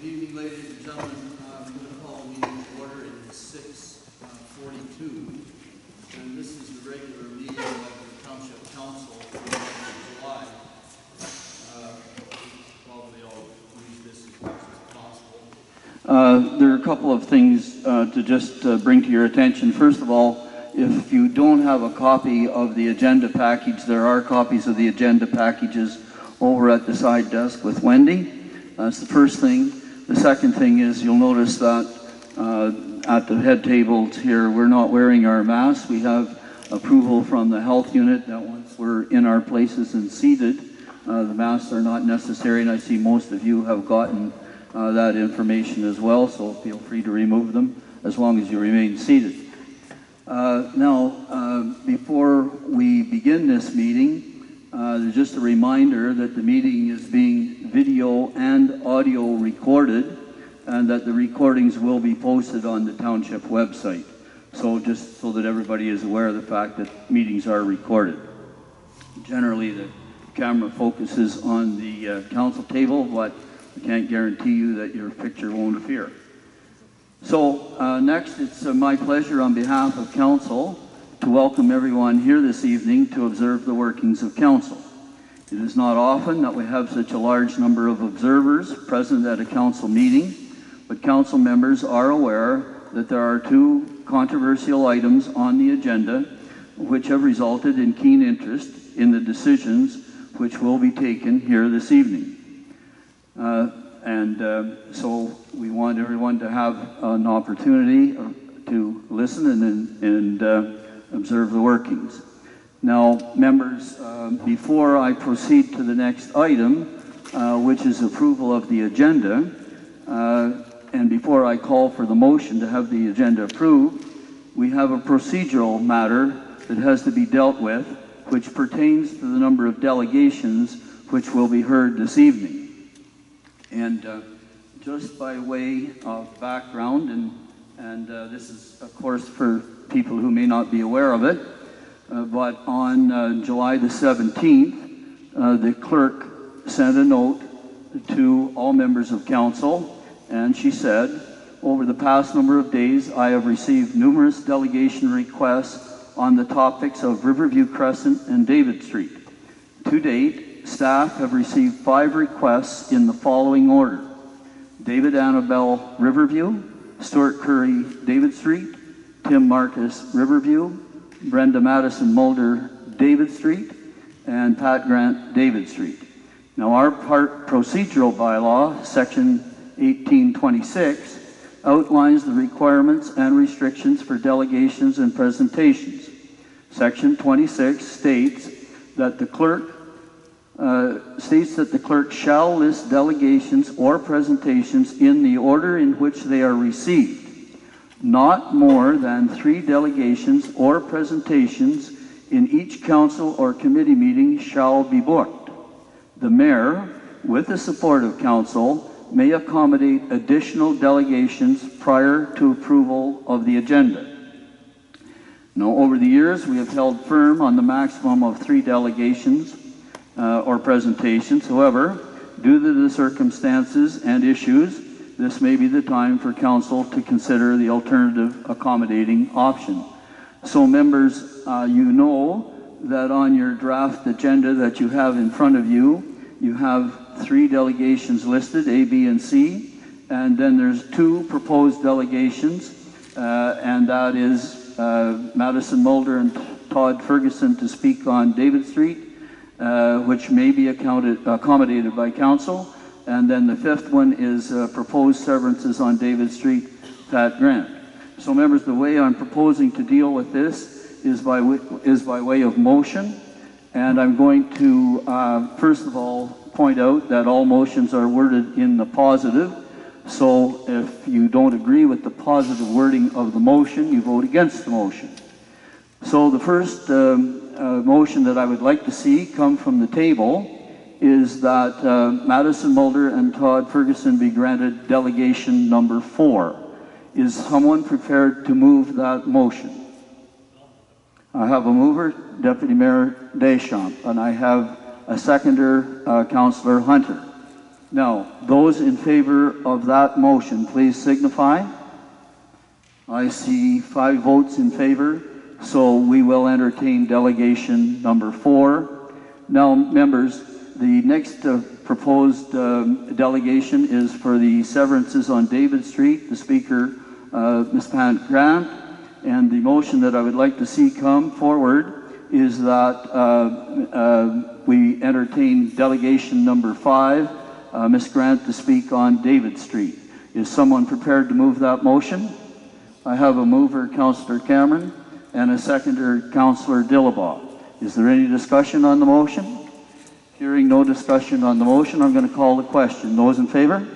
Good evening, ladies and gentlemen. I'm going to call the meeting to order. It is 6:42, and this is the regular meeting of the Township Council for July. Probably I'll use this as much as possible. There are a couple of things to just bring to your attention. First of all, if you don't have a copy of the agenda package, there are copies of the agenda packages over at the side desk with Wendy. That's the first thing. The second thing is you'll notice that at the head tables here, we're not wearing our masks. We have approval from the health unit that once we're in our places and seated, the masks are not necessary, and I see most of you have gotten that information as well, so feel free to remove them as long as you remain seated. Now, before we begin this meeting, there's just a reminder that the meeting is being video and audio recorded, and that the recordings will be posted on the township website. So just so that everybody is aware of the fact that meetings are recorded. Generally, the camera focuses on the council table, but I can't guarantee you that your picture won't appear. So next, it's my pleasure on behalf of council to welcome everyone here this evening to observe the workings of council. It is not often that we have such a large number of observers present at a council meeting, but council members are aware that there are two controversial items on the agenda which have resulted in keen interest in the decisions which will be taken here this evening. So we want everyone to have an opportunity to listen and observe the workings. Now, members, before I proceed to the next item, which is approval of the agenda, and before I call for the motion to have the agenda approved, we have a procedural matter that has to be dealt with, which pertains to the number of delegations which will be heard this evening. And just by way of background, and this is, of course, for people who may not be aware of it, but on July the 17th, the clerk sent a note to all members of council, and she said, over the past number of days, I have received numerous delegation requests on the topics of Riverview Crescent and David Street. To date, staff have received 5 requests in the following order: David Annabelle Riverview, Stuart Curry David Street, Tim Marcus Riverview, Brenda Madison Mulder David Street, and Pat Grant David Street. Now, our procedural bylaw, section 1826, outlines the requirements and restrictions for delegations and presentations. Section 26 states that the clerk shall list delegations or presentations in the order in which they are received. Not more than 3 delegations or presentations in each council or committee meeting shall be booked. The mayor, with the support of council, may accommodate additional delegations prior to approval of the agenda. Now, over the years, we have held firm on the maximum of 3 delegations or presentations. However, due to the circumstances and issues, this may be the time for council to consider the alternative accommodating option. So members, you know that on your draft agenda that you have in front of you, you have 3 delegations listed, A, B, and C, and then there's 2 proposed delegations, and that is Madison Mulder and Todd Ferguson to speak on David Street, which may be accommodated by council. And then the 5th one is proposed severances on David Street, Pat Grant. So members, the way I'm proposing to deal with this is by way of motion. And I'm going to, first of all, point out that all motions are worded in the positive. So if you don't agree with the positive wording of the motion, you vote against the motion. So the first motion that I would like to see come from the table is that Madison Mulder and Todd Ferguson be granted delegation number 4. Is someone prepared to move that motion? I have a mover, Deputy Mayor Deschamps, and I have a seconder, Councillor Hunter. Now, those in favor of that motion, please signify. I see 5 votes in favor, so we will entertain delegation number 4. Now, members, the next proposed delegation is for the severances on David Street. The Speaker, Ms. Pam Grant, and the motion that I would like to see come forward is that we entertain delegation number 5, Ms. Grant, to speak on David Street. Is someone prepared to move that motion? I have a mover, Councillor Cameron, and a seconder, Councillor Dillabaugh. Is there any discussion on the motion? Hearing no discussion on the motion, I'm going to call the question. Those in favor?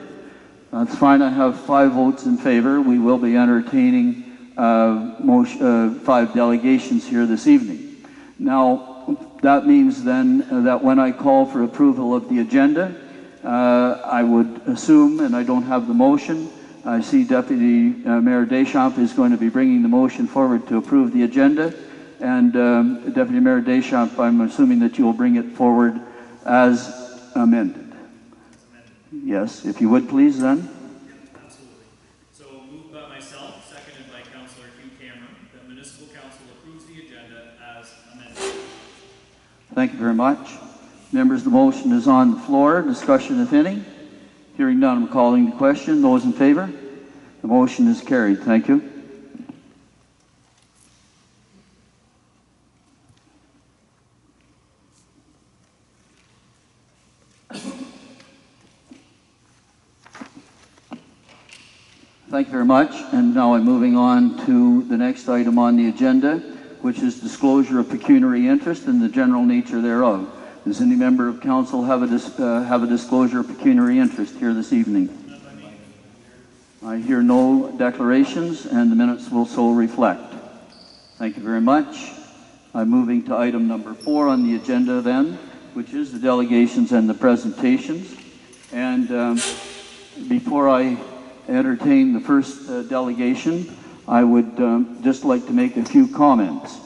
That's fine. I have 5 votes in favor. We will be entertaining 5 delegations here this evening. Now, that means then that when I call for approval of the agenda, I would assume, and I don't have the motion, I see Deputy Mayor Deschamps is going to be bringing the motion forward to approve the agenda. And Deputy Mayor Deschamps, I'm assuming that you will bring it forward as amended. Yes, if you would please then. Absolutely. So moved by myself, seconded by Councillor Hugh Cameron, that Municipal Council approves the agenda as amended. Thank you very much. Members, the motion is on the floor. Discussion, if any. Hearing none, I'm calling the question. Those in favor? The motion is carried. Thank you. Thank you very much. And now I'm moving on to the next item on the agenda, which is disclosure of pecuniary interest and the general nature thereof. Does any member of council have a disclosure of pecuniary interest here this evening? I hear no declarations, and the minutes will so reflect. Thank you very much. I'm moving to item number 4 on the agenda then, which is the delegations and the presentations. And before I entertain the first delegation, I would just like to make a few comments.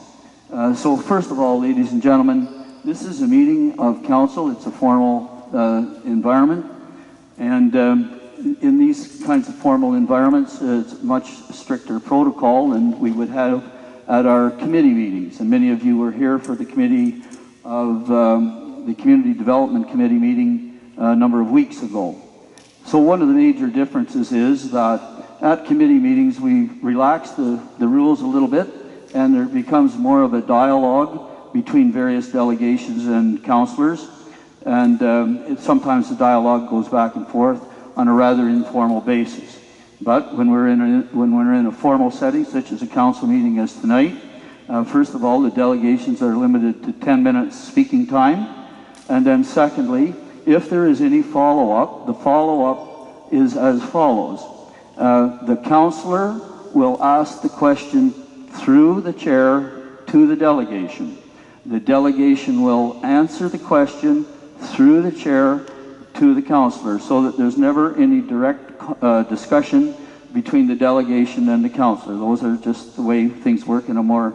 So first of all, ladies and gentlemen, this is a meeting of council. It's a formal environment, and in these kinds of formal environments, it's much stricter protocol than we would have at our committee meetings. And many of you were here for the committee of the Community Development Committee meeting a number of weeks ago. So one of the major differences is that at committee meetings we relax the rules a little bit, and there becomes more of a dialogue between various delegations and councillors, and sometimes the dialogue goes back and forth on a rather informal basis. But when we're in a formal setting, such as a council meeting as tonight, first of all, the delegations are limited to 10 minutes speaking time, and then secondly, if there is any follow-up, the follow-up is as follows. The councillor will ask the question through the chair to the delegation. The delegation will answer the question through the chair to the councillor, so that there's never any direct discussion between the delegation and the councillor. Those are just the way things work in a more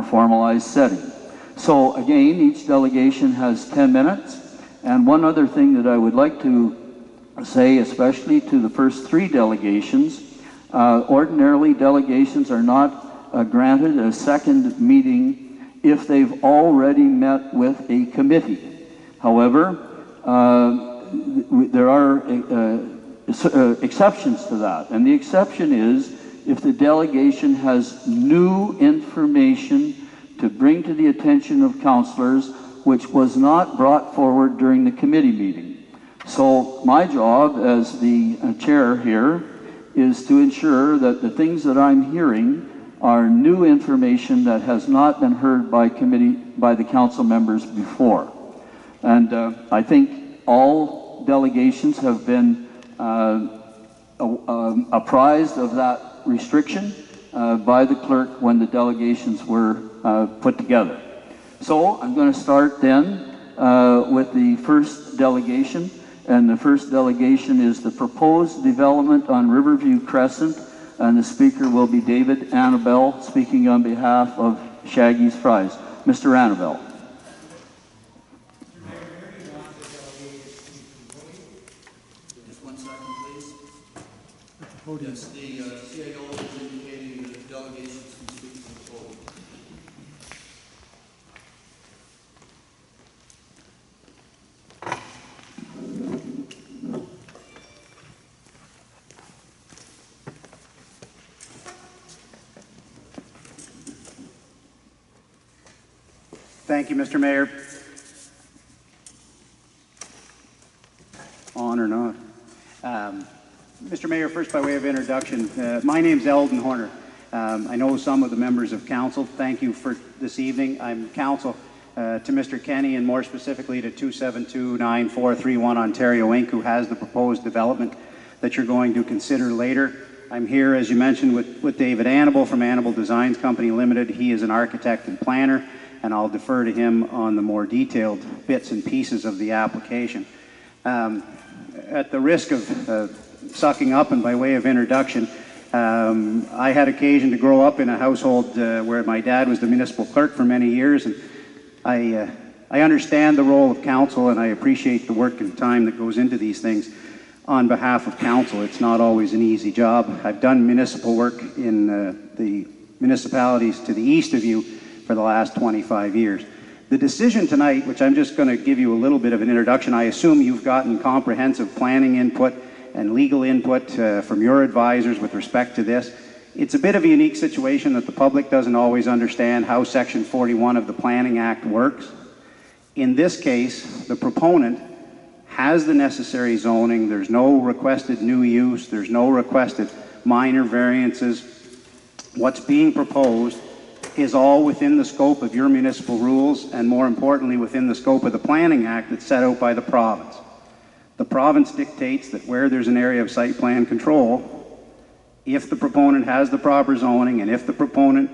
formalized setting. So again, each delegation has 10 minutes. And one other thing that I would like to say, especially to the first 3 delegations, ordinarily delegations are not granted a second meeting if they've already met with a committee. However, there are exceptions to that, and the exception is if the delegation has new information to bring to the attention of councillors which was not brought forward during the committee meeting. So my job as the chair here is to ensure that the things that I'm hearing are new information that has not been heard by the council members before. And I think all delegations have been apprised of that restriction by the clerk when the delegations were put together. So I'm going to start then with the first delegation, and the first delegation is the proposed development on Riverview Crescent, and the speaker will be David Annabelle, speaking on behalf of Shaggy's Fries. Mr. Annabelle. second, please. Podium. Yes, the CAO is indicating the delegations can speak to the podium. Thank you, Mr. Mayor. On or not. Mr. Mayor, first by way of introduction, my name's Eldon Horner. I know some of the members of council. Thank you for this evening. I'm counsel to Mr. Kenny and more specifically to 2729431 Ontario Inc., who has the proposed development that you're going to consider later. I'm here, as you mentioned, with David Annable from Annable Designs Company Limited. He is an architect and planner, and I'll defer to him on the more detailed bits and pieces of the application. At the risk of sucking up and by way of introduction, I had occasion to grow up in a household where my dad was the municipal clerk for many years, and I understand the role of council, and I appreciate the work and time that goes into these things on behalf of council. It's not always an easy job. I've done municipal work in the municipalities to the east of you for the last 25 years. The decision tonight, which I'm just going to give you a little bit of an introduction, I assume you've gotten comprehensive planning input and legal input from your advisors with respect to this. It's a bit of a unique situation that the public doesn't always understand how Section 41 of the Planning Act works. In this case, the proponent has the necessary zoning. There's no requested new use. There's no requested minor variances. What's being proposed is all within the scope of your municipal rules, and more importantly within the scope of the Planning Act that's set out by the province. The province dictates that where there's an area of site plan control, if the proponent has the proper zoning and if the proponent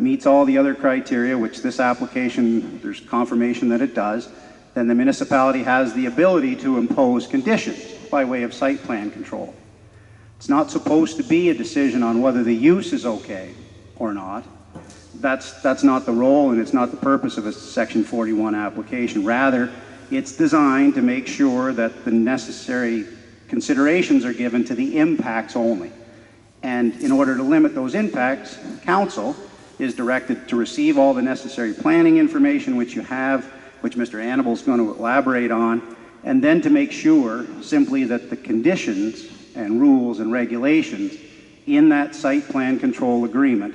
meets all the other criteria, which this application, there's confirmation that it does, then the municipality has the ability to impose conditions by way of site plan control. It's not supposed to be a decision on whether the use is okay or not. That's not the role, and it's not the purpose of a Section 41 application. Rather, it's designed to make sure that the necessary considerations are given to the impacts only. And in order to limit those impacts, council is directed to receive all the necessary planning information which you have, which Mr. Annable is going to elaborate on, and then to make sure simply that the conditions and rules and regulations in that site plan control agreement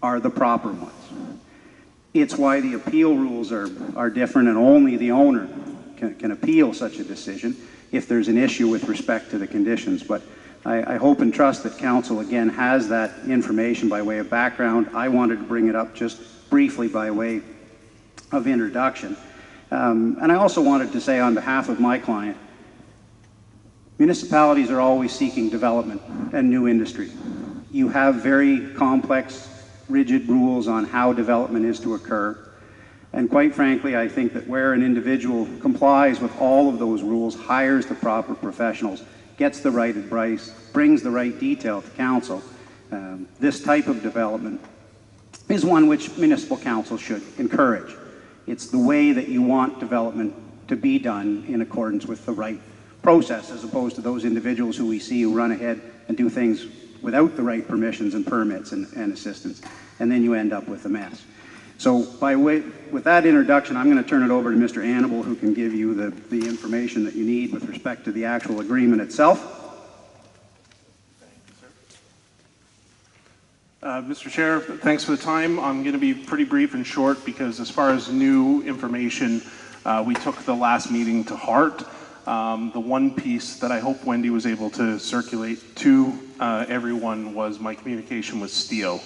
are the proper ones. It's why the appeal rules are different, and only the owner can appeal such a decision if there's an issue with respect to the conditions. But I hope and trust that council again has that information by way of background. I wanted to bring it up just briefly by way of introduction. And I also wanted to say on behalf of my client, municipalities are always seeking development and new industry. You have very complex, rigid rules on how development is to occur. And quite frankly, I think that where an individual complies with all of those rules, hires the proper professionals, gets the right advice, brings the right detail to council, this type of development is one which municipal council should encourage. It's the way that you want development to be done in accordance with the right process, as opposed to those individuals who we see who run ahead and do things without the right permissions and permits and assistance, and then you end up with a mess. So with that introduction, I'm going to turn it over to Mr. Annable, who can give you the information that you need with respect to the actual agreement itself. Mr. Chair, thanks for the time. I'm going to be pretty brief and short because as far as new information, we took the last meeting to heart. The one piece that I hope Wendy was able to circulate to everyone was my communication with Steel.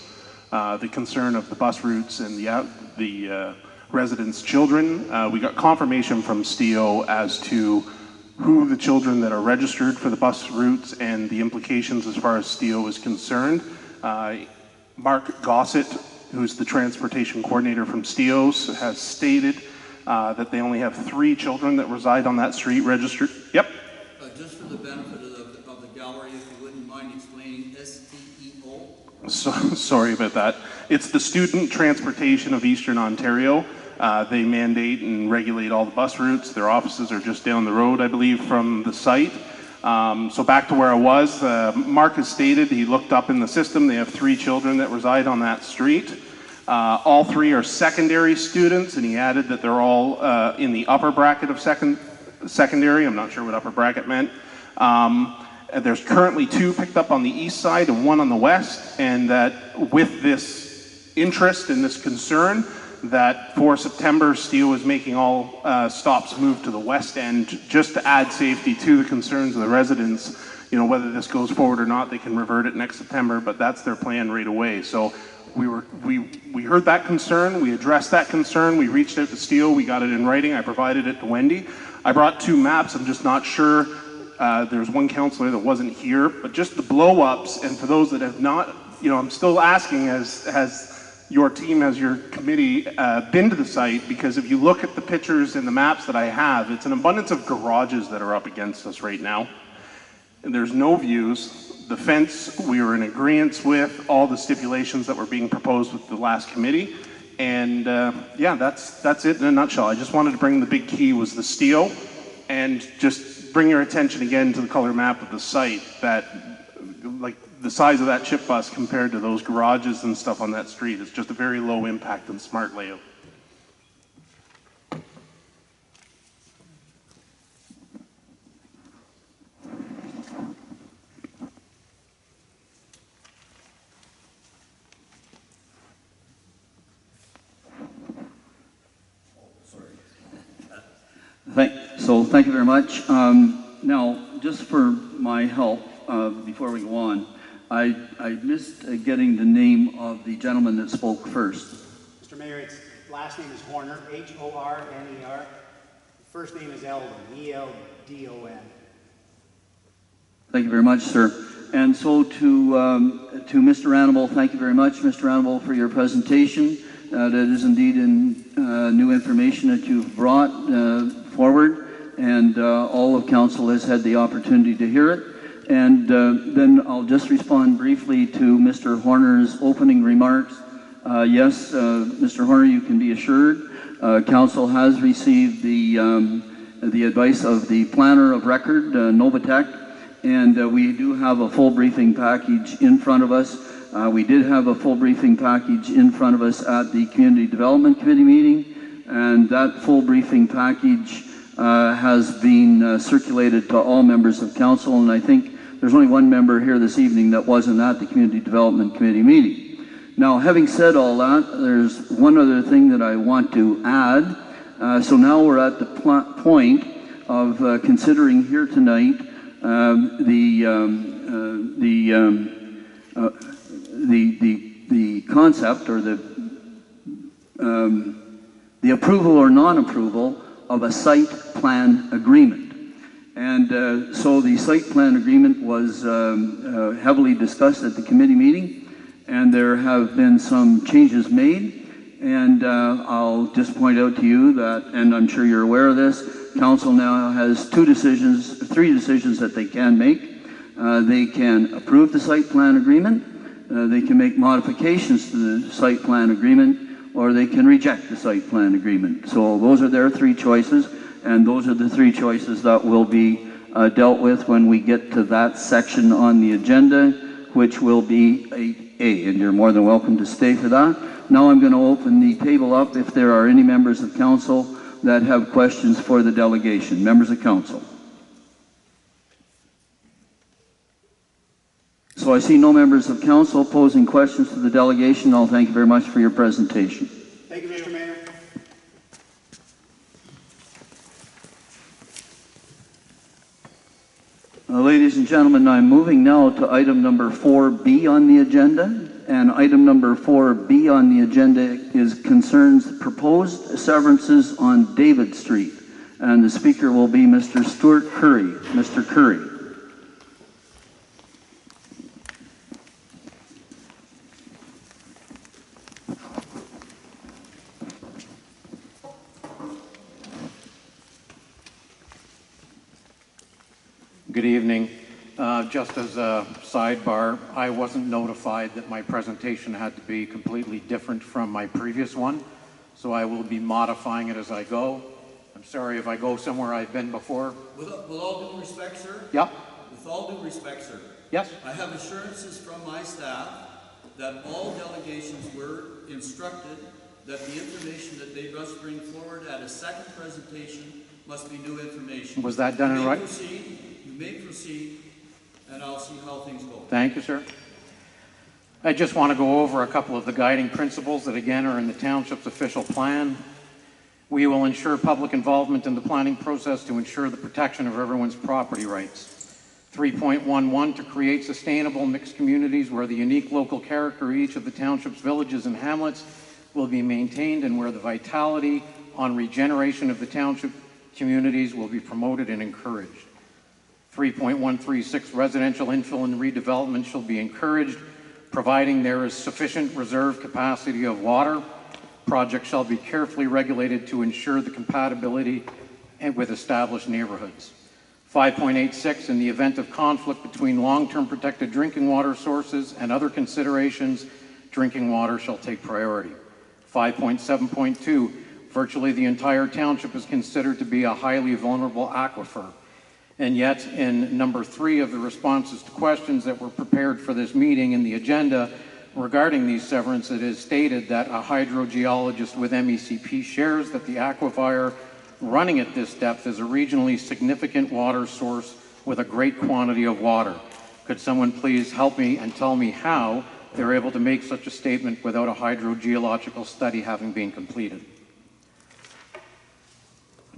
The concern of the bus routes and the residents' children. We got confirmation from Steel as to who the children that are registered for the bus routes and the implications as far as Steel is concerned. Mark Gossett, who's the transportation coordinator from Steos, has stated that they only have 3 children that reside on that street registered. Yep. Just for the benefit of the gallery, if you wouldn't mind explaining STEO. Sorry about that. It's the Student Transportation of Eastern Ontario. They mandate and regulate all the bus routes. Their offices are just down the road, I believe, from the site. So back to where I was, Mark has stated, he looked up in the system, they have 3 children that reside on that street. All 3 are secondary students, and he added that they're all in the upper bracket of secondary. I'm not sure what upper bracket meant. There's currently 2 picked up on the east side and 1 on the west, and that with this interest and this concern, that for September, Steel is making all stops move to the west end just to add safety to the concerns of the residents. You know, whether this goes forward or not, they can revert it next September, but that's their plan right away. So we heard that concern, we addressed that concern, we reached out to Steel, we got it in writing, I provided it to Wendy. I brought 2 maps, I'm just not sure, there's one councillor that wasn't here, but just the blow-ups, and for those that have not, you know, I'm still asking, has your team, has your committee been to the site? Because if you look at the pictures and the maps that I have, it's an abundance of garages that are up against us right now. And there's no views. The fence, we were in agreement with all the stipulations that were being proposed with the last committee. And yeah, that's it in a nutshell. I just wanted to bring the big key was the steel, and just bring your attention again to the color map of the site, that like the size of that chip bus compared to those garages and stuff on that street. It's just a very low impact and smart layout. Thank you very much. Now, just for my help, before we go on, I missed getting the name of the gentleman that spoke first. Mr. Mayor, its last name is Horner, H-O-R-N-E-R. First name is Eldon, E-L-D-O-N. Thank you very much, sir. And so to Mr. Rannable, thank you very much, Mr. Rannable, for your presentation. That is indeed new information that you've brought forward, and all of council has had the opportunity to hear it. And then I'll just respond briefly to Mr. Horner's opening remarks. Yes, Mr. Horner, you can be assured, council has received the advice of the planner of record, Novatech, and we do have a full briefing package in front of us. We did have a full briefing package in front of us at the Community Development Committee meeting, and that full briefing package has been circulated to all members of council, and I think there's only one member here this evening that wasn't at the Community Development Committee meeting. Now, having said all that, there's one other thing that I want to add. So now we're at the point of considering here tonight the concept or the approval or non-approval of a site plan agreement. And so the site plan agreement was heavily discussed at the committee meeting, and there have been some changes made. And I'll just point out to you that, and I'm sure you're aware of this, council now has three decisions that they can make. They can approve the site plan agreement, they can make modifications to the site plan agreement, or they can reject the site plan agreement. So those are their 3 choices, and those are the 3 choices that will be dealt with when we get to that section on the agenda, which will be 8A, and you're more than welcome to stay for that. Now I'm going to open the table up if there are any members of council that have questions for the delegation. Members of council. So I see no members of council posing questions to the delegation. I'll thank you very much for your presentation. Thank you, Mr. Mayor. Ladies and gentlemen, I'm moving now to item number 4B on the agenda. And item number 4B on the agenda concerns proposed severances on David Street. And the speaker will be Mr. Stuart Curry. Mr. Curry. Good evening. Just as a sidebar, I wasn't notified that my presentation had to be completely different from my previous one, so I will be modifying it as I go. I'm sorry if I go somewhere I've been before. With all due respect, sir? Yep. with all due respect, sir, Yes? I have assurances from my staff that all delegations were instructed that the information that they must bring forward at a second presentation must be new information. Was that done in right? You may proceed, and I'll see how things go. Thank you, sir. I just want to go over a couple of the guiding principles that again are in the township's official plan. We will ensure public involvement in the planning process to ensure the protection of everyone's property rights. 3.11, to create sustainable mixed communities where the unique local character of each of the township's villages and hamlets will be maintained and where the vitality on regeneration of the township communities will be promoted and encouraged. 3.136, residential infill and redevelopment shall be encouraged, providing there is sufficient reserve capacity of water. Projects shall be carefully regulated to ensure the compatibility and with established neighborhoods. 5.86, in the event of conflict between long-term protected drinking water sources and other considerations, drinking water shall take priority. 5.7.2, virtually the entire township is considered to be a highly vulnerable aquifer. And yet, in number 3 of the responses to questions that were prepared for this meeting in the agenda regarding these severance, it is stated that a hydrogeologist with MECP shares that the aquifer running at this depth is a regionally significant water source with a great quantity of water. Could someone please help me and tell me how they're able to make such a statement without a hydrogeological study having been completed?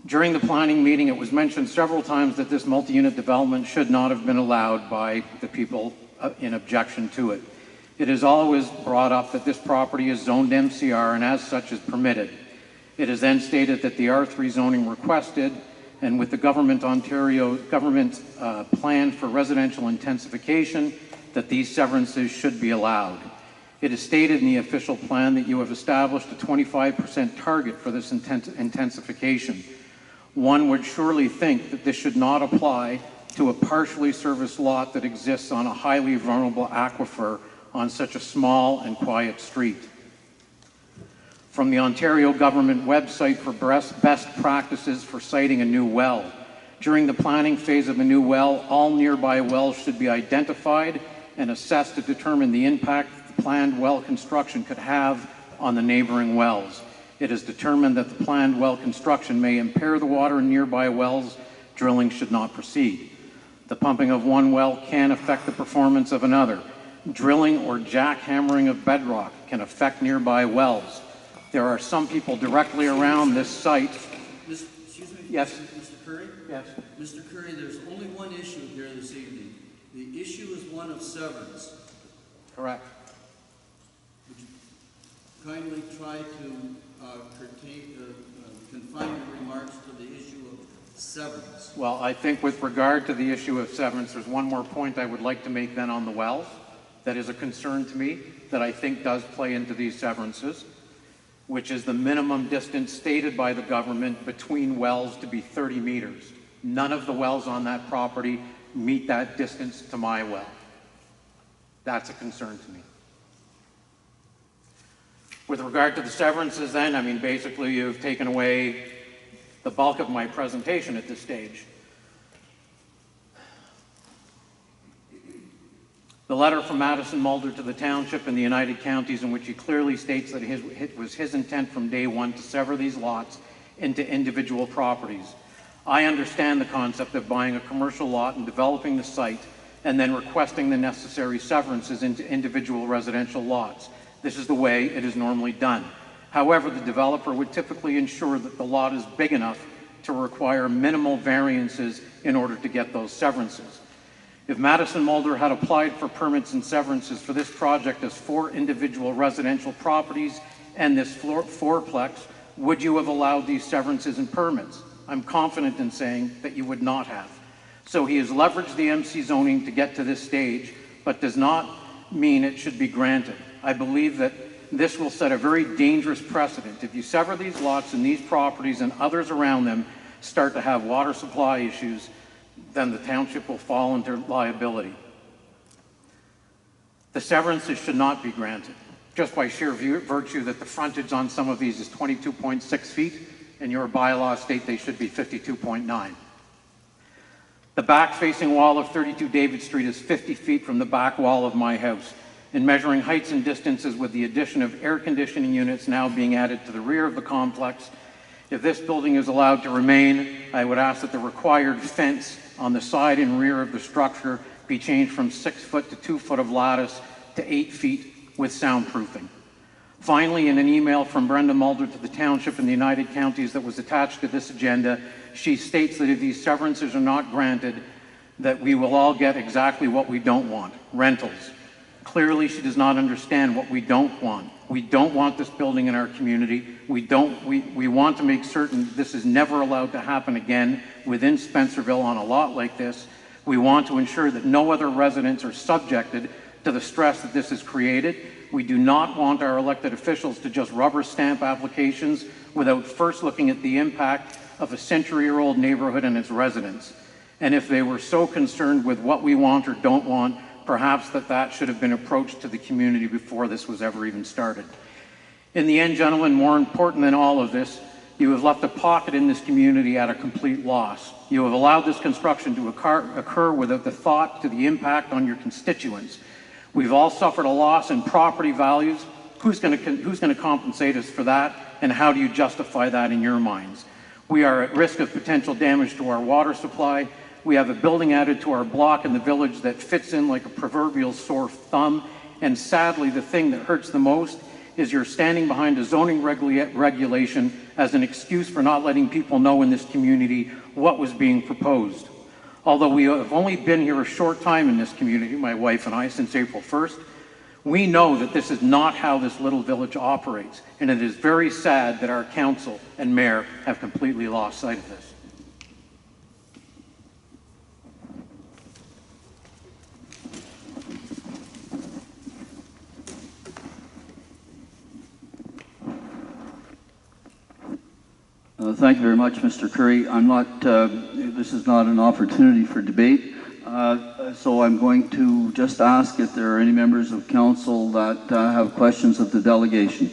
During the planning meeting, it was mentioned several times that this multi-unit development should not have been allowed by the people in objection to it. It is always brought up that this property is zoned MCR and as such is permitted. It is then stated that the R3 zoning requested, and with the Ontario government plan for residential intensification, that these severances should be allowed. It is stated in the official plan that you have established a 25% target for this intensification. One would surely think that this should not apply to a partially serviced lot that exists on a highly vulnerable aquifer on such a small and quiet street. From the Ontario government website for best practices for siting a new well. During the planning phase of a new well, all nearby wells should be identified and assessed to determine the impact the planned well construction could have on the neighboring wells. It is determined that the planned well construction may impair the water in nearby wells. Drilling should not proceed. The pumping of one well can affect the performance of another. Drilling or jackhammering of bedrock can affect nearby wells. There are some people directly around this site. Excuse me? Yes. Mr. Curry? Yes. Mr. Curry, there's only one issue here this evening. The issue is one of severance. Correct. Would you kindly try to confine your remarks to the issue of severance? Well, I think with regard to the issue of severance, there's one more point I would like to make then on the wells that is a concern to me that I think does play into these severances, which is the minimum distance stated by the government between wells to be 30 meters. None of the wells on that property meet that distance to my well. That's a concern to me. With regard to the severances then, I mean, basically you've taken away the bulk of my presentation at this stage. The letter from Madison Mulder to the township and the United Counties, in which he clearly states that it was his intent from day one to sever these lots into individual properties. I understand the concept of buying a commercial lot and developing the site and then requesting the necessary severances into individual residential lots. This is the way it is normally done. However, the developer would typically ensure that the lot is big enough to require minimal variances in order to get those severances. If Madison Mulder had applied for permits and severances for this project as 4 individual residential properties and this fourplex, would you have allowed these severances and permits? I'm confident in saying that you would not have. So he has leveraged the MC zoning to get to this stage, but does not mean it should be granted. I believe that this will set a very dangerous precedent. If you sever these lots and these properties and others around them start to have water supply issues, then the township will fall into liability. The severances should not be granted, just by sheer virtue that the frontage on some of these is 22.6 feet, and your bylaws state they should be 52.9. The back-facing wall of 32 David Street is 50 feet from the back wall of my house. In measuring heights and distances with the addition of air conditioning units now being added to the rear of the complex, if this building is allowed to remain, I would ask that the required fence on the side and rear of the structure be changed from 6 foot to 2 foot of lattice to 8 feet with soundproofing. Finally, in an email from Brenda Mulder to the Township and the United Counties that was attached to this agenda, she states that if these severances are not granted, that we will all get exactly what we don't want, rentals. Clearly, she does not understand what we don't want. We don't want this building in our community. We want to make certain this is never allowed to happen again within Spencerville on a lot like this. We want to ensure that no other residents are subjected to the stress that this has created. We do not want our elected officials to just rubber stamp applications without first looking at the impact of a century-year-old neighborhood and its residents. And if they were so concerned with what we want or don't want, perhaps that should have been approached to the community before this was ever even started. In the end, gentlemen, more important than all of this, you have left a pocket in this community at a complete loss. You have allowed this construction to occur without the thought to the impact on your constituents. We've all suffered a loss in property values. Who's going to compensate us for that, and how do you justify that in your minds? We are at risk of potential damage to our water supply. We have a building added to our block in the village that fits in like a proverbial sore thumb. And sadly, the thing that hurts the most is you're standing behind a zoning regulation as an excuse for not letting people know in this community what was being proposed. Although we have only been here a short time in this community, my wife and I, since April 1st, we know that this is not how this little village operates. And it is very sad that our council and mayor have completely lost sight of this. Thank you very much, Mr. Curry. I'm not, this is not an opportunity for debate, so I'm going to just ask if there are any members of council that have questions of the delegation.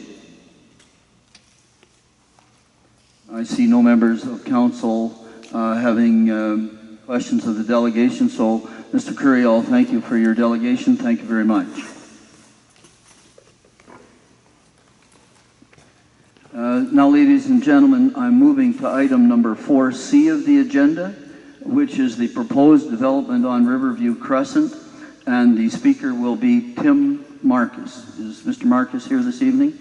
I see no members of council having questions of the delegation, so Mr. Curry, I'll thank you for your delegation. Thank you very much. Now, ladies and gentlemen, I'm moving to item number 4C of the agenda, which is the proposed development on Riverview Crescent, and the speaker will be Tim Marcus. Is Mr. Marcus here this evening?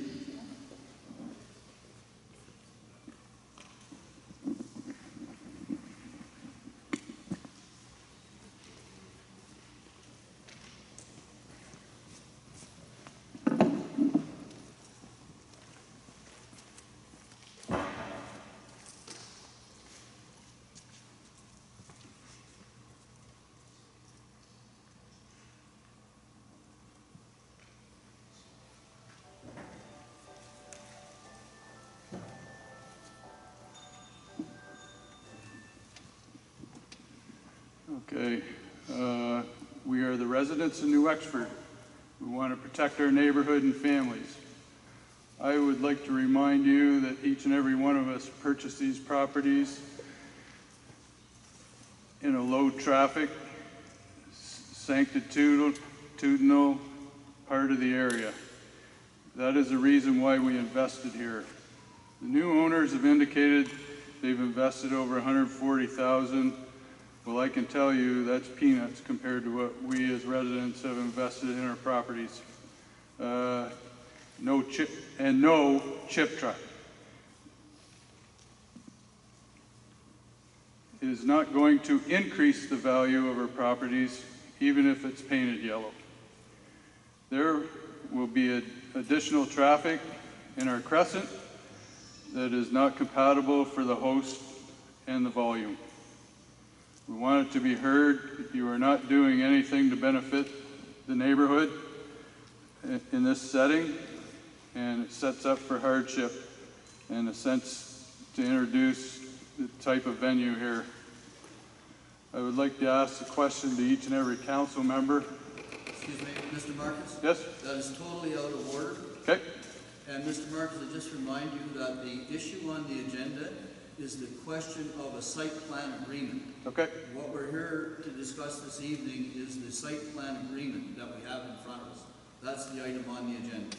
Okay, we are the residents of New Wexford. We want to protect our neighborhood and families. I would like to remind you that each and every one of us purchased these properties in a low traffic, sanctitudinal part of the area. That is the reason why we invested here. The new owners have indicated they've invested over $140,000. Well, I can tell you that's peanuts compared to what we as residents have invested in our properties. No chip truck. It is not going to increase the value of our properties, even if it's painted yellow. There will be additional traffic in our crescent that is not compatible for the host and the volume. We want it to be heard. You are not doing anything to benefit the neighborhood in this setting, and it sets up for hardship in a sense to introduce the type of venue here. I would like to ask a question to each and every council member. Excuse me, Mr. Marcus? Yes? That is totally out of order. Okay. And Mr. Marcus, I just remind you that the issue on the agenda is the question of a site plan agreement. Okay, What we're here to discuss this evening is the site plan agreement that we have in front of us. That's the item on the agenda.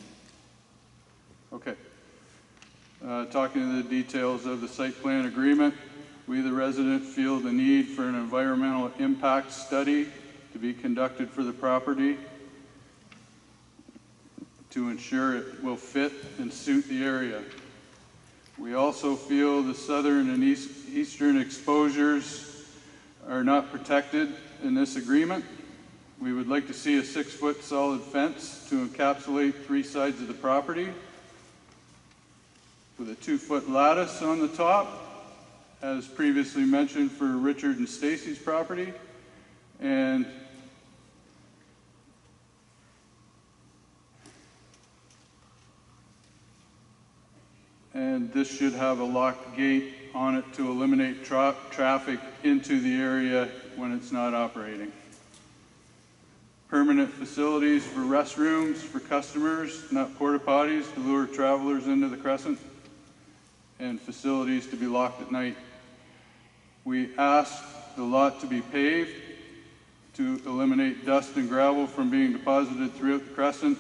okay. Talking to the details of the site plan agreement, we, the resident, feel the need for an environmental impact study to be conducted for the property to ensure it will fit and suit the area. We also feel the southern and eastern exposures are not protected in this agreement. We would like to see a 6-foot solid fence to encapsulate 3 sides of the property with a 2-foot lattice on the top, as previously mentioned for Richard and Stacy's property. And this should have a locked gate on it to eliminate traffic into the area when it's not operating. Permanent facilities for restrooms for customers, not porta potties, to lure travelers into the Crescent, and facilities to be locked at night. We ask the lot to be paved to eliminate dust and gravel from being deposited throughout the Crescent,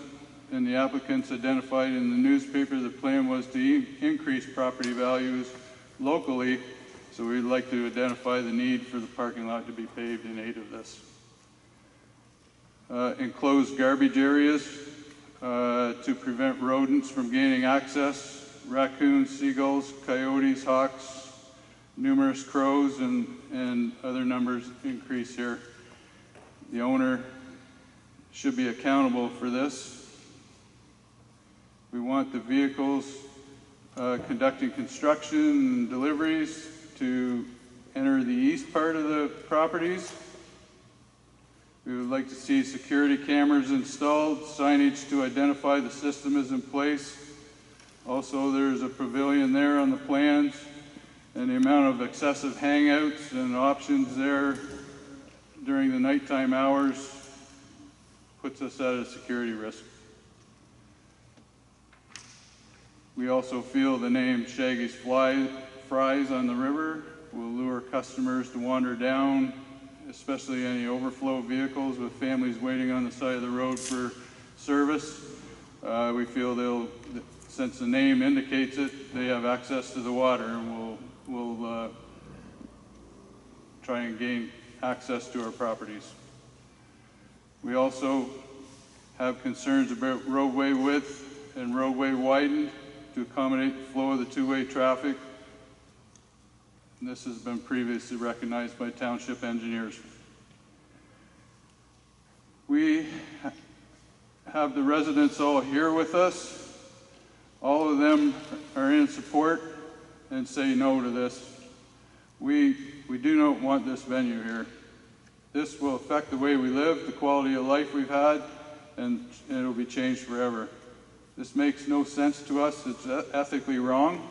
and the applicants identified in the newspaper the plan was to increase property values locally, so we'd like to identify the need for the parking lot to be paved in aid of this. Enclosed garbage areas to prevent rodents from gaining access, raccoons, seagulls, coyotes, hawks, numerous crows, and other numbers increase here. The owner should be accountable for this. We want the vehicles conducting construction and deliveries to enter the east part of the properties. We would like to see security cameras installed, signage to identify the system is in place. Also, there's a pavilion there on the plans, and the amount of excessive hangouts and options there during the nighttime hours puts us at a security risk. We also feel the name Shaggy's Fries on the river will lure customers to wander down, especially any overflow vehicles with families waiting on the side of the road for service. We feel since the name indicates it, they have access to the water, and we'll try and gain access to our properties. We also have concerns about roadway width and roadway widened to accommodate the flow of the two-way traffic. And this has been previously recognized by township engineers. We have the residents all here with us. All of them are in support and say no to this. We do not want this venue here. This will affect the way we live, the quality of life we've had, and it'll be changed forever. This makes no sense to us. It's ethically wrong.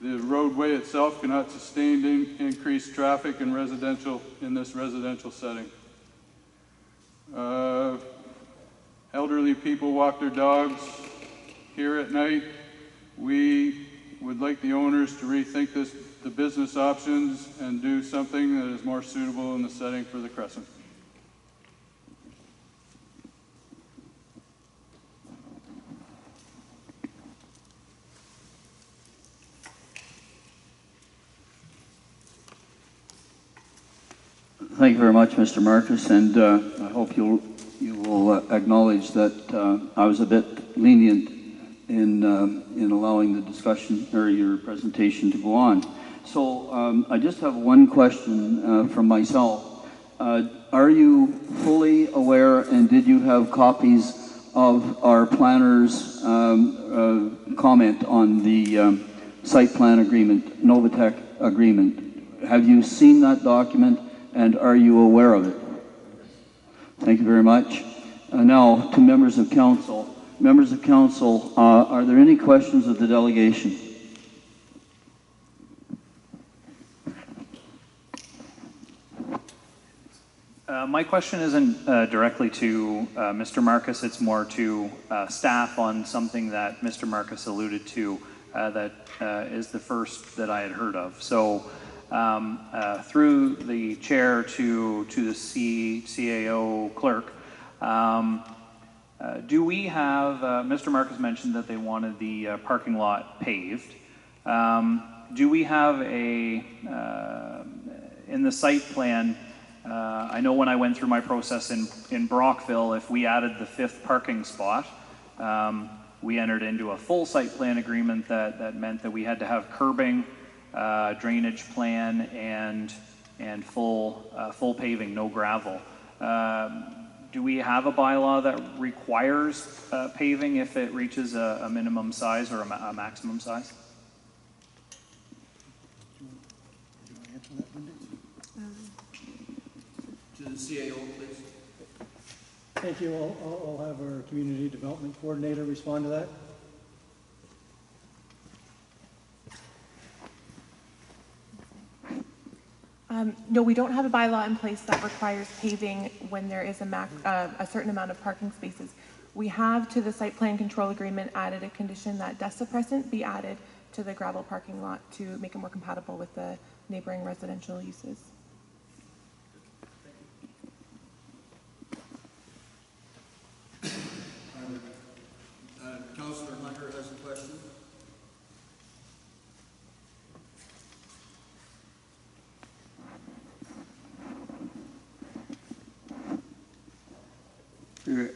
The roadway itself cannot sustain increased traffic in this residential setting. Elderly people walk their dogs here at night. We would like the owners to rethink the business options and do something that is more suitable in the setting for the Crescent. Thank you very much, Mr. Marcus, and I hope you will acknowledge that I was a bit lenient in allowing the discussion or your presentation to go on. So I just have one question from myself. Are you fully aware, and did you have copies of our planner's comment on the site plan agreement, Novatec agreement? Have you seen that document? And are you aware of it? Thank you very much. Now to members of council. Members of council, are there any questions of the delegation? My question isn't directly to Mr. Marcus, it's more to staff on something that Mr. Marcus alluded to that is the first that I had heard of. So through the chair to the CAO clerk, do we have, Mr. Marcus mentioned that they wanted the parking lot paved. Do we have a, in the site plan, I know when I went through my process in Brockville, if we added the 5th parking spot, we entered into a full site plan agreement that meant that we had to have curbing, drainage plan, and full paving, no gravel. Do we have a bylaw that requires paving if it reaches a minimum size or a maximum size? To the CAO, please. Thank you. I'll have our community development coordinator respond to that. No, we don't have a bylaw in place that requires paving when there is a certain amount of parking spaces. We have, to the site plan control agreement, added a condition that dust suppressant be added to the gravel parking lot to make it more compatible with the neighboring residential uses. Councillor Hunter has a question.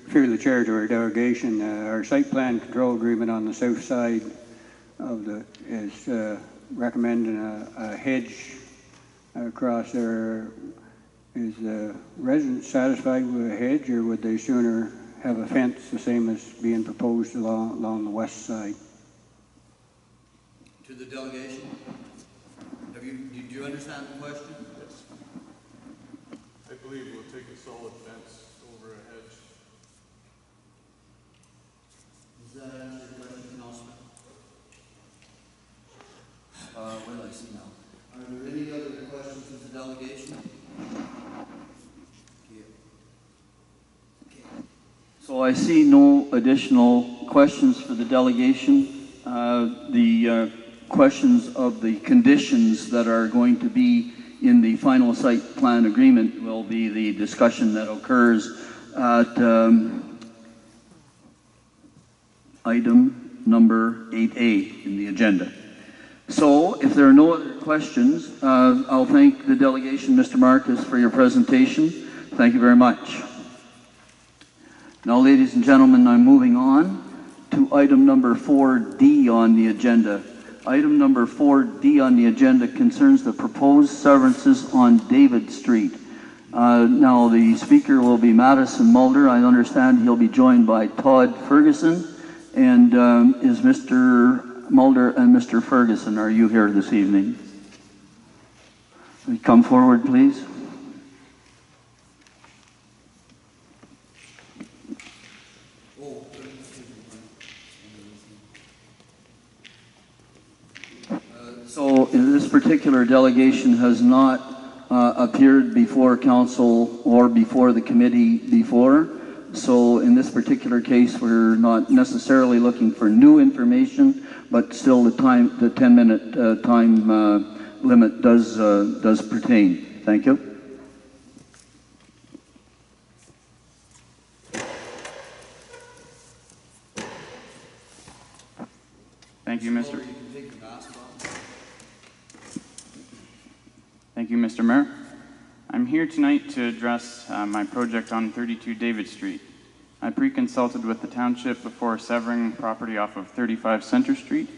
Through the chair to our delegation, our site plan control agreement on the south side of the is recommending a hedge across there. Is the residents satisfied with a hedge, or would they sooner have a fence the same as being proposed along the west side? To the delegation. Did you understand the question? Yes. I believe we'll take a solid fence over a hedge. Does that answer your question, Councilman? What do I see now? Are there any other questions to the delegation? So I see no additional questions for the delegation. The questions of the conditions that are going to be in the final site plan agreement will be the discussion that occurs at item number 8A in the agenda. So if there are no other questions, I'll thank the delegation, Mr. Marcus, for your presentation. Thank you very much. Now, ladies and gentlemen, I'm moving on to item number 4D on the agenda. Item number 4D on the agenda concerns the proposed severances on David Street. Now, the speaker will be Madison Mulder. I understand he'll be joined by Todd Ferguson. And is Mr. Mulder and Mr. Ferguson, are you here this evening? Come forward, please. So this particular delegation has not appeared before council or before the committee before. So in this particular case, we're not necessarily looking for new information, but still the 10-minute time limit does pertain. Thank you. Thank you, Mr. Thank you, Mr. Mayor. I'm here tonight to address my project on 32 David Street. I pre-consulted with the township before severing property off of 35 Center Street.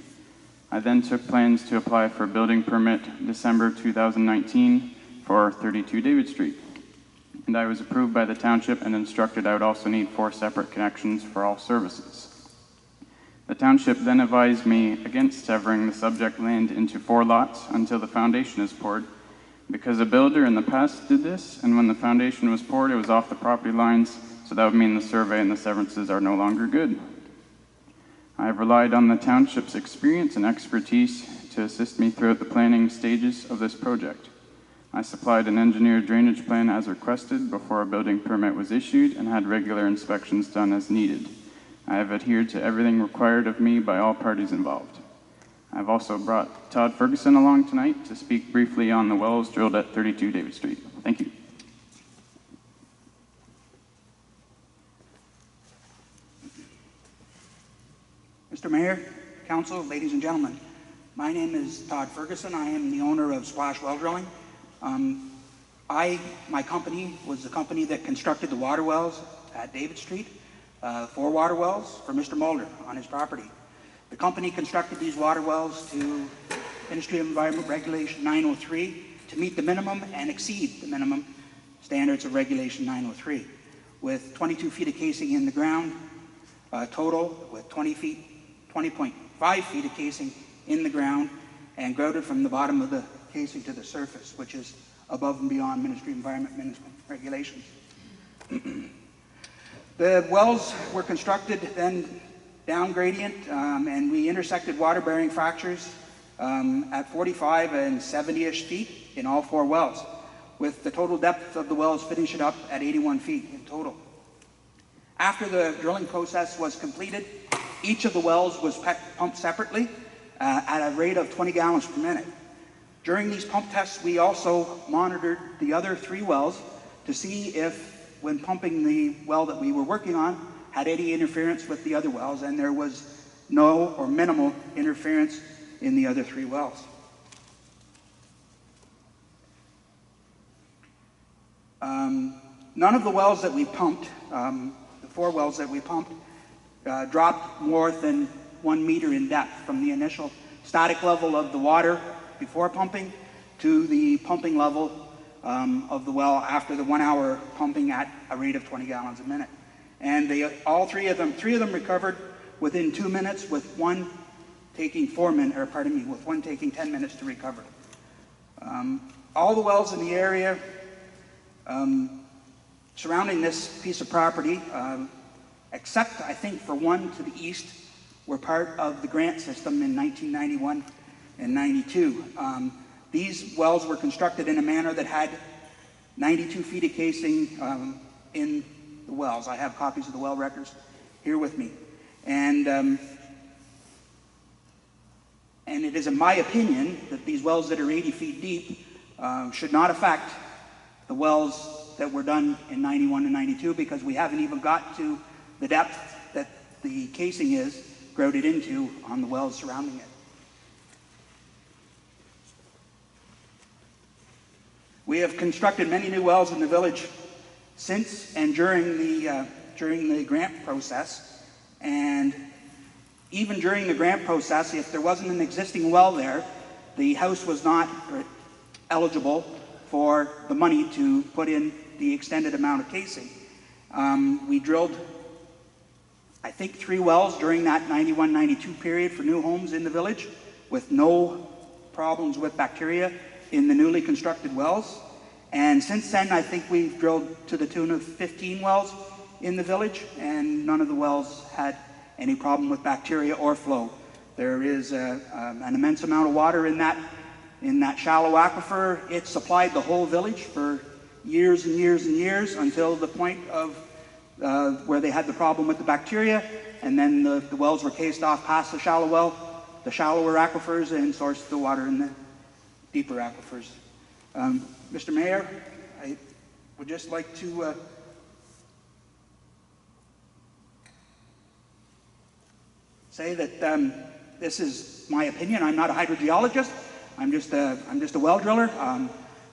I then took plans to apply for a building permit December 2019 for 32 David Street. And I was approved by the township and instructed I would also need 4 separate connections for all services. The township then advised me against severing the subject land into 4 lots until the foundation is poured, because a builder in the past did this, and when the foundation was poured, it was off the property lines, so that would mean the survey and the severances are no longer good. I have relied on the township's experience and expertise to assist me throughout the planning stages of this project. I supplied an engineered drainage plan as requested before a building permit was issued and had regular inspections done as needed. I have adhered to everything required of me by all parties involved. I've also brought Todd Ferguson along tonight to speak briefly on the wells drilled at 32 David Street. Thank you. Mr. Mayor, Council, ladies and gentlemen, my name is Todd Ferguson. I am the owner of Splash Well Drilling. My company was the company that constructed the water wells at David Street, 4 water wells for Mr. Mulder on his property. The company constructed these water wells to Ministry of Environment Regulation 903 to meet the minimum and exceed the minimum standards of Regulation 903, with 22 feet of casing in the ground, total with 20.5 feet of casing in the ground, and grouted from the bottom of the casing to the surface, which is above and beyond Ministry of Environment Management regulations. The wells were constructed then down gradient, and we intersected water-bearing fractures at 45 and 70-ish feet in all 4 wells, with the total depth of the wells finishing up at 81 feet in total. After the drilling process was completed, each of the wells was pumped separately at a rate of 20 gallons per minute. During these pump tests, we also monitored the other 3 wells to see if, when pumping the well that we were working on, had any interference with the other wells, and there was no or minimal interference in the other 3 wells. None of the wells that we pumped, the 4 wells that we pumped, dropped more than 1 meter in depth from the initial static level of the water before pumping to the pumping level of the well after the 1 hour pumping at a rate of 20 gallons a minute. And all 3 of them recovered within 2 minutes, with one taking 10 minutes to recover. All the wells in the area surrounding this piece of property, except I think for one to the east, were part of the grant system in 1991 and 92. These wells were constructed in a manner that had 92 feet of casing in the wells. I have copies of the well records here with me. And it is in my opinion that these wells that are 80 feet deep should not affect the wells that were done in 91 and 92, because we haven't even got to the depth that the casing is grouted into on the wells surrounding it. We have constructed many new wells in the village since and during the grant process, and even during the grant process, if there wasn't an existing well there, the house was not eligible for the money to put in the extended amount of casing. We drilled, I think, 3 wells during that 91-92 period for new homes in the village, with no problems with bacteria in the newly constructed wells. And since then, I think we've drilled to the tune of 15 wells in the village, and none of the wells had any problem with bacteria or flow. There is an immense amount of water in that shallow aquifer. It supplied the whole village for years and years and years, until the point of where they had the problem with the bacteria, and then the wells were cased off past the shallower aquifers, and sourced the water in the deeper aquifers. Mr. Mayor, I would just like to say that this is my opinion. I'm not a hydrogeologist. I'm just a well driller.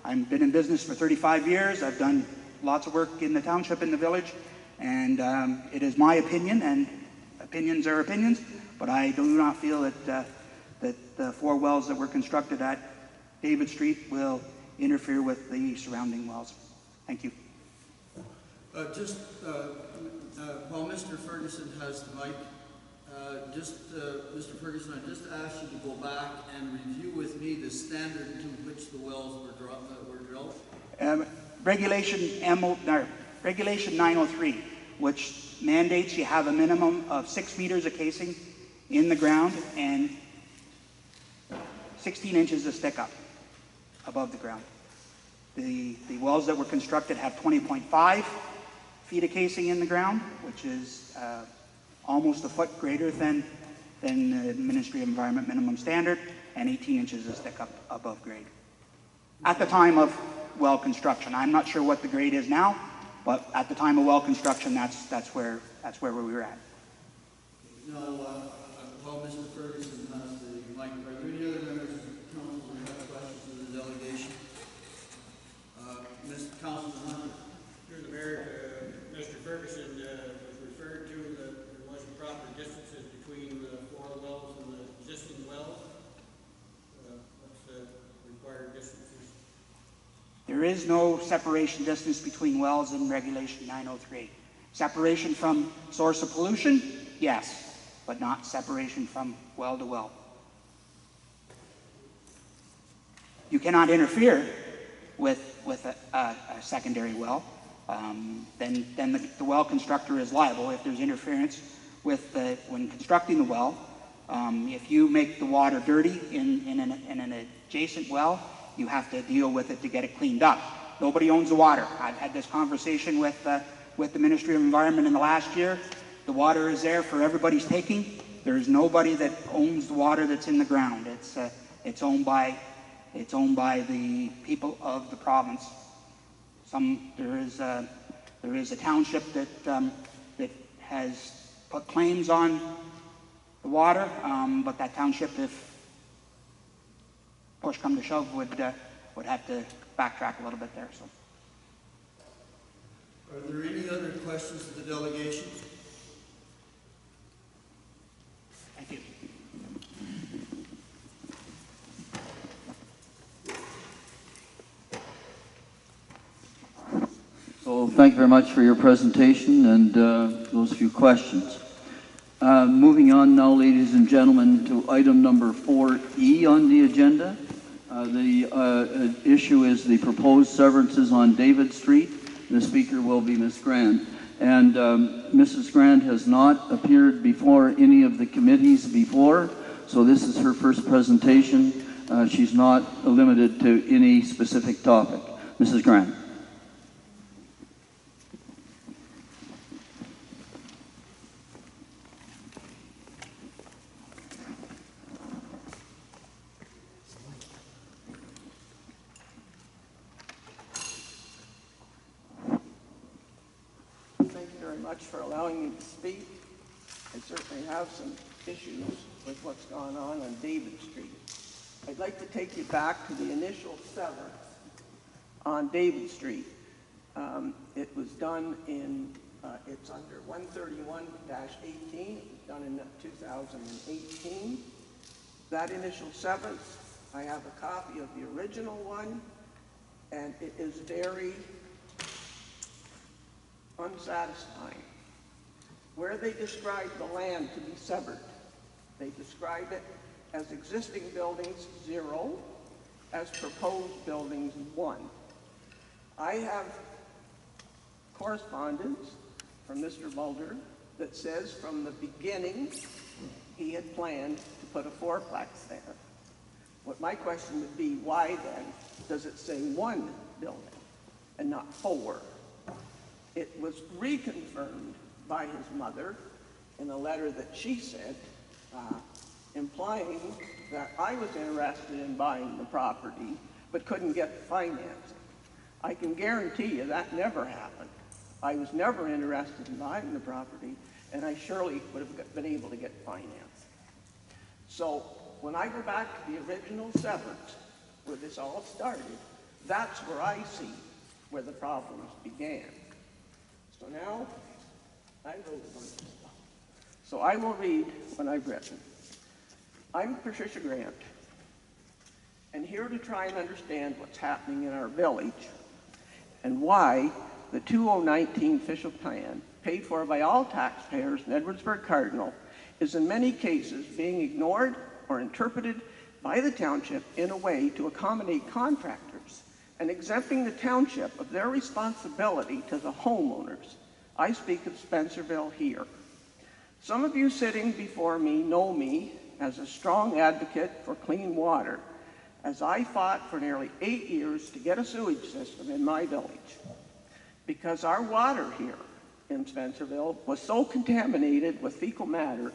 I've been in business for 35 years. I've done lots of work in the township, in the village, and it is my opinion, and opinions are opinions, but I do not feel that the 4 wells that were constructed at David Street will interfere with the surrounding wells. Thank you. While Mr. Ferguson has the mic, Mr. Ferguson, I just asked you to go back and review with me the standard to which the wells were drilled. Regulation 903, which mandates you have a minimum of 6 meters of casing in the ground and 16 inches of stick up above the ground. The wells that were constructed have 20.5 feet of casing in the ground, which is almost a foot greater than than the Ministry of Environment minimum standard, and 18 inches of stick up above grade. At the time of well construction, I'm not sure what the grade is now, but at the time of well construction, that's where we were at. Now, while Mr. Ferguson has the mic, are there any other members of the council who have questions of the delegation? Mr. Councilman Hunter. Through the mayor, Mr. Ferguson was referred to that there wasn't proper distances between the 4 wells and the existing wells. What's the required distances? There is no separation distance between wells in Regulation 903. Separation from source of pollution, yes, but not separation from well to well. You cannot interfere with a secondary well. Then the well constructor is liable if there's interference with when constructing the well. If you make the water dirty in an adjacent well, you have to deal with it to get it cleaned up. Nobody owns the water. I've had this conversation with the Ministry of Environment in the last year. The water is there for everybody's taking. There's nobody that owns the water that's in the ground. It's owned by the people of the province. There is a township that has put claims on the water, but that township, if push come to shove, would have to backtrack a little bit there. So, are there any other questions of the delegation? thank you. So thank you very much for your presentation and those few questions. Moving on now, ladies and gentlemen, to item number 4E on the agenda. The issue is the proposed severances on David Street. The speaker will be Ms. Grand. And Mrs. Grand has not appeared before any of the committees before, so this is her first presentation. She's not limited to any specific topic. Mrs. Grand. For allowing me to speak. I certainly have some issues with what's gone on David Street. I'd like to take you back to the initial severance on David Street. It was done in, it's under 131-18, it was done in 2018. That initial severance, I have a copy of the original one, and it is very unsatisfying. Where they describe the land to be severed, they describe it as existing buildings 0, as proposed buildings 1. I have correspondence from Mr. Mulder that says from the beginning he had planned to put a 4-plex there. What my question would be, why then does it say 1 building and not 4? It was reconfirmed by his mother in a letter that she sent, implying that I was interested in buying the property but couldn't get the financing. I can guarantee you that never happened. I was never interested in buying the property, and I surely would have been able to get financing. So when I go back to the original severance, where this all started, that's where I see where the problems began. So now, I wrote a bunch of stuff. So I will read what I've written. I'm Patricia Grant, and here to try and understand what's happening in our village and why the 2019 official plan, paid for by all taxpayers in Edwardsburg Cardinal, is in many cases being ignored or interpreted by the township in a way to accommodate contractors and exempting the township of their responsibility to the homeowners. I speak of Spencerville here. Some of you sitting before me know me as a strong advocate for clean water, as I fought for nearly 8 years to get a sewage system in my village. Because our water here in Spencerville was so contaminated with fecal matter,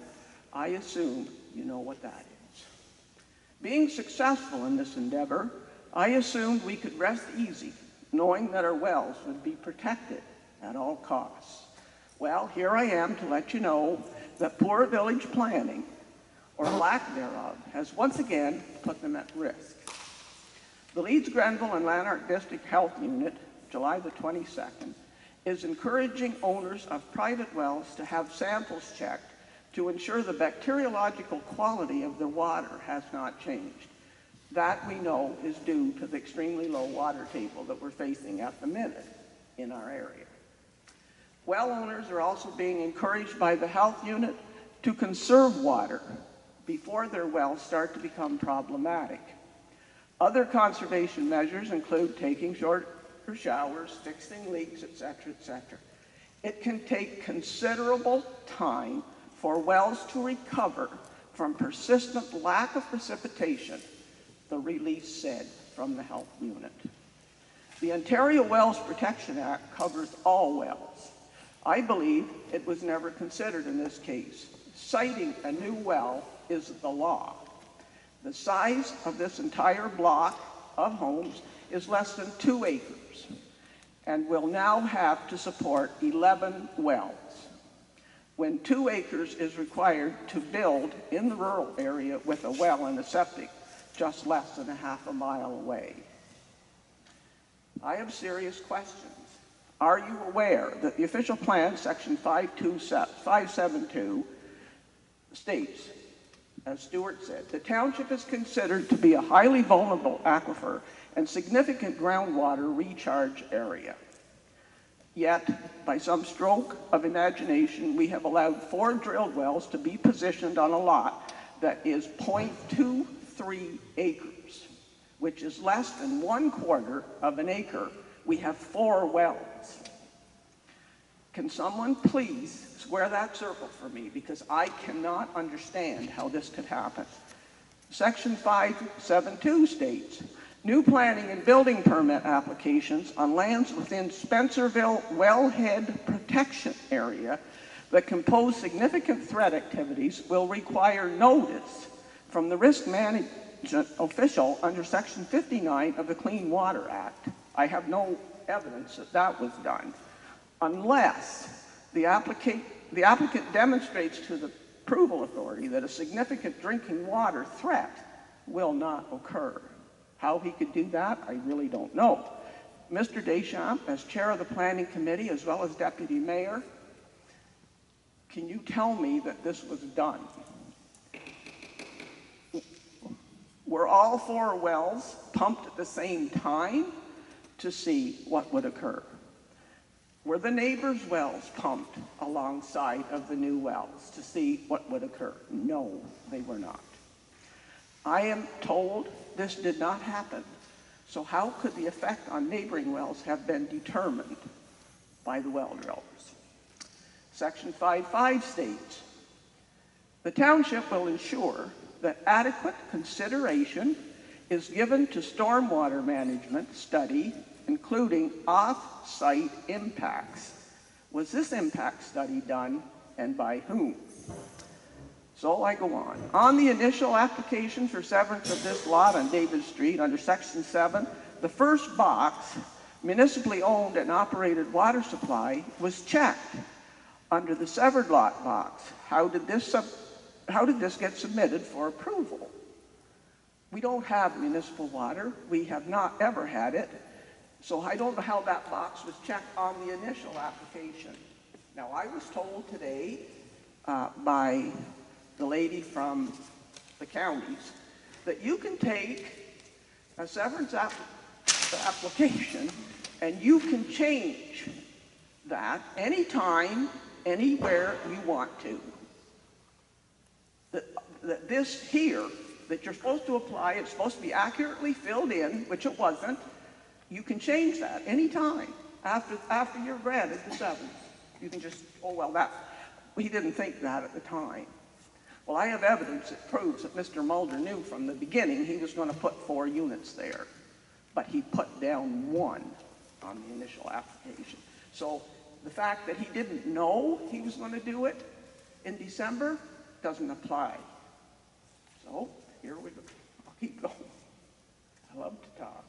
I assumed You know what that is. Being successful in this endeavor, I assumed we could rest easy, knowing that our wells would be protected at all costs. Well, here I am to let you know that poor village planning, or lack thereof, has once again put them at risk. The Leeds, Grenville, and Lanark District Health Unit, July the 22nd, is encouraging owners of private wells to have samples checked to ensure the bacteriological quality of the water has not changed. That we know is due to the extremely low water table that we're facing at the minute in our area. Well owners are also being encouraged by the health unit to conserve water before their wells start to become problematic. Other conservation measures include taking shorter showers, fixing leaks, etc., etc. It can take considerable time for wells to recover from persistent lack of precipitation, the release said from the health unit. The Ontario Wells Protection Act covers all wells. I believe it was never considered in this case. Siting a new well is the law. The size of this entire block of homes is less than 2 acres and will now have to support 11 wells, when 2 acres is required to build in the rural area with a well and a septic just less than a half a mile away. I have serious questions. Are you aware that the official plan, section 572, states, as Stuart said, the township is considered to be a highly vulnerable aquifer and significant groundwater recharge area. Yet, by some stroke of imagination, we have allowed 4 drilled wells to be positioned on a lot that is 0.23 acres, which is less than 1/4 of an acre. We have 4 wells. Can someone please square that circle for me, because I cannot understand how this could happen. Section 572 states, new planning and building permit applications on lands within Spencerville Wellhead Protection Area that can pose significant threat activities will require notice from the risk management official under Section 59 of the Clean Water Act. I have no evidence that that was done, unless the applicant demonstrates to the approval authority that a significant drinking water threat will not occur. How he could do that, I really don't know. Mr. Deschamps, as chair of the planning committee, as well as deputy mayor, can you tell me that this was done? Were all 4 wells pumped at the same time to see what would occur? Were the neighbors' wells pumped alongside of the new wells to see what would occur? No, they were not. I am told this did not happen. So how could the effect on neighboring wells have been determined by the well drillers? Section 5.5 states, the township will ensure that adequate consideration is given to stormwater management study, including off-site impacts. Was this impact study done, and by whom? So I go on. On the initial application for severance of this lot on David Street under Section 7, the first box, municipally owned and operated water supply, was checked under the severed lot box. How did this get submitted for approval? We don't have municipal water. We have not ever had it. So I don't know how that box was checked on the initial application. Now, I was told today by the lady from the counties that you can take a severance application and you can change that anytime, anywhere you want to. That this here, that you're supposed to apply, it's supposed to be accurately filled in, which it wasn't. You can change that anytime after you're granted the severance. You can just, oh, well, he didn't think that at the time. Well, I have evidence that proves that Mr. Mulder knew from the beginning he was going to put 4 units there, but he put down 1 on the initial application. So the fact that he didn't know he was going to do it in December doesn't apply So here we go. I'll keep going. I love to talk.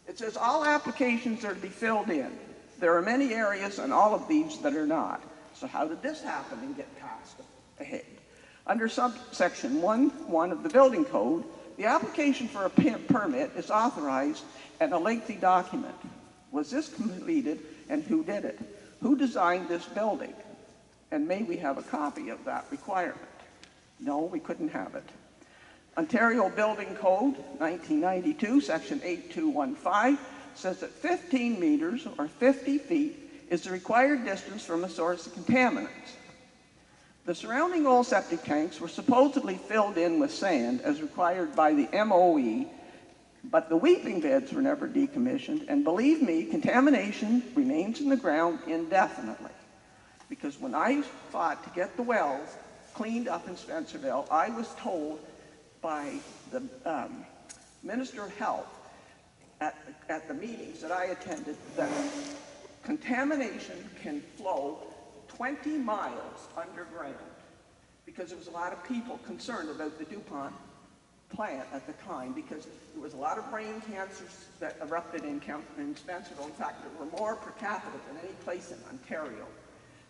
It says all applications are to be filled in. There are many areas on all of these that are not. So how did this happen and get passed ahead? Under subsection 1.1 of the building code, the application for a permit is authorized and a lengthy document. Was this completed and who did it? Who designed this building? And may we have a copy of that requirement? No, we couldn't have it. Ontario Building Code 1992, section 8215, says that 15 meters or 50 feet is the required distance from a source of contaminants. The surrounding old septic tanks were supposedly filled in with sand as required by the MOE, but the weeping beds were never decommissioned, and believe me, contamination remains in the ground indefinitely. Because when I fought to get the wells cleaned up in Spencerville, I was told by the Minister of Health at the meetings that I attended that contamination can flow 20 miles underground because there was a lot of people concerned about the DuPont plant at the time because there was a lot of brain cancers that erupted in Spencerville. In fact, there were more per capita than any place in Ontario.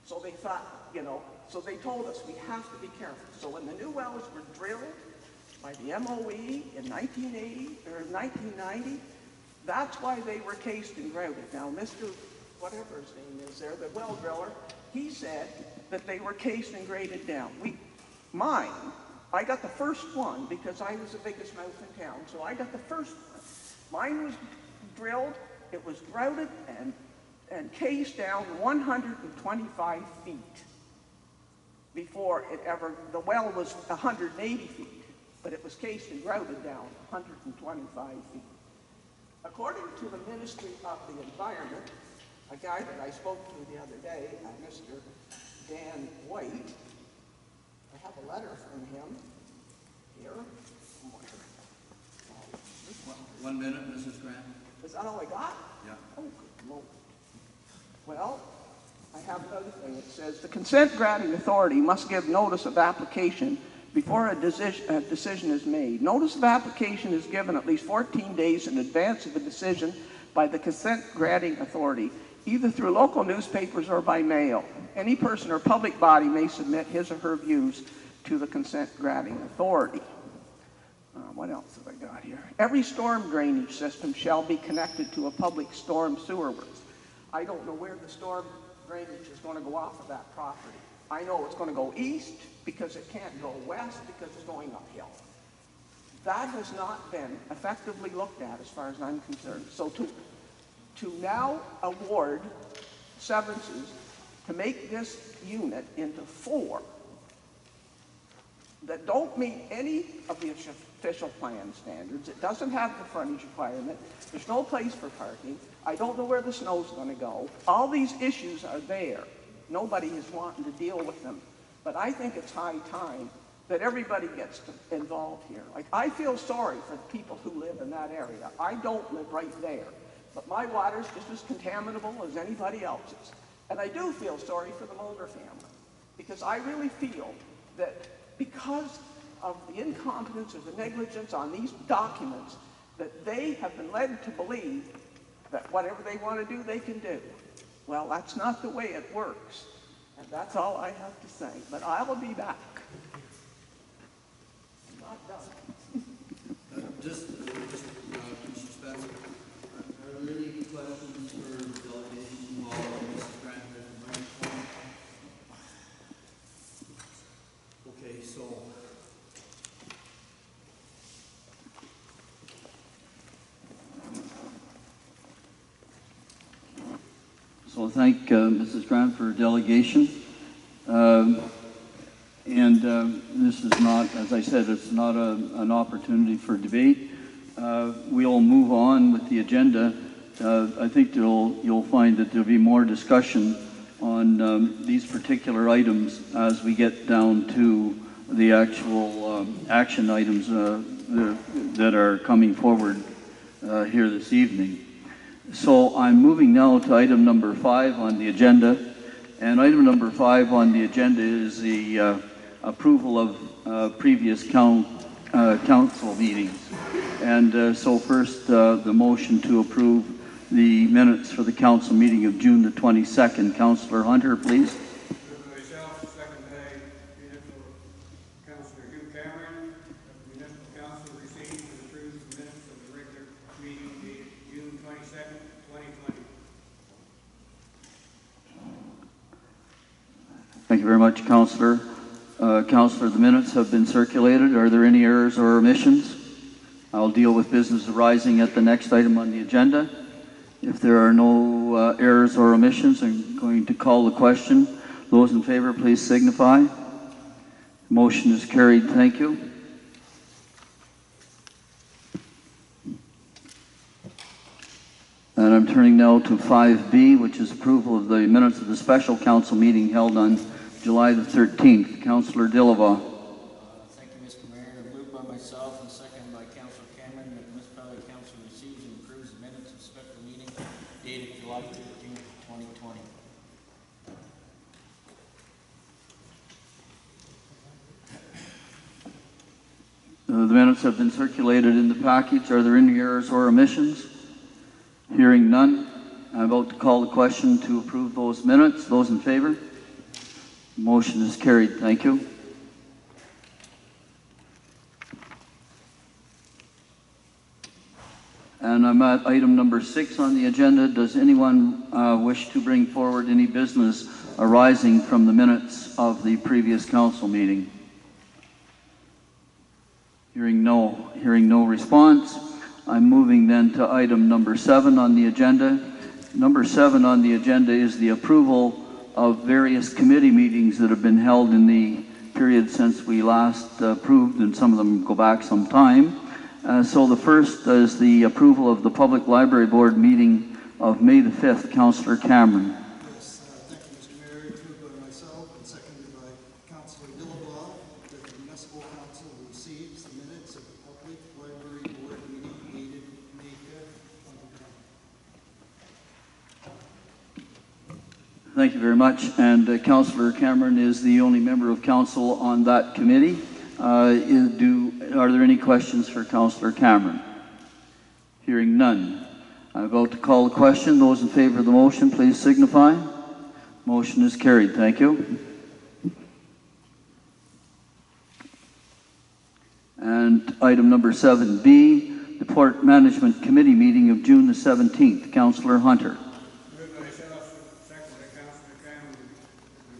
So they thought, so they told us we have to be careful. So when the new wells were drilled by the MOE in 1980 or 1990, that's why they were cased and grouted. Now, Mr. whatever his name is there, the well driller, he said that they were cased and graded down. Mine, I got the first one because I was the biggest mouth in town, so I got the first one. Mine was drilled, it was grouted and cased down 125 feet before the well was 180 feet, but it was cased and grouted down 125 feet. According to the Ministry of the Environment, a guy that I spoke to the other day, Mr. Dan White, I have a letter from him here. 1 minute, Mrs. Grant. Is that all I got? Yeah. Oh, good Lord. Well, I have another thing. It says the consent granting authority must give notice of application before a decision is made. Notice of application is given at least 14 days in advance of a decision by the consent granting authority, either through local newspapers or by mail. Any person or public body may submit his or her views to the consent granting authority. What else have I got here? Every storm drainage system shall be connected to a public storm sewer works. I don't know where the storm drainage is going to go off of that property. I know it's going to go east because it can't go west because it's going uphill. That has not been effectively looked at as far as I'm concerned. So to now award severances to make this unit into 4 that don't meet any of the official plan standards. It doesn't have the frontage requirement. There's no place for parking. I don't know where the snow's going to go. All these issues are there. Nobody is wanting to deal with them. But I think it's high time that everybody gets involved here. Like, I feel sorry for the people who live in that area. I don't live right there. But my water's just as contaminable as anybody else's. And I do feel sorry for the Mulder family. Because I really feel that because of the incompetence or the negligence on these documents, that they have been led to believe that whatever they want to do, they can do. Well, that's not the way it works. And that's all I have to say. But I will be back. I'm not done. Mr. Spencer, are there any questions for the delegation while Mrs. Grant has the microphone? Okay, so So thank Mrs. Grant for her delegation. This is not, as I said, it's not an opportunity for debate. We'll move on with the agenda. I think you'll find that there'll be more discussion on these particular items as we get down to the actual action items that are coming forward here this evening. So I'm moving now to item number 5 on the agenda. And item number 5 on the agenda is the approval of previous council meetings. And so first, the motion to approve the minutes for the council meeting of June the 22nd. Councillor Hunter, please. Myself, second by Municipal Councillor Hugh Cameron. The Municipal Council received and approved the minutes of the regular meeting dated June 22nd, 2020. Thank you very much, Councillor. Councillor, the minutes have been circulated. Are there any errors or omissions? I'll deal with business arising at the next item on the agenda. If there are no errors or omissions, I'm going to call the question. Those in favor, please signify. Motion is carried. Thank you. And I'm turning now to 5B, which is approval of the minutes of the special council meeting held on July the 13th. Councillor Dillava. Thank you, Mr. Mayor. Moved by myself and seconded by Councillor Cameron that the Municipality Council receives and approves the minutes of special meeting dated July 13th, 2020. The minutes have been circulated in the package. Are there any errors or omissions? Hearing none, I'm about to call the question to approve those minutes. Those in favor? Motion is carried. Thank you. And I'm at item number 6 on the agenda. Does anyone wish to bring forward any business arising from the minutes of the previous council meeting? Hearing no response, I'm moving then to item number 7 on the agenda. Number 7 on the agenda is the approval of various committee meetings that have been held in the period since we last approved, and some of them go back some time. So the first is the approval of the Public Library Board meeting of May the 5th. Councillor Cameron. Yes, thank you, Mr. Mayor. Moved by myself and seconded by Councillor Dillaba that the Municipal Council receives the minutes of the Public Library Board meeting dated May 5th, 2020. Thank you very much. And Councillor Cameron is the only member of council on that committee. Are there any questions for Councillor Cameron? Hearing none. I'm about to call the question. Those in favor of the motion, please signify. Motion is carried. Thank you. And item number 7B, the Port Management Committee meeting of June the 17th. Councillor Hunter. Moved by myself, seconded by Councillor Cameron.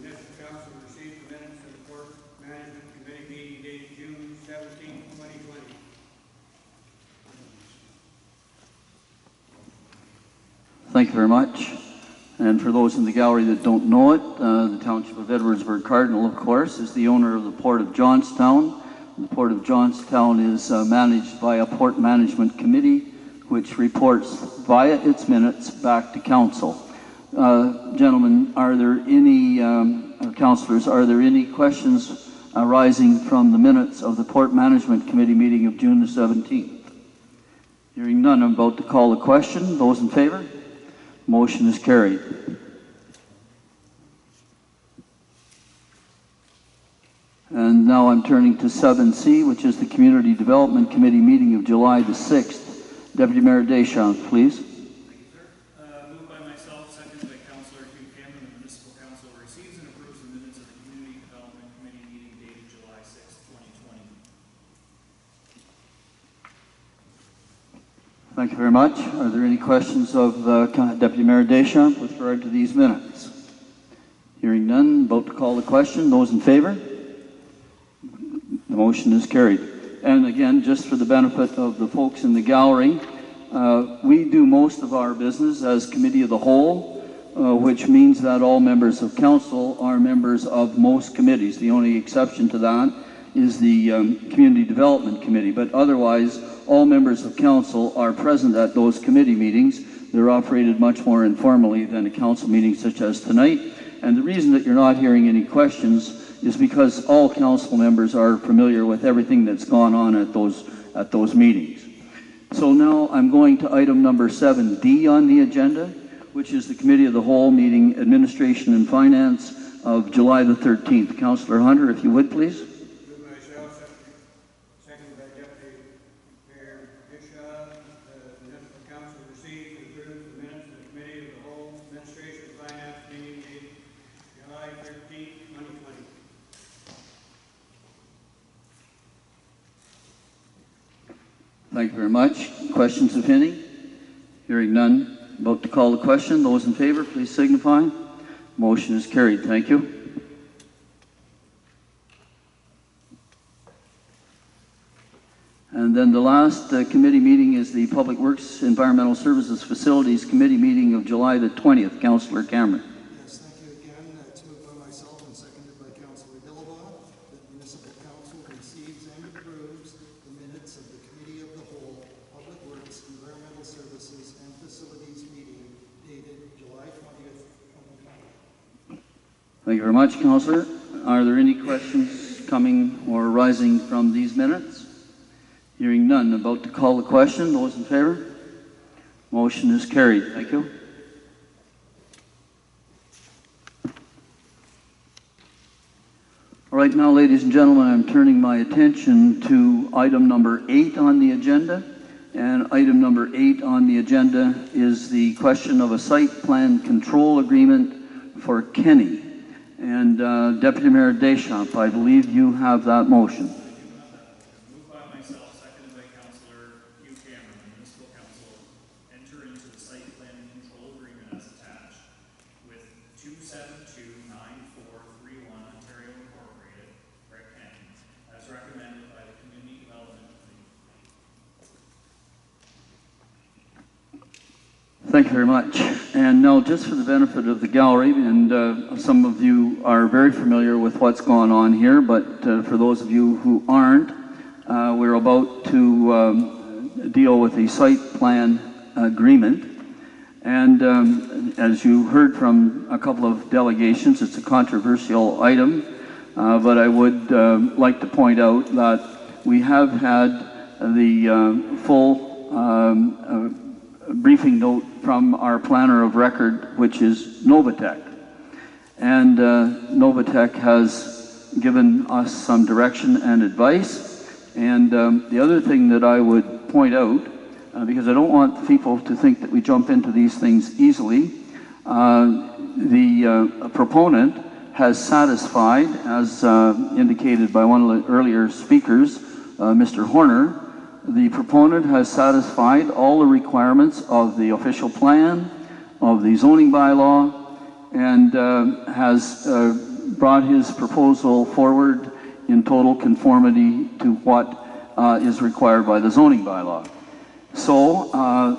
The Municipal Council received the minutes of the Port Management Committee meeting dated June 17th, 2020. Thank you very much. And for those in the gallery that don't know it, the Township of Edwardsburg Cardinal, of course, is the owner of the Port of Johnstown. The Port of Johnstown is managed by a Port Management Committee, which reports via its minutes back to Council. Gentlemen, are there any, councillors, are there any questions arising from the minutes of the Port Management Committee meeting of June the 17th? Hearing none, I'm about to call the question. Those in favor? Motion is carried. And now I'm turning to 7C, which is the Community Development Committee meeting of July the 6th. Deputy Mayor Deschamps, please. Moved by myself, seconded by Councillor Hugh Cameron, the Municipal Council receives and approves the minutes of the Community Development Committee meeting dated July 6th, 2020. Thank you very much. Are there any questions of Deputy Mayor Deschamps with regard to these minutes? Hearing none, about to call the question. Those in favor? The motion is carried. And again, just for the benefit of the folks in the gallery, we do most of our business as Committee of the Whole, which means that all members of council are members of most committees. The only exception to that is the Community Development Committee, but otherwise all members of council are present at those committee meetings. They're operated much more informally than a council meeting such as tonight. And the reason that you're not hearing any questions is because all council members are familiar with everything that's gone on at those meetings. So now I'm going to item number 7D on the agenda, which is the Committee of the Whole meeting Administration and Finance of July the 13th. Councillor Hunter, if you would, please. Move myself, seconded by Deputy Mayor Bischoff. The municipal council receives and approves the minutes of the Committee of the Whole Administration and Finance meeting dated July 13th, 2020. Thank you very much. Questions, if any? Hearing none. About to call the question. Those in favor, please signify. Motion is carried. Thank you. And then the last committee meeting is the Public Works Environmental Services Facilities Committee meeting of July the 20th. Councillor Cameron. Yes, thank you again. It's moved by myself and seconded by Councillor Dillabaugh that the Municipal Council receives and approves the minutes of the Committee of the Whole, Public Works, Environmental Services, and Facilities meeting dated July 20th, 2020. Thank you very much, Councillor. Are there any questions coming or arising from these minutes? Hearing none. About to call the question. Those in favor? Motion is carried. Thank you. All right, now, ladies and gentlemen, I'm turning my attention to item number 8 on the agenda. And item number 8 on the agenda is the question of a site plan control agreement for Kenny. And Deputy Mayor Deschamps, I believe you have that motion. Moved by myself, seconded by Councillor Hugh Cameron, the Municipal Council enter into the site plan control agreement as attached with 2729431 Ontario Incorporated, Rick Kenny, as recommended by the Community Development Committee. Thank you very much. And now, just for the benefit of the gallery, and some of you are very familiar with what's going on here, but for those of you who aren't, we're about to deal with a site plan agreement. And as you heard from a couple of delegations, it's a controversial item, but I would like to point out that we have had the full briefing note from our planner of record, which is Novatec. And Novatec has given us some direction and advice. And the other thing that I would point out, because I don't want people to think that we jump into these things easily, the proponent has satisfied, as indicated by one of the earlier speakers, Mr. Horner, the proponent has satisfied all the requirements of the official plan, of the zoning bylaw, and has brought his proposal forward in total conformity to what is required by the zoning bylaw. So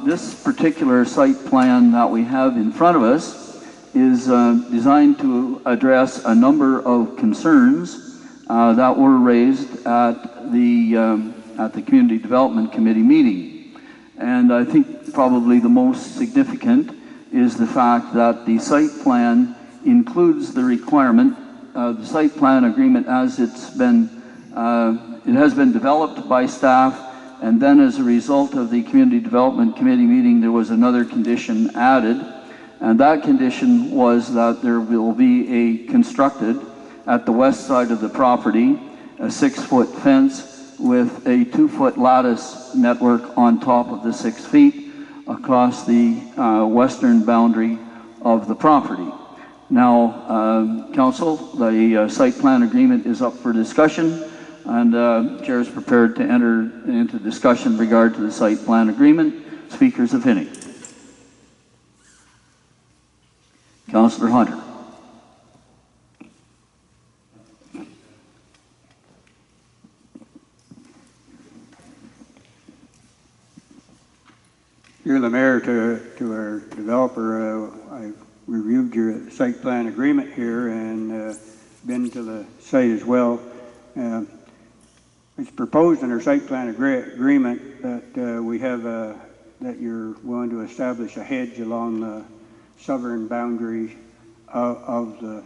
this particular site plan that we have in front of us is designed to address a number of concerns that were raised at the Community Development Committee meeting. And I think probably the most significant is the fact that the site plan includes the requirement, the site plan agreement as it has been developed by staff, and then as a result of the Community Development Committee meeting, there was another condition added, and that condition was that there will be constructed at the west side of the property a 6-foot fence with a 2-foot lattice network on top of the 6 feet across the western boundary of the property. Now, Council, the site plan agreement is up for discussion, and Chair is prepared to enter into discussion in regard to the site plan agreement. Speakers, if any. Councillor Hunter. You're the mayor to our developer. I reviewed your site plan agreement here and been to the site as well. It's proposed in our site plan agreement that we have that you're willing to establish a hedge along the southern boundary of the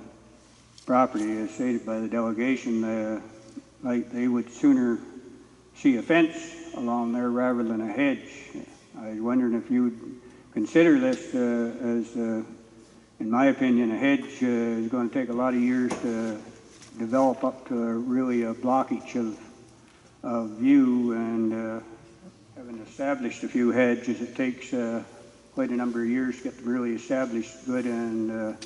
property, as stated by the delegation. Like they would sooner see a fence along there rather than a hedge. I was wondering if you would consider this as in my opinion, a hedge is going to take a lot of years to develop up to really a blockage of view, and having established a few hedges, it takes quite a number of years to get them really established good, and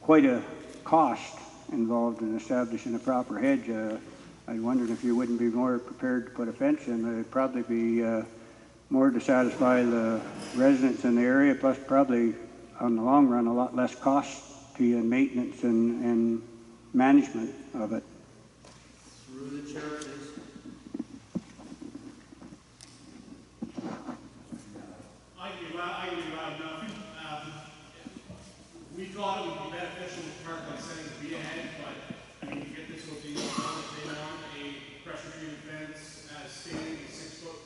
quite a cost involved in establishing a proper hedge. I wondered if you wouldn't be more prepared to put a fence in. It'd probably be more to satisfy the residents in the area, plus probably on the long run a lot less cost to you in maintenance and management of it. Through the chair, please. I can be loud enough. We thought it would be beneficial to Parkland Center to be ahead, but I mean, to get this looking done, if they want a pressure treated fence as stated, 6 foot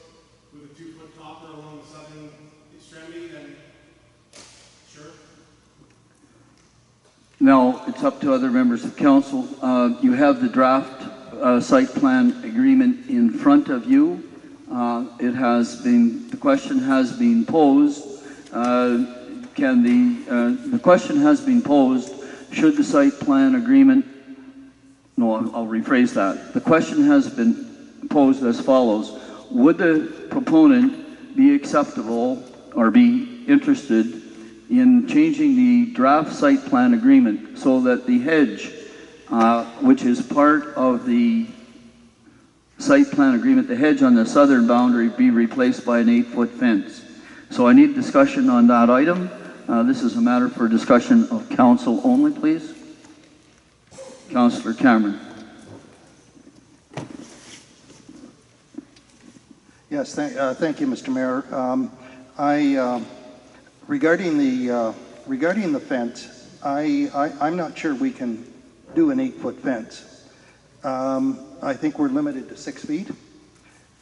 with a 2 foot topper along the southern extremity, then sure. Now, it's up to other members of council. You have the draft site plan agreement in front of you. The question has been posed. The question has been posed, should the site plan agreement, no, I'll rephrase that. The question has been posed as follows. Would the proponent be acceptable or be interested in changing the draft site plan agreement so that the hedge, which is part of the site plan agreement, the hedge on the southern boundary, be replaced by an 8-foot fence? So I need discussion on that item. This is a matter for discussion of council only, please. Councillor Cameron. Yes, thank you, Mr. Mayor. Regarding the fence, I'm not sure we can do an 8-foot fence. I think we're limited to 6 feet,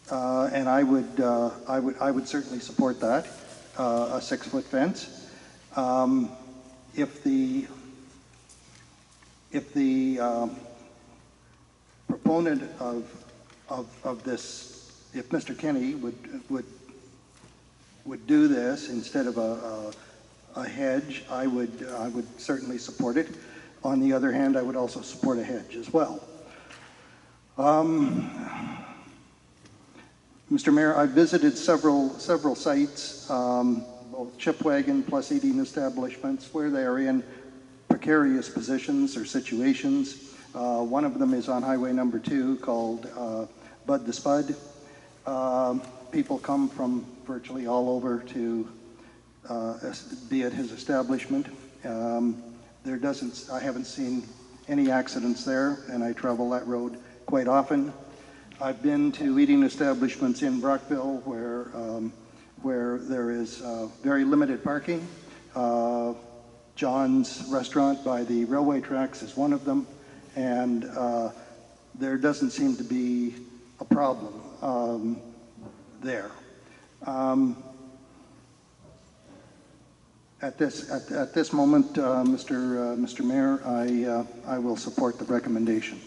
and I would certainly support that, a 6-foot fence. If the proponent of this, if Mr. Kenny would do this instead of a hedge, I would certainly support it. On the other hand, I would also support a hedge as well. Mr. Mayor, I visited several sites, both chip wagon plus eating establishments, where they are in precarious positions or situations. One of them is on Highway number 2 called Bud the Spud. People come from virtually all over to be at his establishment. I haven't seen any accidents there, and I travel that road quite often. I've been to eating establishments in Brockville where there is very limited parking. John's restaurant by the railway tracks is one of them, and there doesn't seem to be a problem there. At this moment, Mr. Mayor, I will support the recommendation.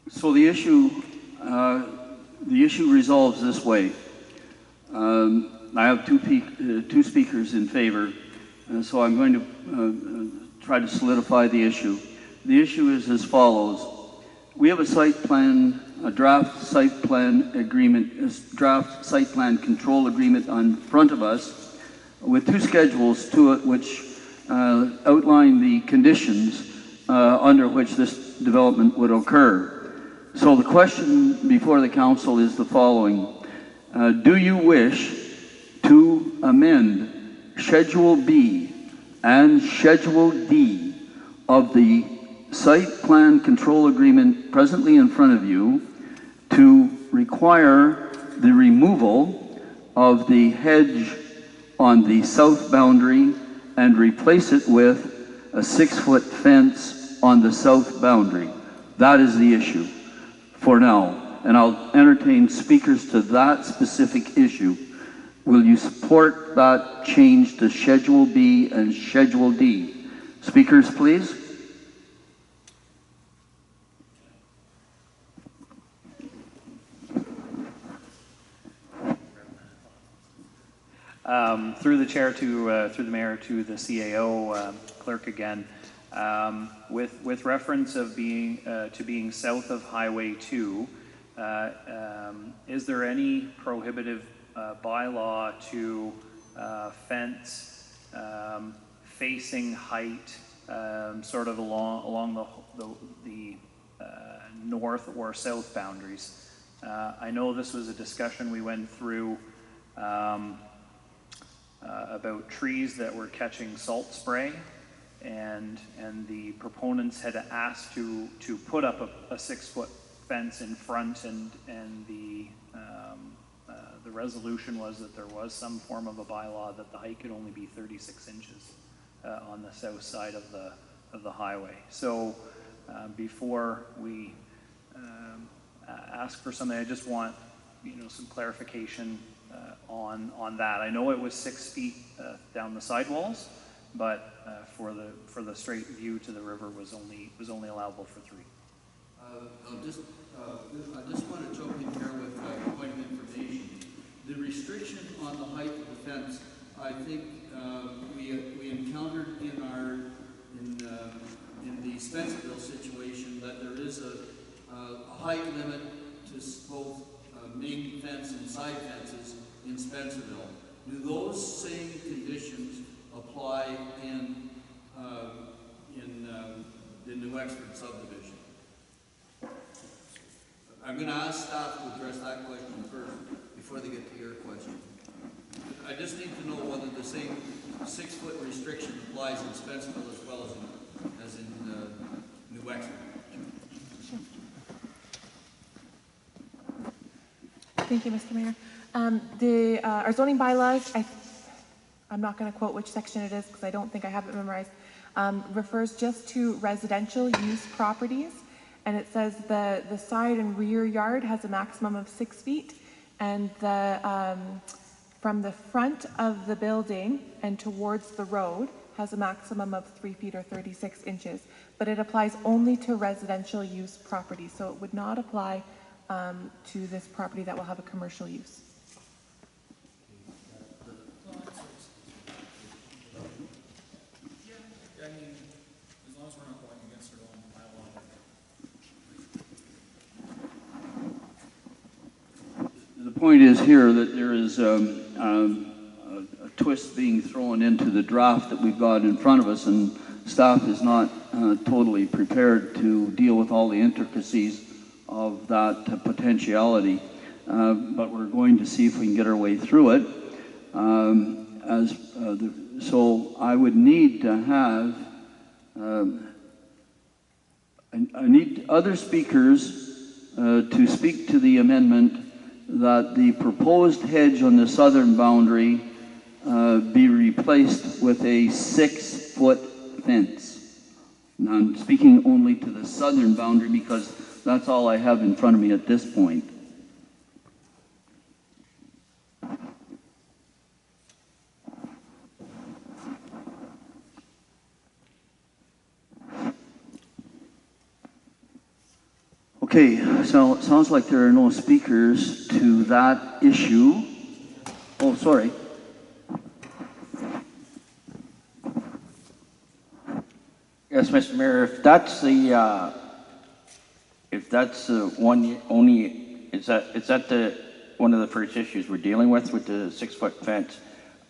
So the issue resolves this way. I have two speakers in favor, so I'm going to try to solidify the issue. The issue is as follows. We have a draft site plan agreement, a draft site plan control agreement in front of us with 2 schedules to it which outline the conditions under which this development would occur. So the question before the council is the following. Do you wish to amend Schedule B and Schedule D of the site plan control agreement presently in front of you to require the removal of the hedge on the south boundary and replace it with a 6-foot fence on the south boundary? That is the issue for now, and I'll entertain speakers to that specific issue. Will you support that change to Schedule B and Schedule D? Speakers, please. Through the chair to, through the mayor to the CAO clerk again, with reference of being, to being south of Highway 2, is there any prohibitive bylaw to fence facing height sort of along the north or south boundaries? I know this was a discussion we went through about trees that were catching salt spray, and the proponents had asked to put up a 6-foot fence in front, and the resolution was that there was some form of a bylaw that the height could only be 36 inches on the south side of the highway. So before we ask for something, I just want some clarification on that. I know it was 6 feet down the sidewalls, but for the straight view to the river was only allowable for 3. I just want to jump in here with a point of information. The restriction on the height of the fence, I think we encountered in the Spencerville situation that there is a height limit to both main fence and side fences in Spencerville. Do those same conditions apply in the New Exford subdivision? I'm going to ask staff to address that question first before they get to your question. I just need to know whether the same 6-foot restriction applies in Spencerville as well as in New Exford. Thank you, Mr. Mayor. Our zoning bylaws, I'm not going to quote which section it is because I don't think I have it memorized, refers just to residential use properties. And it says the side and rear yard has a maximum of 6 feet, and from the front of the building and towards the road has a maximum of 3 feet or 36 inches. But it applies only to residential use properties, so it would not apply to this property that will have a commercial use. I mean, as long as we're not going against our own bylaw. The point is here that there is a twist being thrown into the draft that we've got in front of us, and staff is not totally prepared to deal with all the intricacies of that potentiality, but we're going to see if we can get our way through it. So I would need to have, I need other speakers to speak to the amendment that the proposed hedge on the southern boundary be replaced with a 6-foot fence. Now I'm speaking only to the southern boundary because that's all I have in front of me at this point. Okay, so it sounds like there are no speakers to that issue. Oh, sorry. Yes, Mr. Mayor, if that's the one only, is that the one of the first issues we're dealing with the 6-foot fence?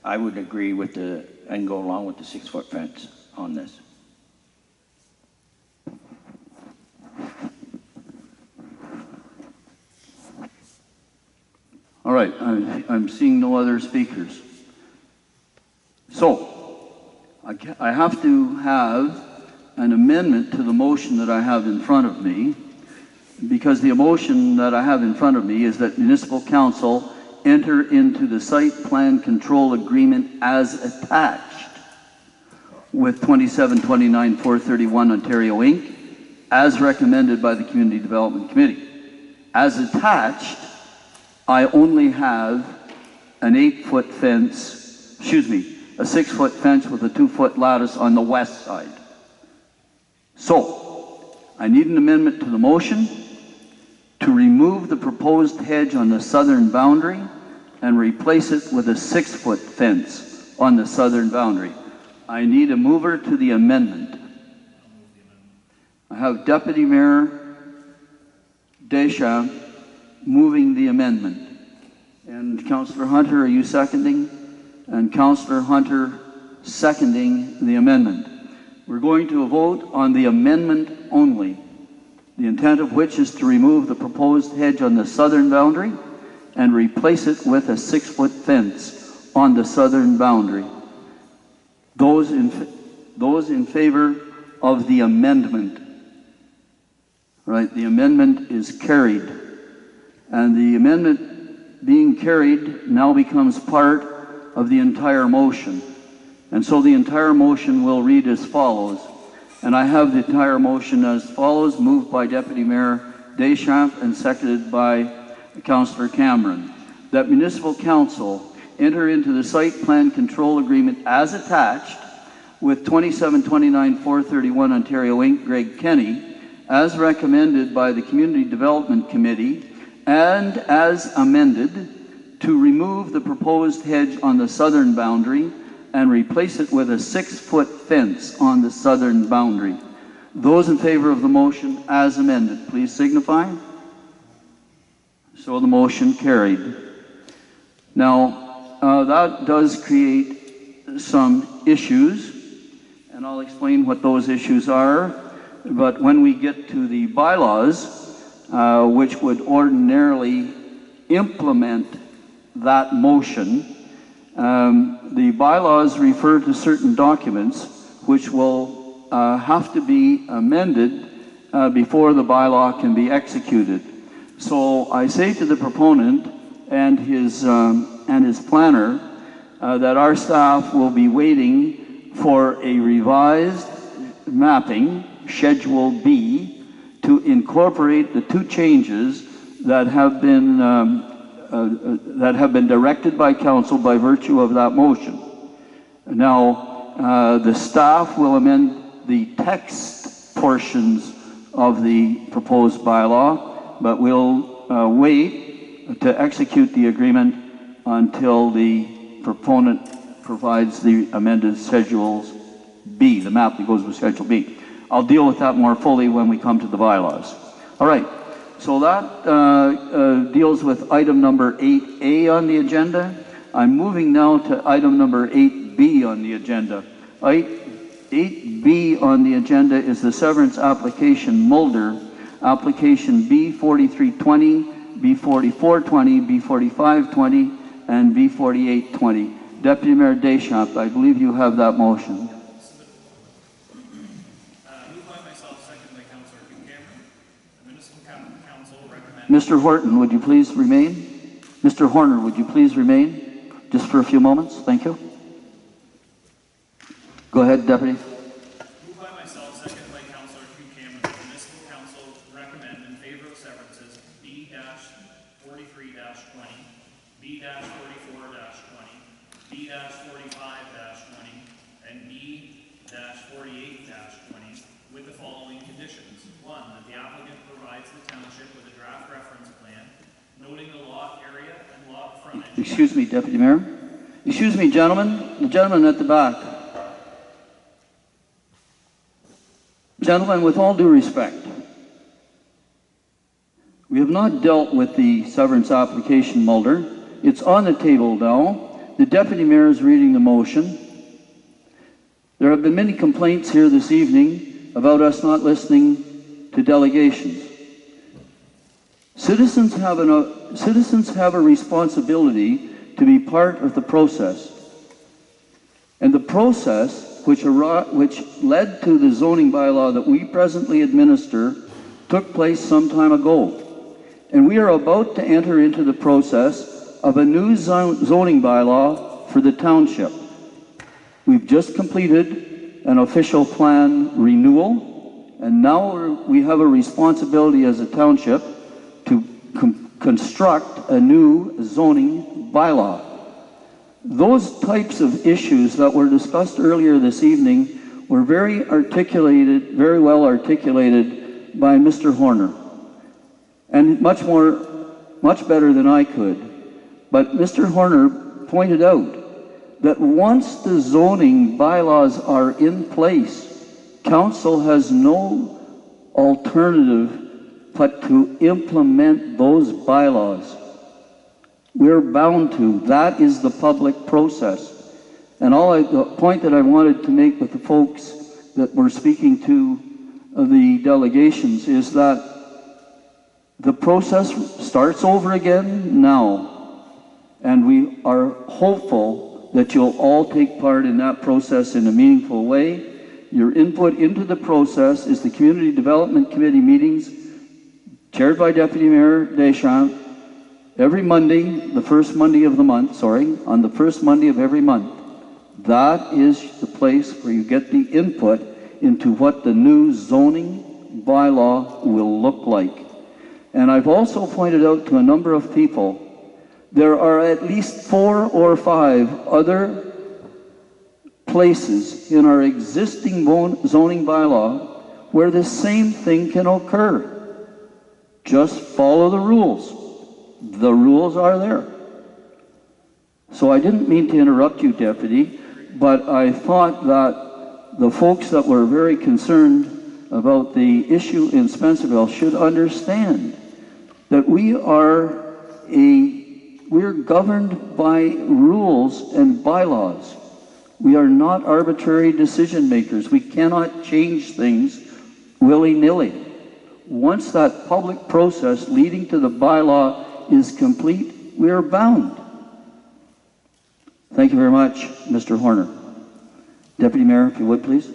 I would agree with and go along with the 6-foot fence on this. All right, I'm seeing no other speakers. So, I have to have an amendment to the motion that I have in front of me, because the motion that I have in front of me is that Municipal Council enter into the site plan control agreement as attached with 2729-431 Ontario Inc., as recommended by the Community Development Committee. As attached, I only have an 8-foot fence, a 6-foot fence with a 2-foot lattice on the west side. So, I need an amendment to the motion to remove the proposed hedge on the southern boundary and replace it with a 6-foot fence on the southern boundary. I need a mover to the amendment. I have Deputy Mayor Deschamps moving the amendment. And Councillor Hunter, are you seconding? And Councillor Hunter seconding the amendment. We're going to vote on the amendment only, the intent of which is to remove the proposed hedge on the southern boundary and replace it with a 6-foot fence on the southern boundary. Those in favor of the amendment. Right, the amendment is carried. And the amendment being carried now becomes part of the entire motion. And so the entire motion will read as follows. And I have the entire motion as follows, moved by Deputy Mayor Deschamps and seconded by Councillor Cameron. That Municipal Council enter into the Site Plan Control Agreement as attached with 2729-431 Ontario Inc. Greg Kenny, as recommended by the Community Development Committee, and as amended to remove the proposed hedge on the southern boundary and replace it with a 6-foot fence on the southern boundary. Those in favor of the motion as amended, please signify. So the motion carried. Now, that does create some issues, and I'll explain what those issues are. But when we get to the bylaws, which would ordinarily implement that motion, the bylaws refer to certain documents which will have to be amended before the bylaw can be executed. So I say to the proponent and his planner that our staff will be waiting for a revised mapping, Schedule B, to incorporate the 2 changes that have been directed by council by virtue of that motion. Now, the staff will amend the text portions of the proposed bylaw, but we'll wait to execute the agreement until the proponent provides the amended Schedule B, the map that goes with Schedule B. I'll deal with that more fully when we come to the bylaws. All right, so that deals with item number 8A on the agenda. I'm moving now to item number 8B on the agenda. 8B on the agenda is the severance application Mulder, application B4320, B4420, B4520, and B4820. Deputy Mayor Deschamps, I believe you have that motion. Mr. Horton, would you please remain? Mr. Horner, would you please remain just for a few moments? Thank you. Go ahead, Deputy. Moved by myself, seconded by Councillor Hugh Cameron, the Municipal Council recommend in favor of severances B-43-20, B-44-20, B-45-20, and B-48-20 with the following conditions. 1, that the applicant provides the township with a draft reference plan noting the lot area and lot frontage. Excuse me, Deputy Mayor. Excuse me, gentlemen. The gentleman at the back. Gentlemen, with all due respect, we have not dealt with the severance application, Mulder. It's on the table now. The Deputy Mayor is reading the motion. There have been many complaints here this evening about us not listening to delegations. Citizens have a responsibility to be part of the process. And the process which led to the zoning bylaw that we presently administer took place some time ago. And we are about to enter into the process of a new zoning bylaw for the township. We've just completed an official plan renewal, and now we have a responsibility as a township to construct a new zoning bylaw. Those types of issues that were discussed earlier this evening were very well articulated by Mr. Horner, and much better than I could. But Mr. Horner pointed out that once the zoning bylaws are in place, council has no alternative but to implement those bylaws. We're bound to. That is the public process. And the point that I wanted to make with the folks that were speaking to the delegations is that the process starts over again now. And we are hopeful that you'll all take part in that process in a meaningful way. Your input into the process is the Community Development Committee meetings, chaired by Deputy Mayor Deschamps, every Monday, the first Monday of the month, on the first Monday of every month. That is the place where you get the input into what the new zoning bylaw will look like. And I've also pointed out to a number of people, there are at least 4 or 5 other places in our existing zoning bylaw where the same thing can occur. Just follow the rules. The rules are there. So I didn't mean to interrupt you, Deputy, but I thought that the folks that were very concerned about the issue in Spencerville should understand that we're governed by rules and bylaws. We are not arbitrary decision makers. We cannot change things willy-nilly. Once that public process leading to the bylaw is complete, we are bound. Thank you very much, Mr. Horner. Deputy Mayor, if you would, please.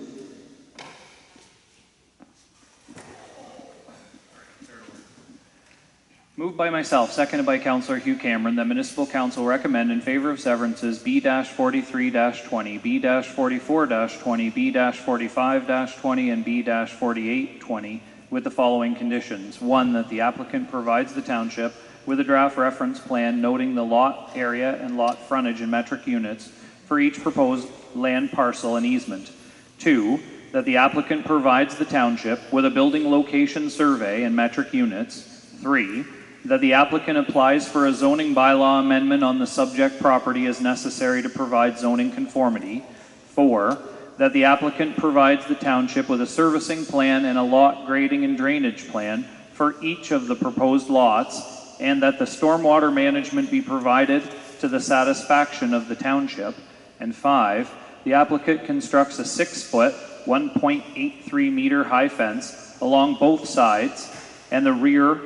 Moved by myself, seconded by Councillor Hugh Cameron, that Municipal Council recommend in favor of severances B-43-20, B-44-20, B-45-20, and B-48-20 with the following conditions. 1, that the applicant provides the township with a draft reference plan noting the lot area and lot frontage in metric units for each proposed land parcel and easement. 2, that the applicant provides the township with a building location survey and metric units. 3, that the applicant applies for a zoning bylaw amendment on the subject property as necessary to provide zoning conformity. 4, that the applicant provides the township with a servicing plan and a lot grading and drainage plan for each of the proposed lots, and that the stormwater management be provided to the satisfaction of the township. And 5, the applicant constructs a 6-foot, 1.83 meter high fence along both sides and the rear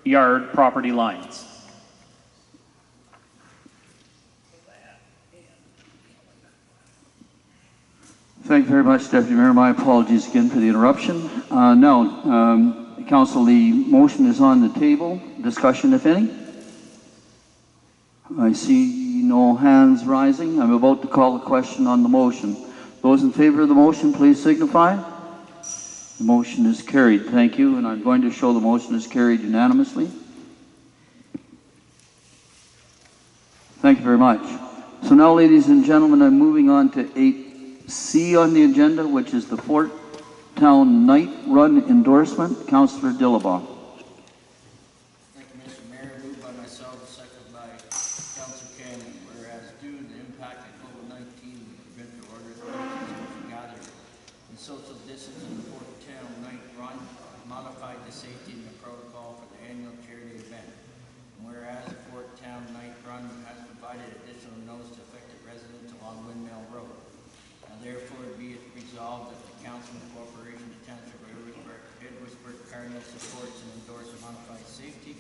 yard property lines. Thank you very much, Deputy Mayor. My apologies again for the interruption. Council, the motion is on the table. Discussion, if any? I see no hands rising. I'm about to call a question on the motion. Those in favor of the motion, please signify. The motion is carried. Thank you. And I'm going to show the motion is carried unanimously. Thank you very much. So now, ladies and gentlemen, I'm moving on to 8C on the agenda, which is the Fort Town Night Run endorsement. Councillor Dillabaugh. Thank you, Mr. Mayor. Moved by myself, seconded by Councillor Cannon. Whereas due to the impact of COVID-19, we prevent the order of social gathering and social distance in the Fort Town Night Run, modified the safety and the protocol for the annual charity event. And whereas the Fort Town Night Run has provided additional notice to affected residents along Windmill Road. Now therefore be it resolved that the Council and Corporation of the Township of Edwardsburg Cardinal supports and endorses a modified safety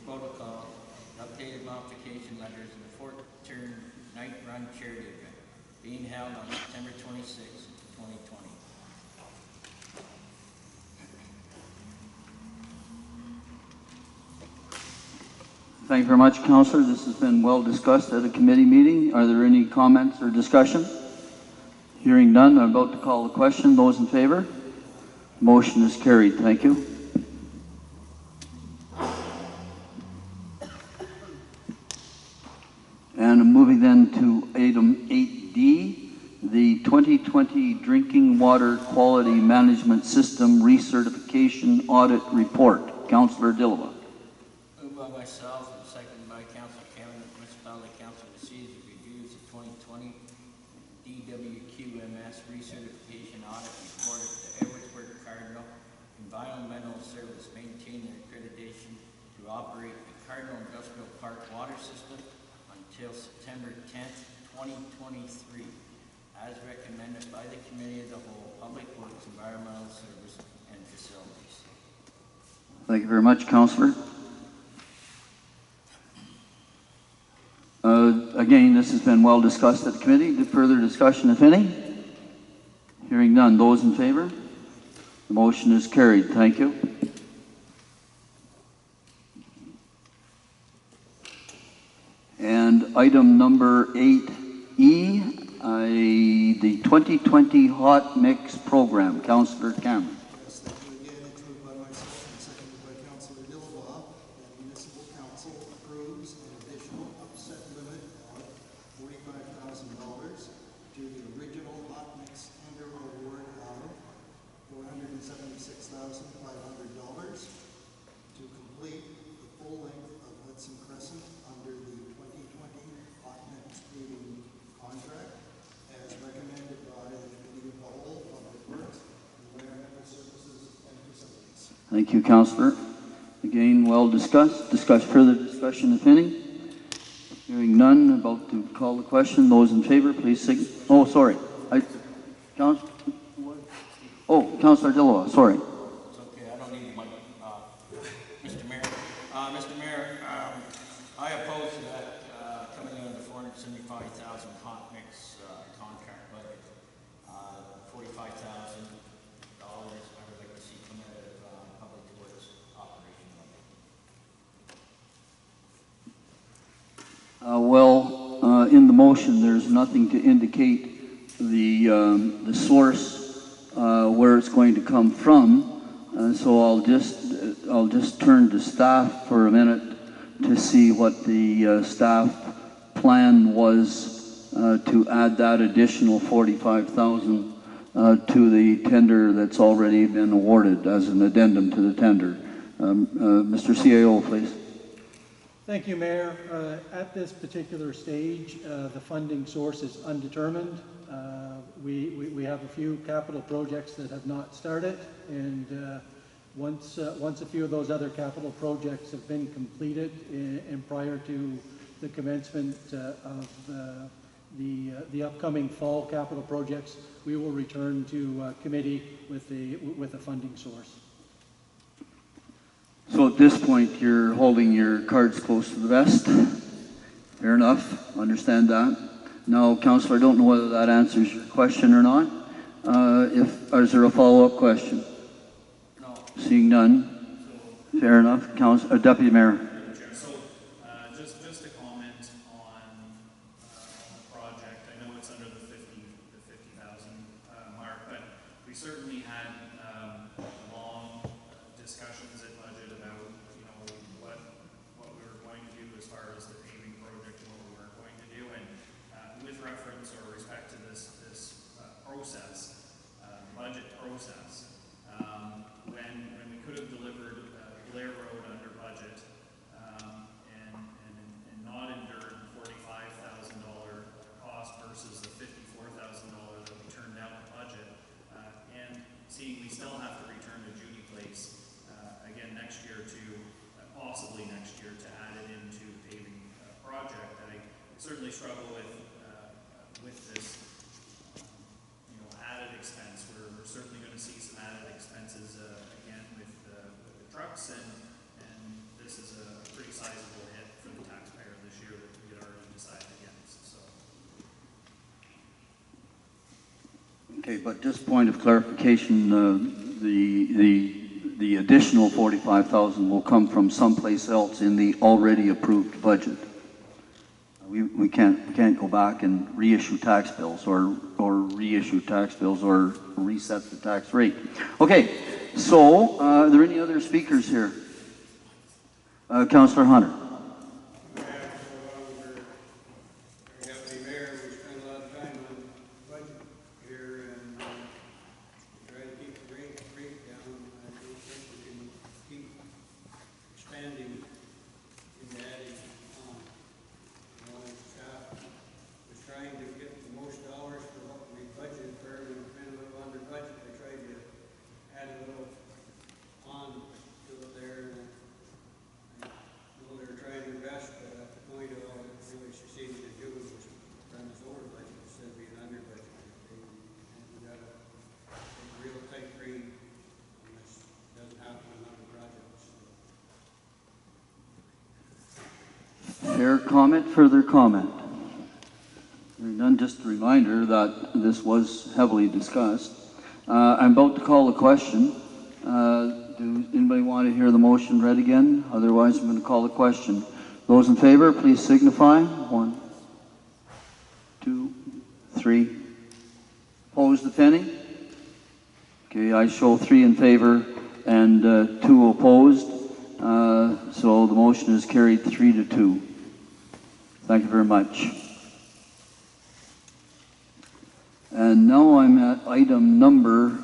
protocol, updated modification letters in the Fort Town Night Run charity event being held on September 26, 2020. Thank you very much, Councillor. This has been well discussed at a committee meeting. Are there any comments or discussion? Hearing none, I'm about to call the question. Those in favor? Motion is carried. Thank you. And moving then to item 8D, the 2020 Drinking Water Quality Management System Recertification Audit Report. Councillor Dillabaugh. Moved by myself and seconded by Councillor Cameron, that Council receives and reviews the 2020 DWQMS recertification audit report of the Edwardsburg Cardinal Environmental Service maintain their accreditation to operate the Cardinal Industrial Park water system until September 10th, 2023, as recommended by the Committee of the Whole, Public Works, Environmental Service, and Facilities. Thank you very much, Councillor. Again, this has been well discussed at the committee. Further discussion, if any? Hearing none. Those in favor? The motion is carried. Thank you. And item number 8E, the 2020 Hot Mix Program. Councillor Cameron. Yes, thank you again. It's moved by myself and seconded by Councillor Dillabaugh that Municipal Council approves an additional upset limit of $45,000 to the original hot mix tender award of $476,500 to complete the full length of Hudson Crescent under the 2020 hot mix paving contract as recommended by the Committee of the Whole, Public Works, Environmental Services, and Facilities. Thank you, Councillor. Again, well discussed. Further discussion, if any? Hearing none, about to call the question. Those in favor, please signal. Oh, sorry. Councillor Dillabaugh, sorry. It's okay, I don't need the mic. Mr. Mayor, I oppose that coming in under $475,000 hot mix contract budget. $45,000 I would like to see come out of Public Works operation budget. In the motion, there's nothing to indicate the source where it's going to come from. So I'll just turn to staff for a minute to see what the staff plan was to add that additional $45,000 to the tender that's already been awarded as an addendum to the tender. Mr. CAO, please. Thank you, Mayor. At this particular stage, the funding source is undetermined. We have a few capital projects that have not started, and once a few of those other capital projects have been completed and prior to the commencement of the upcoming fall capital projects, we will return to committee with a funding source. So at this point, you're holding your cards close to the vest. Fair enough. Understand that. Now, Councillor, I don't know whether that answers your question or not. Is there a follow-up question? No. Seeing none. Fair enough. Deputy Mayor. So, just a comment on the project. I know it's under the 50,000 mark, but we certainly had long discussions at budget about what we were going to do as far as the paving project and what we weren't going to do, and with reference or respect to this process, budget process, when we could have delivered Blair Road under budget and not endured $45,000 cost versus the $54,000 that we turned down the budget, and seeing we still have to return to Judy Place again next year to possibly next year to add it into paving project. I certainly struggle with this added expense. We're certainly going to see some added expenses again with the trucks, and this is a pretty sizable hit for the taxpayer this year that we had already decided against. So. Okay, but just point of clarification, the additional $45,000 will come from someplace else in the already approved budget. We can't go back and reissue tax bills or reissue tax bills or reset the tax rate. Okay, so are there any other speakers here? Councillor Hunter. Deputy Mayor, we spent a lot of time on budget here and try to keep the rate down. I don't think we can keep expanding in adding on. I want to fair comment, further comment? Hearing none, just a reminder that this was heavily discussed. I'm about to call a question. Do anybody want to hear the motion read again? Otherwise, I'm going to call the question. Those in favor, please signify. 1, 2, 3. Opposed, if any? Okay, I show 3 in favor and 2 opposed. So the motion is carried 3-2. Thank you very much. And now I'm at item number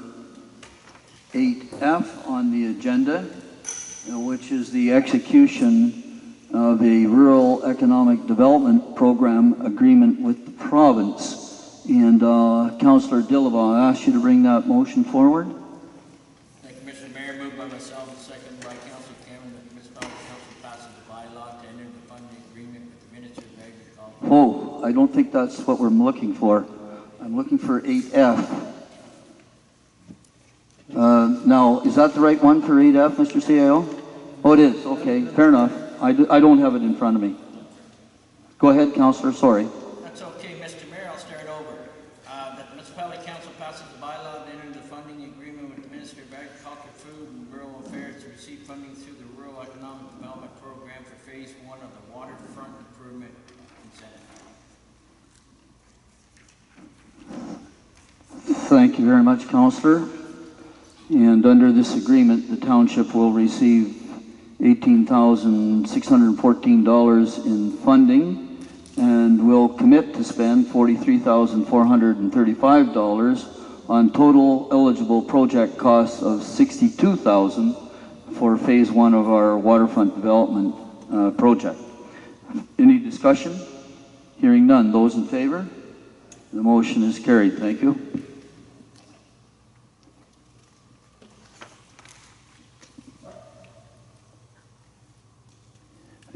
8F on the agenda, which is the execution of a rural economic development program agreement with the province. And Councillor Dillabaugh, I ask you to bring that motion forward. Thank you, Mr. Mayor. Moved by myself and seconded by Councillor Cameron that the municipality council passes the bylaw to enter the funding agreement with the Minister of Agriculture. Oh, I don't think that's what we're looking for. I'm looking for 8F. Now, is that the right one for 8F, Mr. CAO? Oh, it is. Okay, fair enough. I don't have it in front of me. Go ahead, Councillor. Sorry. That's okay, Mr. Mayor. I'll start over. That the municipality council passes the bylaw to enter the funding agreement with the Minister of Agriculture, Food and Rural Affairs to receive funding through the Rural Economic Development Program for Phase 1 of the Waterfront Improvement Incentive. Thank you very much, Councillor. And under this agreement, the township will receive $18,614 in funding and will commit to spend $43,435 on total eligible project costs of $62,000 for Phase 1 of our waterfront development project. Any discussion? Hearing none. Those in favor? The motion is carried. Thank you.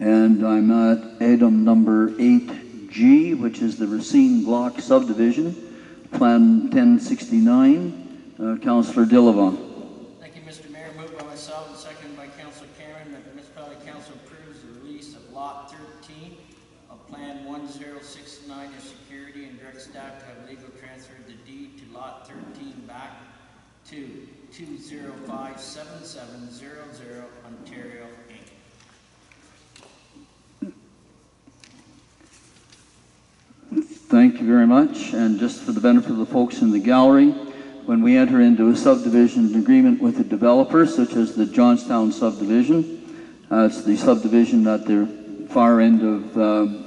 And I'm at item number 8G, which is the Racine Block Subdivision, Plan 1069. Councillor Dillabaugh. Thank you, Mr. Mayor. Moved by myself and seconded by Councillor Cameron that the municipality council approves the release of Lot 13 of Plan 1069 as security and direct staff to have legal transfer the deed to Lot 13 back to 2057700 Ontario, Inc. Thank you very much. And just for the benefit of the folks in the gallery, when we enter into a subdivision agreement with a developer, such as the Johnstown subdivision, it's the subdivision at the far end of the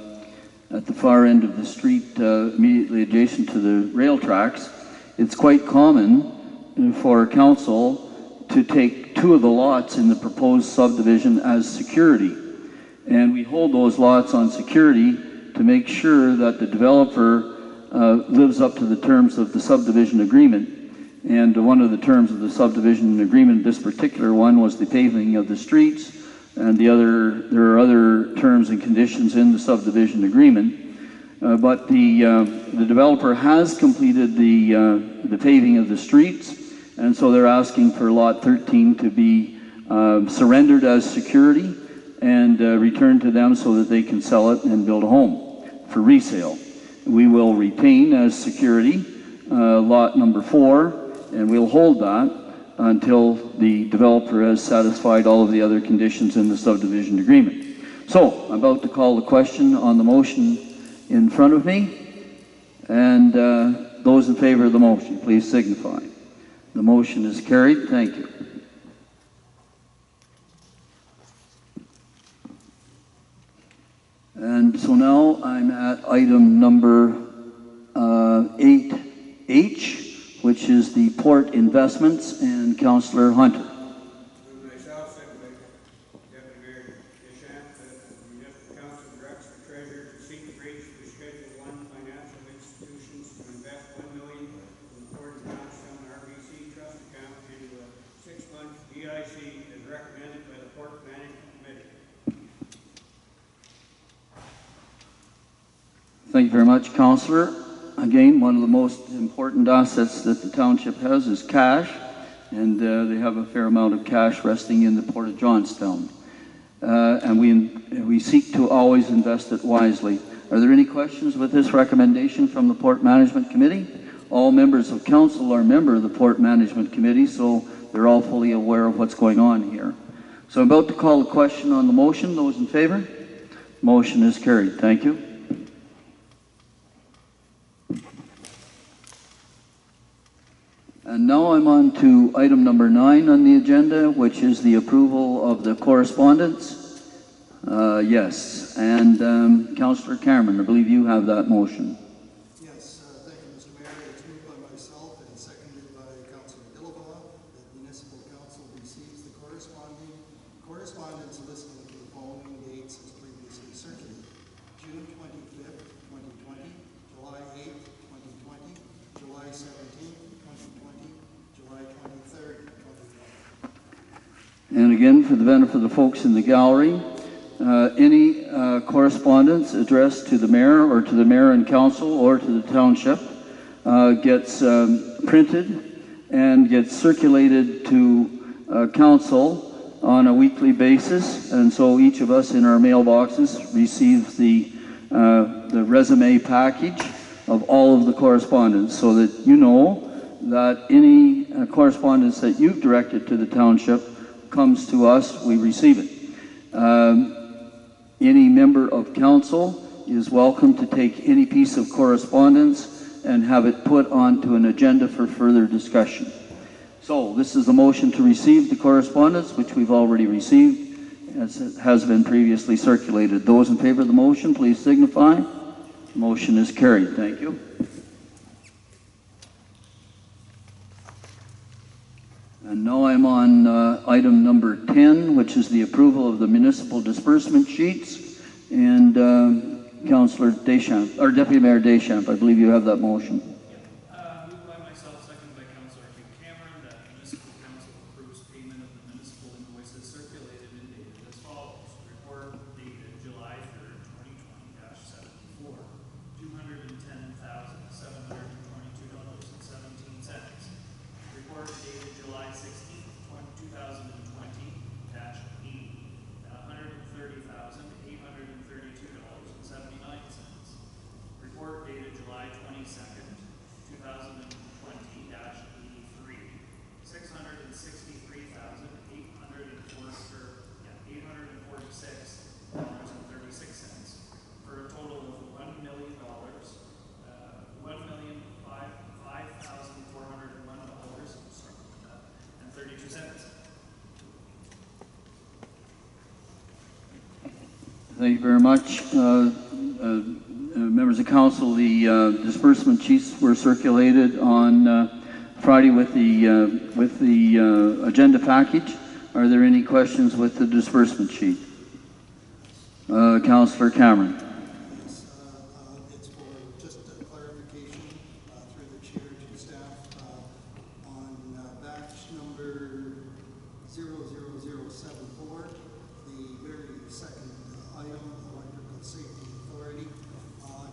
street, immediately adjacent to the rail tracks. It's quite common for council to take 2 of the lots in the proposed subdivision as security, and we hold those lots on security to make sure that the developer lives up to the terms of the subdivision agreement. And one of the terms of the subdivision agreement, this particular one, was the paving of the streets, and there are other terms and conditions in the subdivision agreement. But the developer has completed the paving of the streets, and so they're asking for Lot 13 to be surrendered as security and returned to them so that they can sell it and build a home for resale. We will retain as security lot number 4, and we'll hold that until the developer has satisfied all of the other conditions in the subdivision agreement. So, I'm about to call the question on the motion in front of me, and those in favor of the motion, please signify. The motion is carried. Thank you. And so now I'm at item number 8H, which is the port investments, and Councillor Hunter. Myself, second by Deputy Mayor Deschamps, that the municipal council directs the treasurer to seek rates for Schedule 1 financial institutions to invest $1 million from the Port of Johnstown RBC trust account into a 6-month DIC as recommended by the Port Management Committee. Thank you very much, Councillor. Again, one of the most important assets that the township has is cash, and they have a fair amount of cash resting in the Port of Johnstown. and we seek to always invest it wisely. Are there any questions with this recommendation from the Port Management Committee? All members of council are member of the Port Management Committee, so they're all fully aware of what's going on here. So I'm about to call a question on the motion. Those in favor? Motion is carried. Thank you. And now I'm on to item number 9 on the agenda, which is the approval of the correspondence. Yes, and Councillor Cameron, I believe you have that motion. Yes, thank you, Mr. Mayor. It's moved by myself and seconded by Councillor Dillabaugh that Municipal Council receives the correspondence listed to the following dates as previously circulated: June 25th, 2020, July 8th, 2020, July 17th, 2020, July 23rd, 2020. And again, for the benefit of the folks in the gallery, any correspondence addressed to the mayor or to the mayor and council or to the township gets printed and gets circulated to council on a weekly basis, and so each of us in our mailboxes receives the resume package of all of the correspondence, so that you know that any correspondence that you've directed to the township comes to us, we receive it. Any member of council is welcome to take any piece of correspondence and have it put onto an agenda for further discussion. So this is the motion to receive the correspondence, which we've already received, as it has been previously circulated. Those in favor of the motion, please signify. Motion is carried. Thank you. And now I'm on item number 10, which is the approval of the municipal disbursement sheets. And Councillor Deschamps, or Deputy Mayor Deschamps, I believe you have that motion. Moved by myself, seconded by Councillor Cameron, that Municipal Council approves payment of the municipal invoices circulated and dated as follows. Report dated July 3rd, 2020-74, $210,722.17. Report dated July 16th, 2020-80, $130,832.79. Report dated July 22nd, 2020-83, $846.36, for a total of $1,005,401.32. Thank you very much. Members of council, the disbursement sheets were circulated on Friday with the agenda package. Are there any questions with the disbursement sheet? Councillor Cameron. Yes, it's for just a clarification through the chair to the staff on batch number 00074, the very second item, Electrical Safety Authority.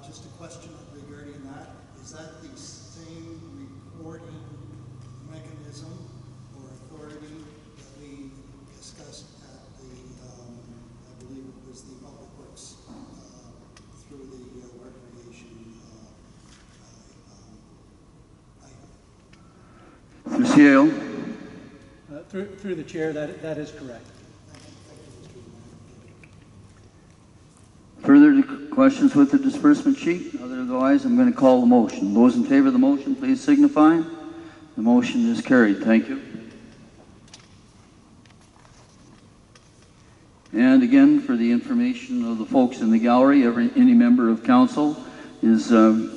Just a question regarding that. Is that the same reporting mechanism or authority that we discussed at the, I believe it was the Public Works through the recreation item? Lucille. Through the chair, that is correct. Further questions with the disbursement sheet? Otherwise, I'm going to call the motion. Those in favor of the motion, please signify. The motion is carried. Thank you. And again, for the information of the folks in the gallery, any member of council is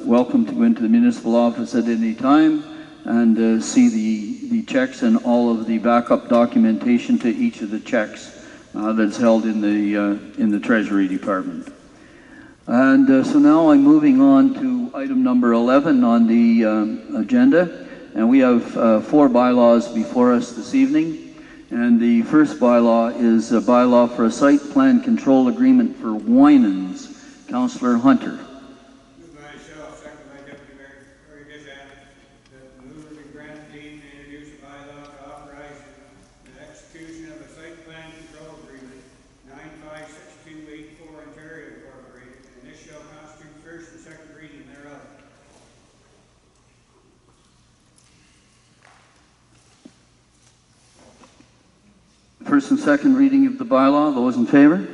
welcome to go into the municipal office at any time and see the checks and all of the backup documentation to each of the checks that's held in the Treasury Department. And so now I'm moving on to item number 11 on the agenda, and we have 4 bylaws before us this evening. And the first bylaw is a bylaw for a site plan control agreement for Winans. Councillor Hunter. Moved by myself, seconded by Deputy Mayor Deschamps, that the move to grant deed to introduce a bylaw to authorize the execution of a site plan control agreement, 9 first and second reading of the bylaw. Those in favor?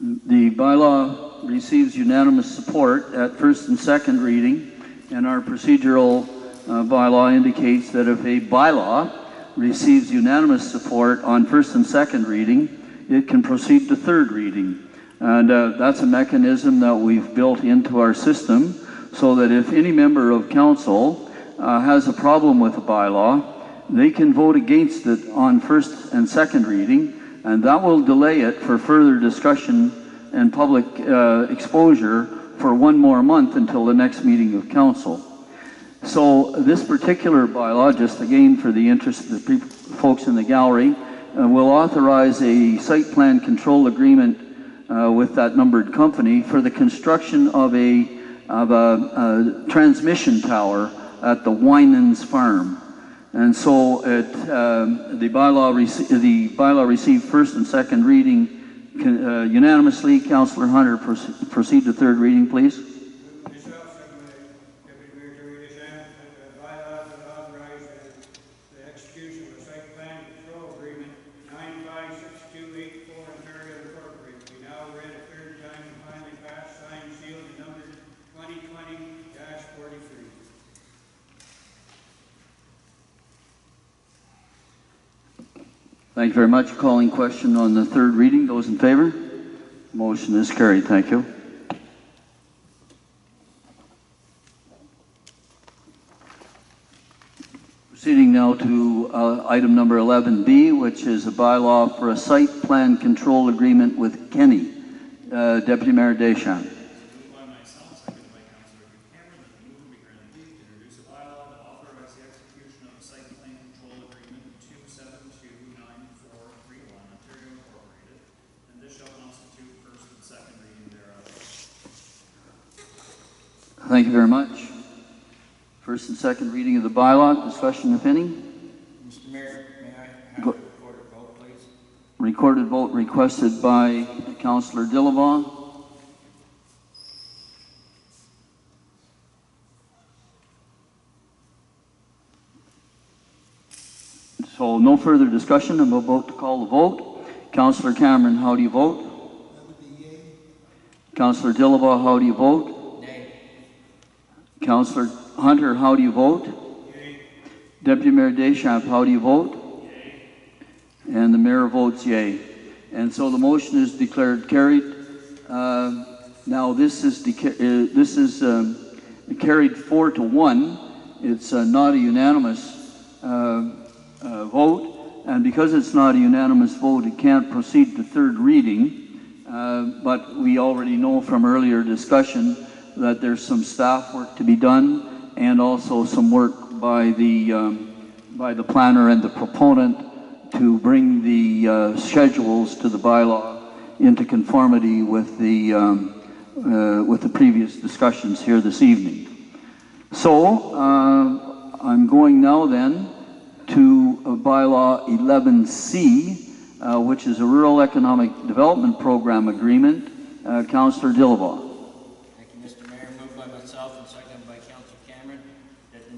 The bylaw receives unanimous support at first and second reading, and our procedural bylaw indicates that if a bylaw receives unanimous support on first and second reading, it can proceed to third reading. And that's a mechanism that we've built into our system so that if any member of council has a problem with a bylaw, they can vote against it on first and second reading, and that will delay it for further discussion and public exposure for one more month until the next meeting of council. So this particular bylaw, just again for the interest of the folks in the gallery, will authorize a site plan control agreement with that numbered company for the construction of a transmission tower at the Winans Farm. And so the bylaw received first and second reading unanimously. Councillor Hunter, proceed to third reading, please. Thank you very much. Calling question on the third reading. Those in favor? Motion is carried. Thank you. Proceeding now to item number 11B, which is a bylaw for a site plan control agreement with Kenny. Deputy Mayor Deschamps. Thank you very much. First and second reading of the bylaw. Discussion, if any. Mr. Mayor, may I have a recorded vote, please? Recorded vote requested by Councillor Dillabaugh. So no further discussion. I'm about to call the vote. Councillor Cameron, how do you vote? That would be yea. Councillor Dillabaugh, how do you vote? Councillor Hunter, how do you vote? Yea. Deputy Mayor Deschamps, how do you vote? Yea. And the mayor votes yea. And so the motion is declared carried. Now this is carried 4-1. It's not a unanimous vote, and because it's not a unanimous vote, it can't proceed to third reading. But we already know from earlier discussion that there's some staff work to be done, and also some work by the planner and the proponent to bring the schedules to the bylaw into conformity with the previous discussions here this evening. So I'm going now then to bylaw 11C, which is a Rural Economic Development Program agreement. Councillor Dillabaugh. Mr. Mayor, moved by myself and seconded by Councillor Cameron that the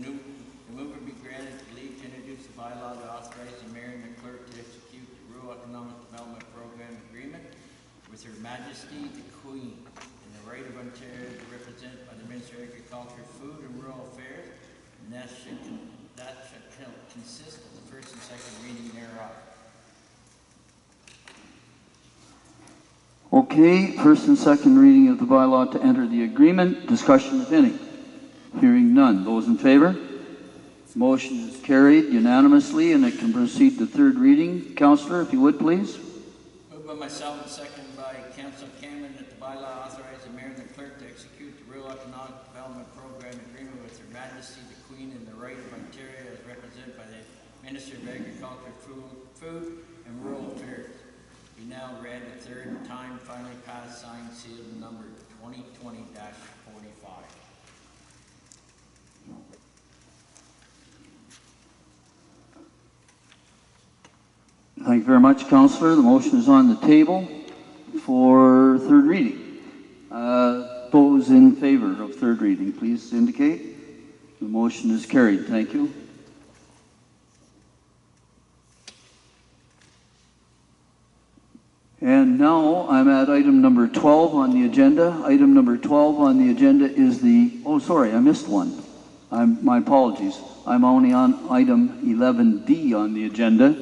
mover be granted leave to introduce the bylaw to authorize the mayor and the clerk to execute the Rural Economic Development Program agreement with Her Majesty the Queen in the right of Ontario to represent by the Minister of Agriculture, Food and Rural Affairs, and that should consist of the first and second reading thereof. Okay, first and second reading of the bylaw to enter the agreement. Discussion, if any. Hearing none. Those in favor? Motion is carried unanimously, and it can proceed to third reading. Councillor, if you would, please. Moved by myself and seconded by Councillor Cameron that the bylaw authorize the mayor and the clerk to execute the Rural Economic Development Program agreement with Her Majesty the Queen in the right of Ontario as represented by the Minister of Agriculture, Food and Rural Affairs. Be now read a third time, finally passed, signed, sealed, and numbered 2020-45. Thank you very much, Councillor. The motion is on the table for third reading. Those in favor of third reading, please indicate. The motion is carried. Thank you. Now I'm at item number 12 on the agenda. Item number 12 on the agenda is the, oh sorry, I missed one. My apologies. I'm only on item 11D on the agenda,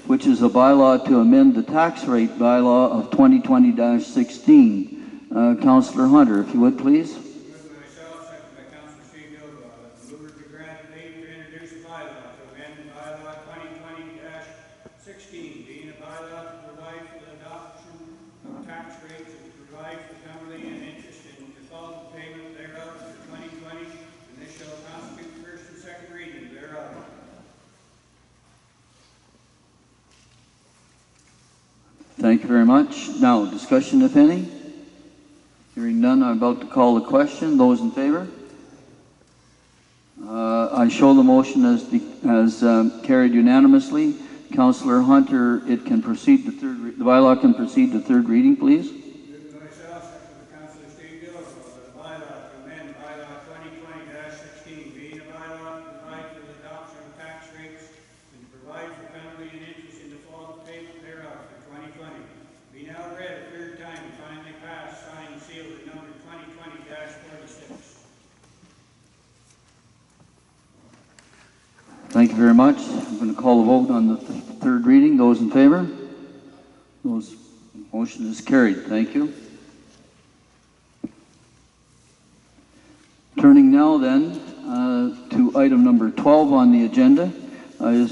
which is a bylaw to amend the tax rate bylaw of 2020-16. Councillor Hunter, if you would please. Myself, second by Councillor Steve Gilboa. Mover to grant leave to introduce a bylaw to amend bylaw 2020-16, being a bylaw to provide for the adoption of tax rates and to provide for penalty and interest in default payment thereof for 2020, and this shall constitute first and second reading thereof. Thank you very much. Now, discussion if any? Hearing none, I'm about to call the question. Those in favor? I show the motion as carried unanimously. Councillor Hunter, it can proceed to the bylaw can proceed to third reading, please. Moved by myself, second by Councillor Steve Gilboa, the bylaw to amend bylaw 2020-16, being a bylaw to provide for the adoption of tax rates and to provide for penalty and interest in default payment thereof for 2020. Be now read a third time and finally passed, signed, and sealed at number 2020-46. Thank you very much. I'm going to call the vote on the third reading. Those in favor? Motion is carried. Thank you. Turning now then to item number 12 on the agenda,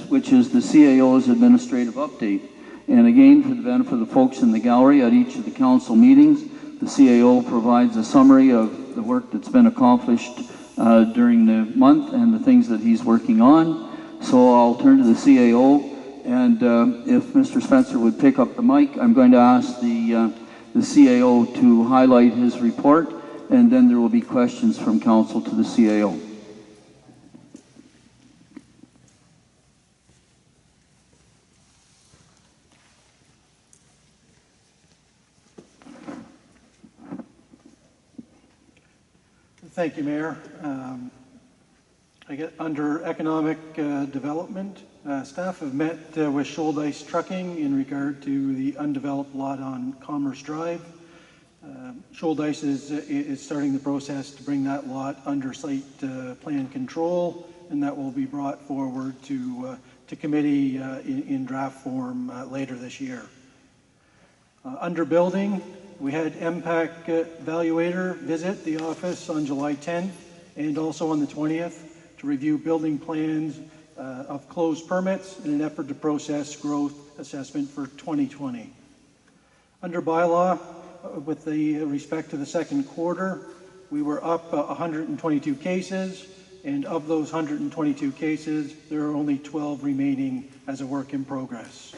which is the CAO's administrative update. And again, for the benefit of the folks in the gallery, at each of the council meetings, the CAO provides a summary of the work that's been accomplished during the month and the things that he's working on. So I'll turn to the CAO, and if Mr. Spencer would pick up the mic, I'm going to ask the CAO to highlight his report, and then there will be questions from council to the CAO. Thank you, Mayor. I get under economic development. Staff have met with Shouldice Trucking in regard to the undeveloped lot on Commerce Drive. Shouldice is starting the process to bring that lot under site plan control, and that will be brought forward to committee in draft form later this year. Under building, we had MPAC Evaluator visit the office on July 10th and also on the 20th to review building plans of closed permits in an effort to process growth assessment for 2020. Under bylaw, with the respect to the second quarter, we were up 122 cases, and of those 122 cases, there are only 12 remaining as a work in progress.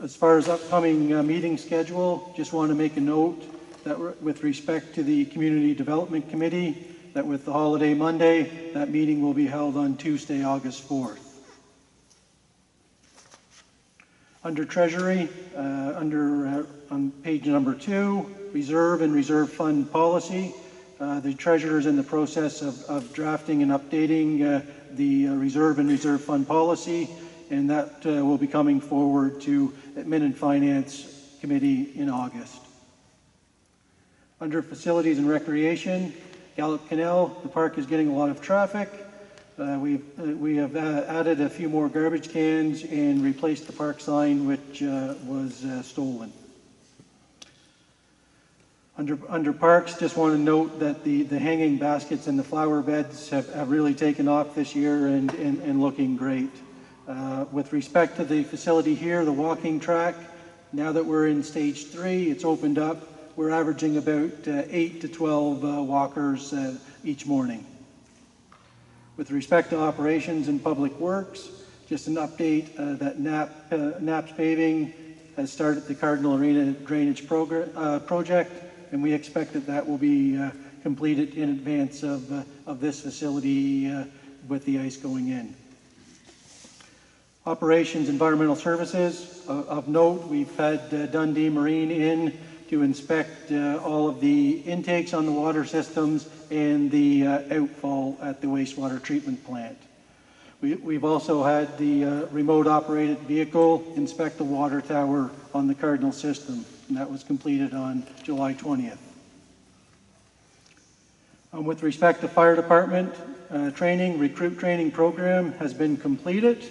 As far as upcoming meeting schedule, just want to make a note that with respect to the Community Development Committee, that with the holiday Monday, that meeting will be held on Tuesday, August 4th. Under Treasury, on page number 2, Reserve and Reserve Fund Policy, the Treasurer is in the process of drafting and updating the Reserve and Reserve Fund Policy, and that will be coming forward to Admin and Finance Committee in August. Under Facilities and Recreation, Gallup Canal, the park is getting a lot of traffic. We have added a few more garbage cans and replaced the park sign, which was stolen. Under Parks, just want to note that the hanging baskets and the flower beds have really taken off this year and looking great. With respect to the facility here, the walking track, now that we're in stage 3, it's opened up. We're averaging about 8 to 12 walkers each morning. With respect to operations and public works, just an update that NAPS paving has started the Cardinal Arena drainage project, and we expect that will be completed in advance of this facility with the ice going in. Operations, environmental services. Of note, we've had Dundee Marine in to inspect all of the intakes on the water systems and the outfall at the wastewater treatment plant. We've also had the remote operated vehicle inspect the water tower on the Cardinal system, and that was completed on July 20th. With respect to fire department training, recruit training program has been completed,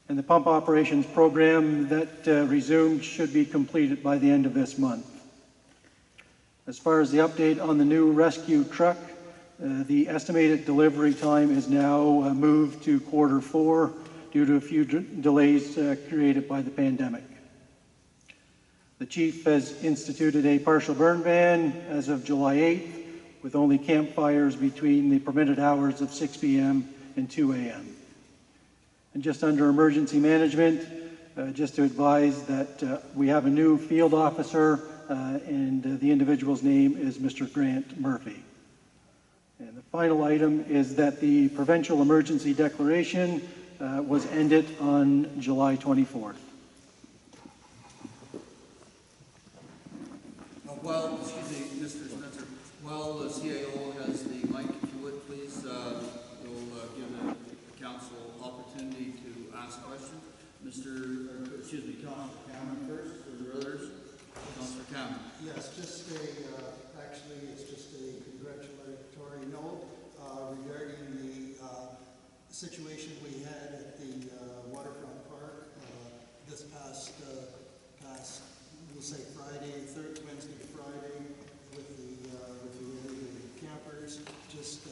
and the pump operations program that resumed should be completed by the end of this month. As far as the update on the new rescue truck, the estimated delivery time is now moved to Q4 due to a few delays created by the pandemic. The chief has instituted a partial burn ban as of July 8th, with only campfires between the permitted hours of 6 p.m. and 2 a.m. And just under emergency management, just to advise that we have a new field officer, and the individual's name is Mr. Grant Murphy. And the final item is that the provincial emergency declaration was ended on July 24th. While, excuse me, Mr. Spencer, while the CAO has the mic, if you would, please, we'll give the council opportunity to ask questions. Councilor Cameron first, or the others? Councilor Cameron. Yes, just actually, it's just a congratulatory note regarding the situation we had at the waterfront park this past, we'll say Friday, Wednesday to Friday, with the campers. Just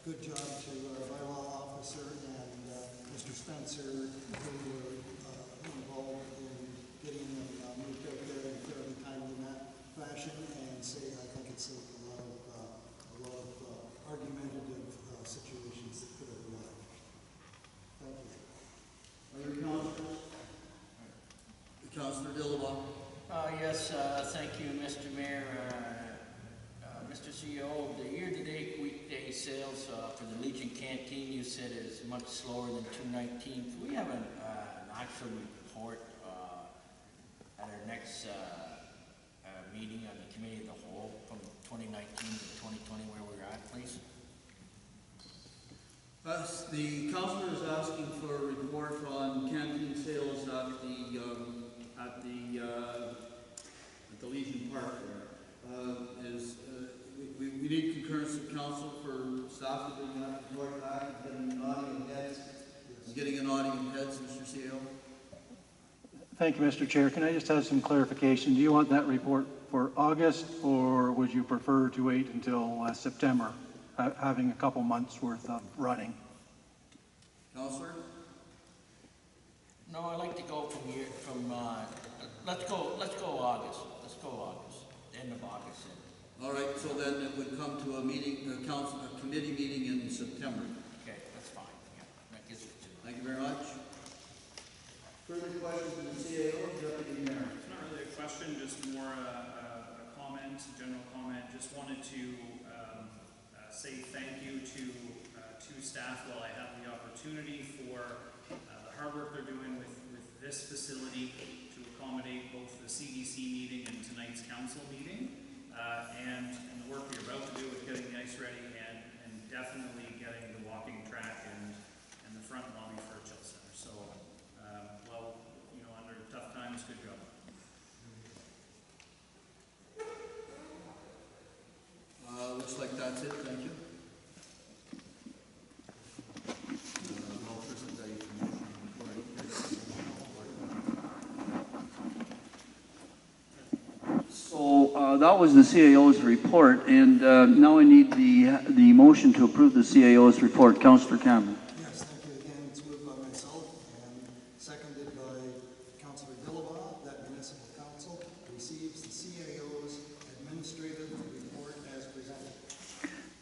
good job to our bylaw officer and Mr. Spencer, who were involved in getting them moved out there in a fairly timely fashion, and I think it saved a lot of argumentative situations that could have arrived. Thank you. Other councilors? Councilor Dillabaugh. Yes, thank you, Mr. Mayor. Mr. CEO, the year-to-date weekday sales for the Legion Canteen, you said, is much slower than 2019. Can we have an actual report at our next meeting on the Committee of the Whole from 2019 to 2020, where we're at, please? The councilor is asking for a report on canteen sales at the Legion Park there. We need concurrence of council for staff to bring that report back and getting an auditing of heads. Getting an auditing of heads, Mr. CEO. Thank you, Mr. Chair. Can I just have some clarification? Do you want that report for August, or would you prefer to wait until September, having a couple months worth of running? Councillor? No, I like to go let's go August. Let's go August, end of August. All right, so then it would come to a meeting, a committee meeting in September. Okay, that's fine. Yeah, that gives it to. Thank you very much. Further questions from the CAO, Deputy Mayor? It's not really a question, just more a comment, a general comment. Just wanted to say thank you to staff while I have the opportunity for the hard work they're doing with this facility to accommodate both the CDC meeting and tonight's council meeting, and the work you're about to do with getting the ice ready and definitely getting the walking track and the front lobby for Chill Center. So, under tough times, good job. Looks like that's it. Thank you. So that was the CAO's report, and now I need the motion to approve the CAO's report. Councillor Cameron. Yes, thank you again. It's moved by myself and seconded by Councillor Dillabaugh that Municipal Council receives the CAO's administrative report as presented.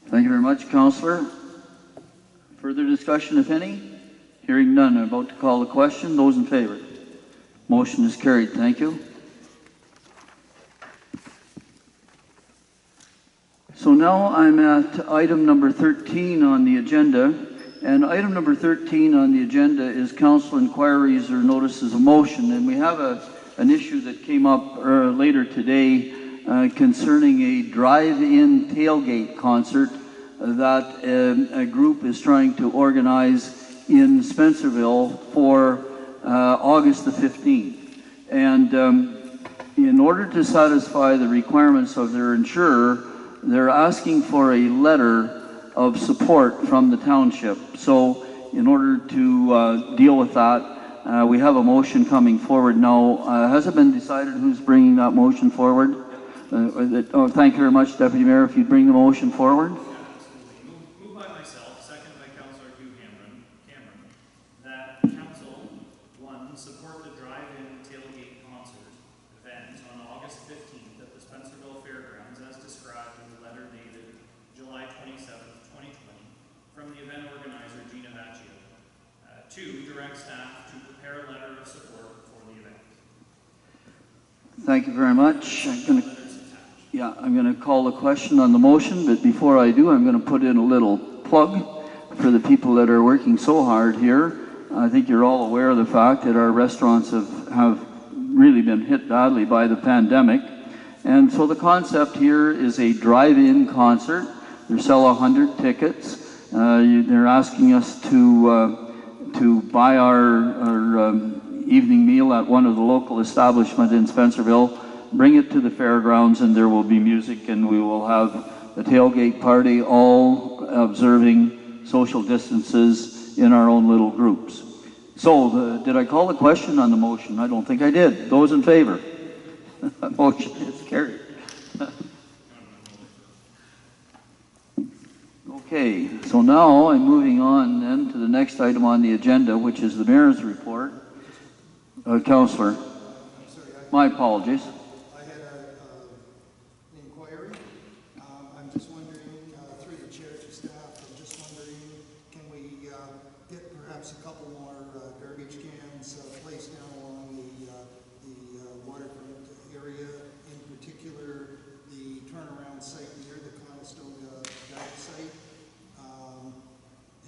Thank you very much, Councillor. Further discussion, if any? Hearing none, I'm about to call the question. Those in favor? Motion is carried. Thank you. So now I'm at item number 13 on the agenda, and item number 13 on the agenda is council inquiries or notices of motion, and we have an issue that came up later today concerning a drive-in tailgate concert that a group is trying to organize in Spencerville for August the 15th. And in order to satisfy the requirements of their insurer, they're asking for a letter of support from the township. So in order to deal with that, we have a motion coming forward now. Has it been decided who's bringing that motion forward? Thank you very much, Deputy Mayor. If you'd bring the motion forward. Moved by myself, seconded by Councillor Hugh Cameron, that council, one, support the drive-in tailgate concert event on August 15th at the Spencerville Fairgrounds as described in the letter dated July 27th, 2020 from the event organizer Gina Vaccio. Two, direct staff to prepare a letter of support for the event. Thank you very much. I'm going to call the question on the motion, but before I do, I'm going to put in a little plug for the people that are working so hard here. I think you're all aware of the fact that our restaurants have really been hit badly by the pandemic. And so the concept here is a drive-in concert. They sell 100 tickets. They're asking us to buy our evening meal at one of the local establishments in Spencerville, bring it to the fairgrounds, and there will be music, and we will have a tailgate party, all observing social distances in our own little groups. So, did I call the question on the motion? I don't think I did. Those in favor? Motion is carried. Okay, so now I'm moving on then to the next item on the agenda, which is the mayor's report. Councillor, my apologies. I had an inquiry. I'm just wondering, through the chair to staff, I'm just wondering, can we get perhaps a couple more garbage cans placed down along the waterfront area, in particular the turnaround site near the Conestoga dive site,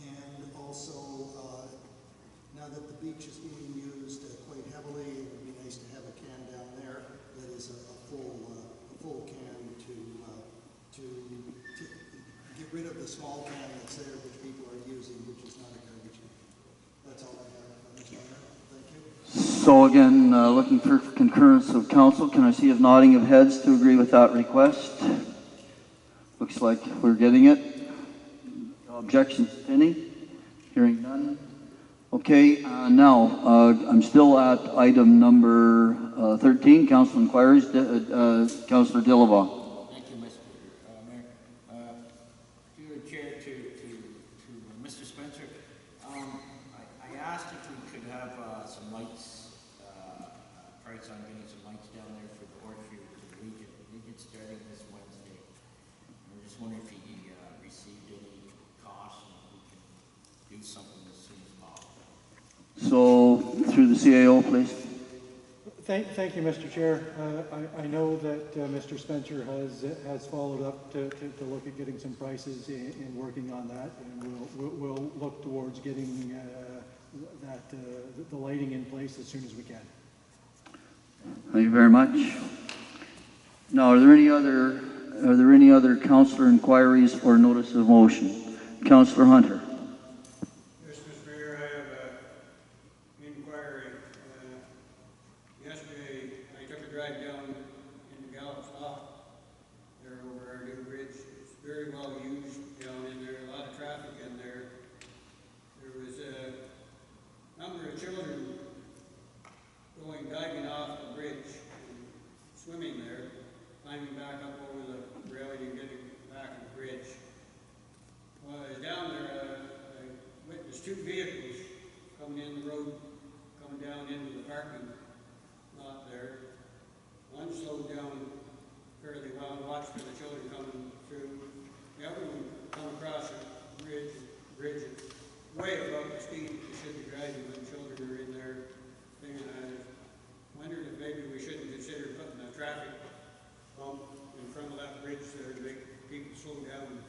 and also now that the beach is being used quite heavily, it would be nice to have a can down there that is a full can to get rid of the small can that's there, which people are using, which is not a garbage can. That's all I have, Mr. Mayor. Thank you. So again, looking for concurrence of council. Can I see a nodding of heads to agree with that request? Looks like we're getting it. Objections, any? Hearing none. Okay, now I'm still at item number 13, council inquiries. Councillor Dillabaugh. Thank you, Mr. Mayor. Through the chair to Mr. Spencer, I asked if we could have some lights, price on getting some lights down there for the Horseshoe to the Legion. Legion's starting this Wednesday. I'm just wondering if he received any costs and we can do something as soon as possible. So, through the CAO, please. Thank you, Mr. Chair. I know that Mr. Spencer has followed up to look at getting some prices in working on that, and we'll look towards getting the lighting in place as soon as we can. Thank you very much. Now, are there any other councillor inquiries or notice of motion? Councillor Hunter. Yes, Mr. Mayor, I have an inquiry. Yesterday, I took a drive down into Gallup's Lock, there over our new bridge. It's very well used down in there, a lot of traffic in there. There was a number of children diving off the bridge, and swimming there, climbing back up over the railing and getting back on the bridge. While I was down there, I witnessed two vehicles coming in the road, coming down into the parking lot there. One slowed down fairly well and watched for the children coming through. The other one come across a bridge way above the speed you should be driving when children are in there. And I wondered if maybe we shouldn't consider putting a traffic bump in front of that bridge there to make people slow down and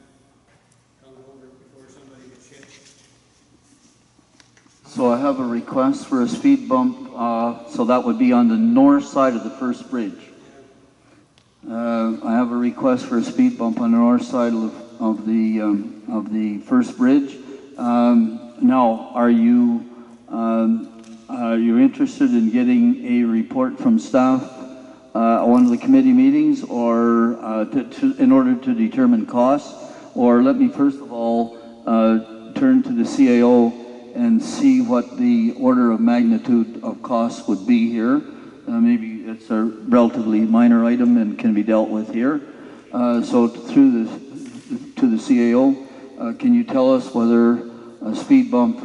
come over before somebody gets hit. So I have a request for a speed bump, so that would be on the north side of the first bridge. I have a request for a speed bump on the north side of the first bridge. Now, are you interested in getting a report from staff at one of the committee meetings, or in order to determine costs? Or let me first of all turn to the CAO and see what the order of magnitude of costs would be here. Maybe it's a relatively minor item and can be dealt with here. So to the CAO, can you tell us whether a speed bump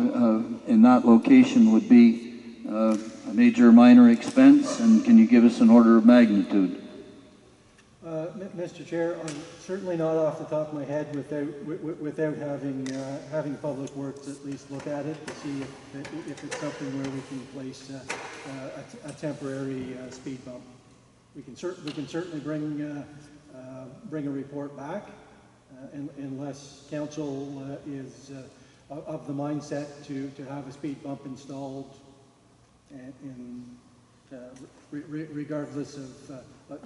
in that location would be a major or minor expense, and can you give us an order of magnitude? Mr. Chair, I'm certainly not off the top of my head without having Public Works at least look at it to see if it's something where we can place a temporary speed bump. We can certainly bring a report back unless council is of the mindset to have a speed bump installed regardless of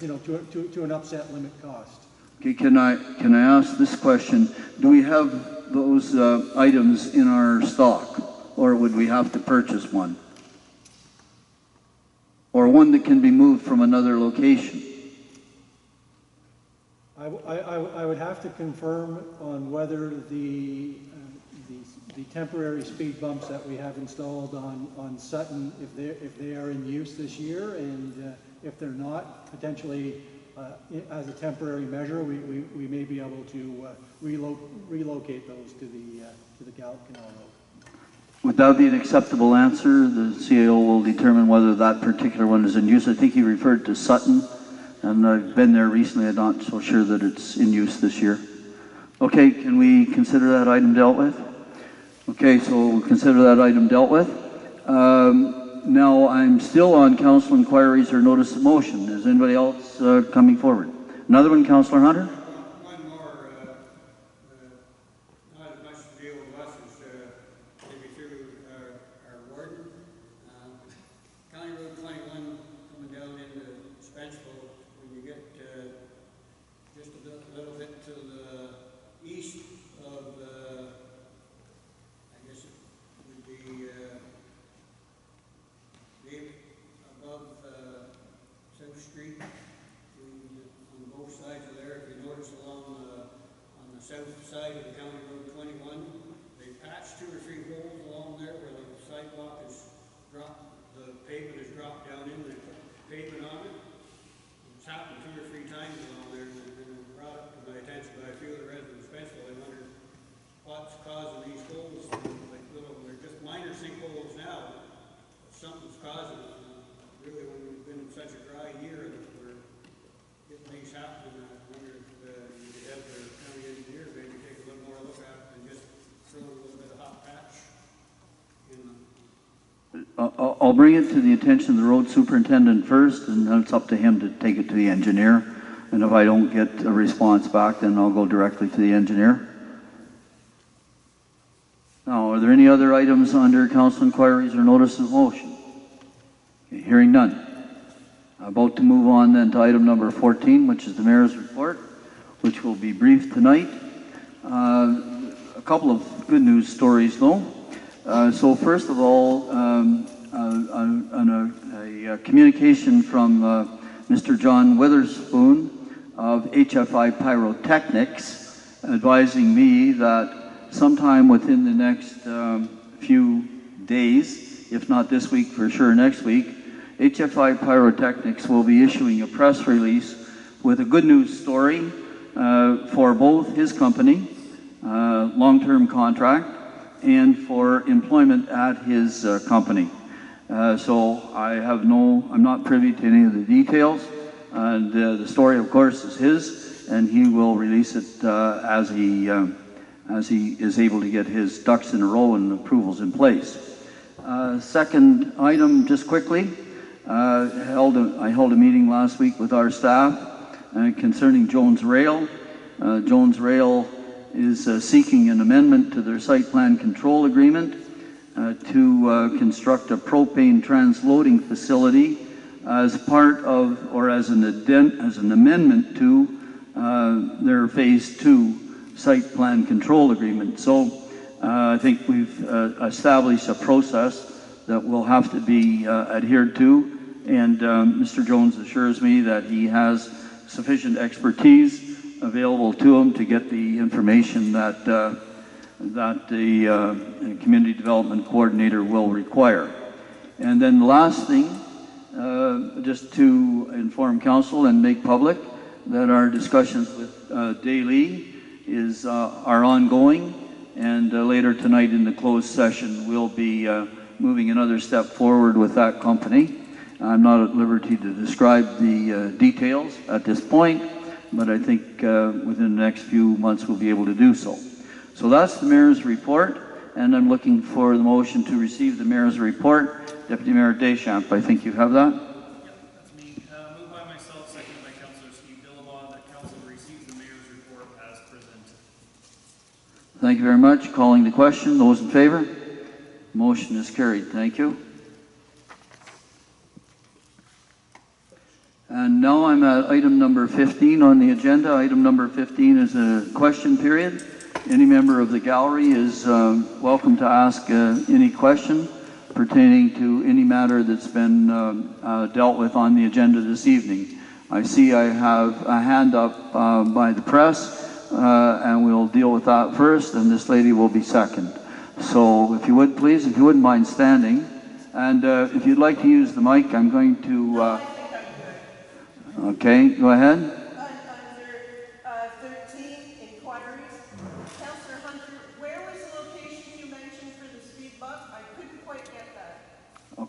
to an upset limit cost. Okay, can I ask this question? Do we have those items in our stock, or would we have to purchase one? Or one that can be moved from another location? I would have to confirm on whether the temporary speed bumps that we have installed on Sutton, if they are in use this year, and if they're not, potentially as a temporary measure, we may be able to relocate those to the Gallup Canal Road. Would that be an acceptable answer? The CAO will determine whether that particular one is in use. I think he referred to Sutton, and I've been there recently. I'm not so sure that it's in use this year. Okay, can we consider that item dealt with? Okay, so we'll consider that item dealt with. Now I'm still on council inquiries or notice of motion. Is anybody else coming forward? Another one, Councillor Hunter? One more, not as much to deal with us as maybe through our warden. County Road 21 coming down into Spencerville, when you get just a little bit to the east of I guess it would be above South Street, on both sides of there. If you notice along on the south side of the County Road 21, they patched 2 or 3 holes along there where the sidewalk is dropped, the pavement is dropped down in, they put pavement on it. It's happened 2 or 3 times along there, and it brought up to my attention by a few of the residents of Spencerville. I wondered what's causing these holes. Like they're just minor sinkholes now, but something's causing it. Really, when we've been in such a dry year that we're getting things happening, I wonder if you could have the county engineer maybe take a little more look at it and just throw a little bit of hot patch in them. I'll bring it to the attention of the road superintendent first, and then it's up to him to take it to the engineer. And if I don't get a response back, then I'll go directly to the engineer. Now, are there any other items under council inquiries or notice of motion? Okay, hearing none. About to move on then to item number 14, which is the mayor's report, which will be brief tonight. A couple of good news stories though. So first of all, a communication from Mr. John Witherspoon of HFI Pyrotechnics advising me that sometime within the next few days, if not this week, for sure next week, HFI Pyrotechnics will be issuing a press release with a good news story for both his company, long-term contract, and for employment at his company. So I'm not privy to any of the details, and the story, of course, is his, and he will release it as he is able to get his ducks in a row and approvals in place. Second item, just quickly, I held a meeting last week with our staff concerning Jones Rail. Jones Rail is seeking an amendment to their site plan control agreement to construct a propane transloading facility as part of, or as an amendment to their phase 2 site plan control agreement. So I think we've established a process that will have to be adhered to, and Mr. Jones assures me that he has sufficient expertise available to him to get the information that that the community development coordinator will require. And then the last thing, just to inform council and make public that our discussions with Daly are ongoing, and later tonight in the closed session we'll be moving another step forward with that company. I'm not at liberty to describe the details at this point, but I think within the next few months we'll be able to do so. So that's the mayor's report, and I'm looking for the motion to receive the mayor's report. Deputy Mayor Deschamps, I think you have that. Yep, that's me. Moved by myself, seconded by Councillor Steve Dillabaugh, that council receives the mayor's report as presented. Thank you very much. Calling the question. Those in favor? Motion is carried. Thank you. And now I'm at item number 15 on the agenda. Item number 15 is a question period. Any member of the gallery is welcome to ask any question pertaining to any matter that's been dealt with on the agenda this evening. I see I have a hand up by the press, and we'll deal with that first, and this lady will be second. So if you would please, if you wouldn't mind standing, and if you'd like to use the mic, I'm going to... okay, go ahead.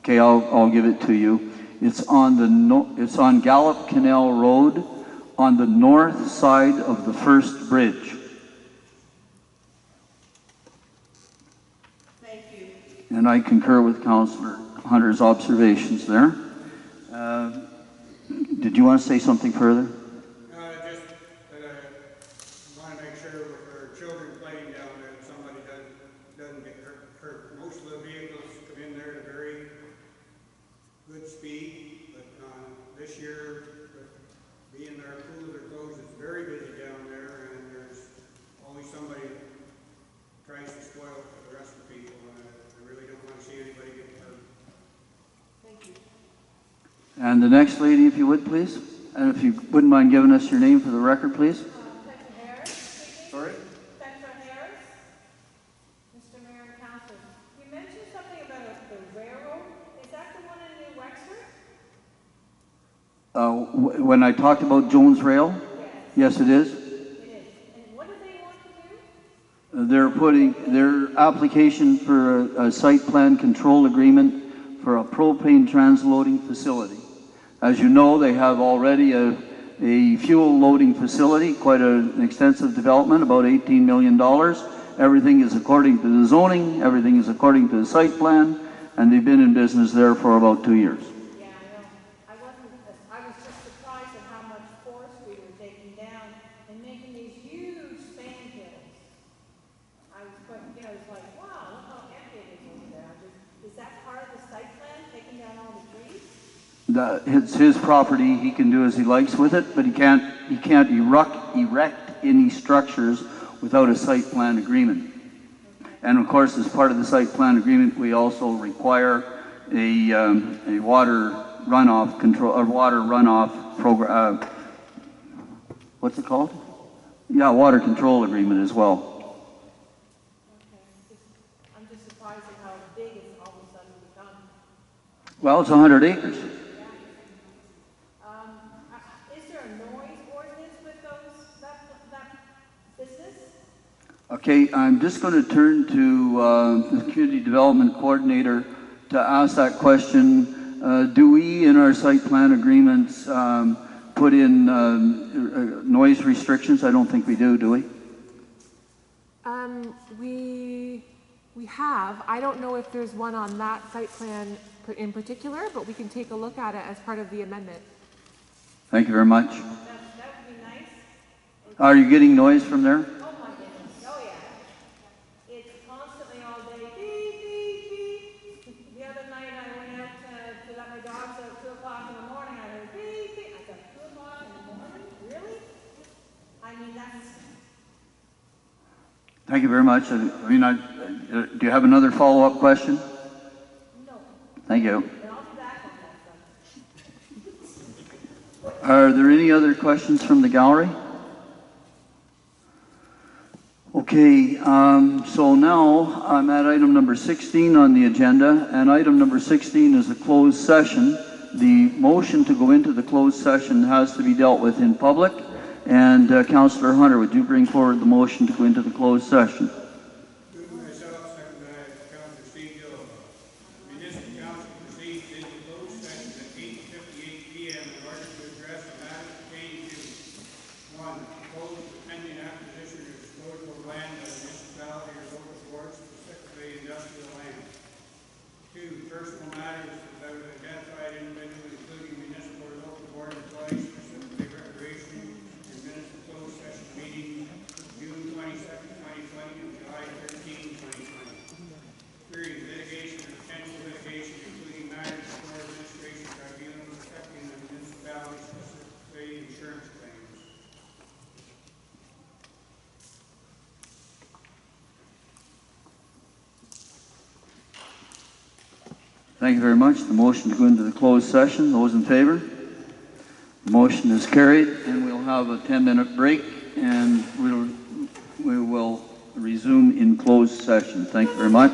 Okay, I'll give it to you. It's on it's on Gallup Canal Road, on the north side of the first bridge. Thank you. And I concur with Councillor Hunter's observations there. Did you want to say something further? Just want to make sure with our children playing down there that somebody doesn't get hurt. Most of the vehicles come in there at a very good speed, but this year, being our pools are closed, it's very busy down there, and there's always somebody that tries to spoil it for the rest of the people, and I really don't want to see anybody get hurt. Thank you. And the next lady, if you would, please. And if you wouldn't mind giving us your name for the record, please. Sorry? Petra Harris. Mr. Mayor and Council, you mentioned something about the railroad. Is that the one in New Wexford? When I talked about Jones Rail? Yes, it is. It is. And what do they want to do? They're putting their application for a site plan control agreement for a propane transloading facility. As you know, they have already a fuel loading facility, quite an extensive development, about $18 million. Everything is according to the zoning, everything is according to the site plan, and they've been in business there for about 2 years. Yeah, I know. I was just surprised at how much forest we were taking down and making these huge sand hills. I was quite, it's like, wow, look how empty it is over there. Is that part of the site plan, taking down all the trees? It's his property. He can do as he likes with it, but he can't erect any structures without a site plan agreement. And of course, as part of the site plan agreement, we also require a water runoff control, or water runoff program. What's it called? Yeah, water control agreement as well. I'm just surprised at how big it's all of a sudden become. Well, it's 100 acres. Is there a noise ordinance with that business? Okay, I'm just going to turn to the Community Development Coordinator to ask that question. Do we, in our site plan agreements, put in noise restrictions? I don't think we do we? We have. I don't know if there's one on that site plan in particular, but we can take a look at it as part of the amendment. Thank you very much. That would be nice. Are you getting noise from there? Oh my goodness, oh yeah. It's constantly all day, beep, beep, beep. The other night I went out to let my dogs out at 2 o'clock in the morning, I heard beep, beep. I thought, 2 o'clock in the morning? Really? I mean, Thank you very much. Do you have another follow-up question? No. Thank you. And I'll be back on that. Are there any other questions from the gallery? Okay, so now I'm at item number 16 on the agenda, and item number 16 is a closed session. The motion to go into the closed session has to be dealt with in public, and Councillor Hunter, would you bring forward the motion to go into the closed session? Myself, second by Councillor Steve Gilliland. Municipal Council proceeds into closed session at 8:58 p.m. in order to address the matters pertaining to 1. Proposed pending acquisition or disposal of land by the municipality or local board, specifically industrial land. 2. Personal matters that would identify individuals, including municipal or local board employees, specifically recreation and municipal closed session meeting June 22nd, 2020 and July 13, 2020. 3. Litigation or potential litigation, including matters before administration tribunals affecting the municipality, specifically insurance claims. Thank you very much. The motion to go into the closed session, those in favor? The motion is carried, and we'll have a 10-minute break, and we will resume in closed session. Thank you very much.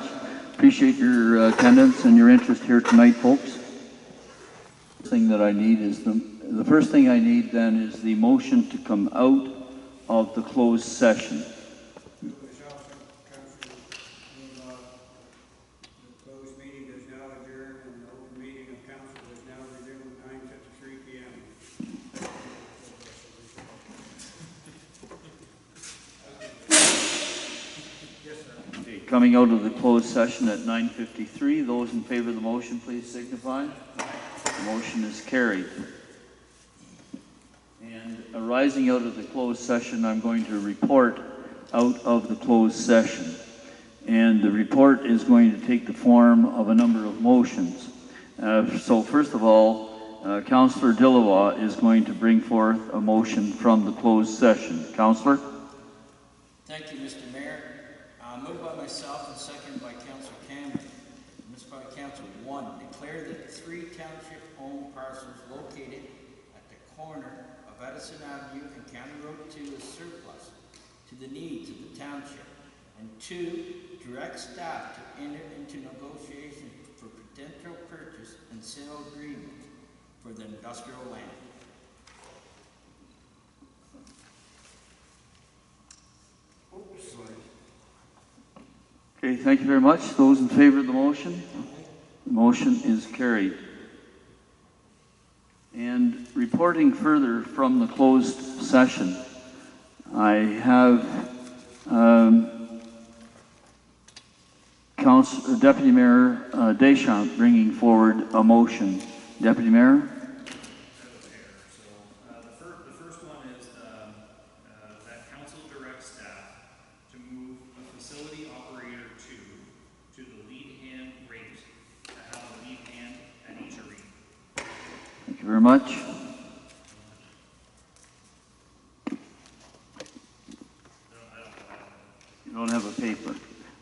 Appreciate your attendance and your interest here tonight, folks. The thing that I need is the first thing I need then is the motion to come out of the closed session. Closed meeting is now adjourned and the open meeting of council is now resumed at 9:53 p.m. Yes, sir. Okay, coming out of the closed session at 9:53. Those in favor of the motion, please signify. The motion is carried. And arising out of the closed session, I'm going to report out of the closed session. And the report is going to take the form of a number of motions. So first of all, Councillor Dillawa is going to bring forth a motion from the closed session. Councillor? Thank you, Mr. Mayor. Moved by myself and seconded by Councillor Cameron. Municipal Council 1, declare that 3 township-owned parcels located at the corner of Edison Avenue and County Road 2 is surplus to the needs of the township. And 2, direct staff to enter into negotiations for potential purchase and sale agreements for the industrial land. Okay, thank you very much. Those in favor of the motion? The motion is carried. And reporting further from the closed session, I have Deputy Mayor Deschamps bringing forward a motion. Deputy Mayor? The first one is that council directs staff to move a facility operator 2 to the lead hand rate to have a lead hand at each arena. Thank you very much. You don't have a paper.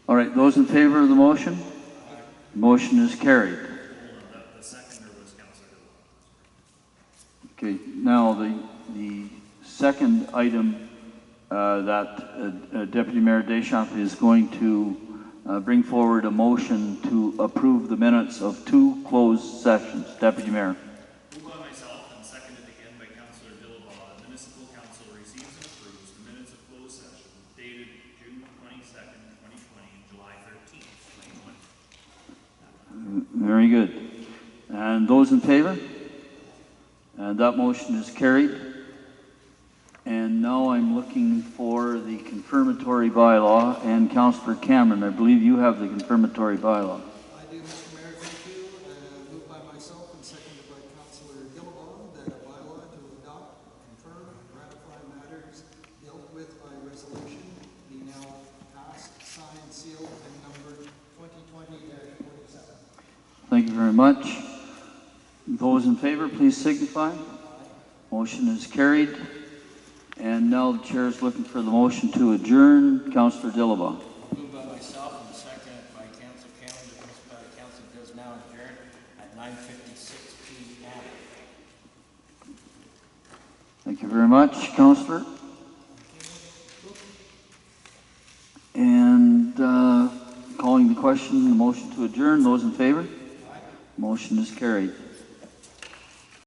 All right, those in favor of the motion? The motion is carried. The seconder was Councillor Okay, now the second item that Deputy Mayor Deschamps is going to bring forward a motion to approve the minutes of 2 closed sessions. Deputy Mayor. Moved by myself and seconded again by Councillor Dillabaugh, the Municipal Council receives and approves the minutes of closed session dated June 22nd, 2020 and July 13th, 2020. Very good. And those in favor? And that motion is carried. And now I'm looking for the confirmatory bylaw, and Councillor Cameron, I believe you have the confirmatory bylaw. I do, Mr. Mayor, thank you. Moved by myself and seconded by Councillor Dillabaugh that a bylaw to adopt, confirm, and ratify matters dealt with by resolution be now passed, signed, sealed, and numbered 2020-47. Thank you very much. Those in favor, please signify. Motion is carried. And now the chair is looking for the motion to adjourn. Councillor Dillabaugh. Moved by myself and seconded by Council Cameron, that this council does now adjourn at 9:56 p.m. Thank you very much, Councillor. And calling the question, the motion to adjourn, those in favor? Motion is carried.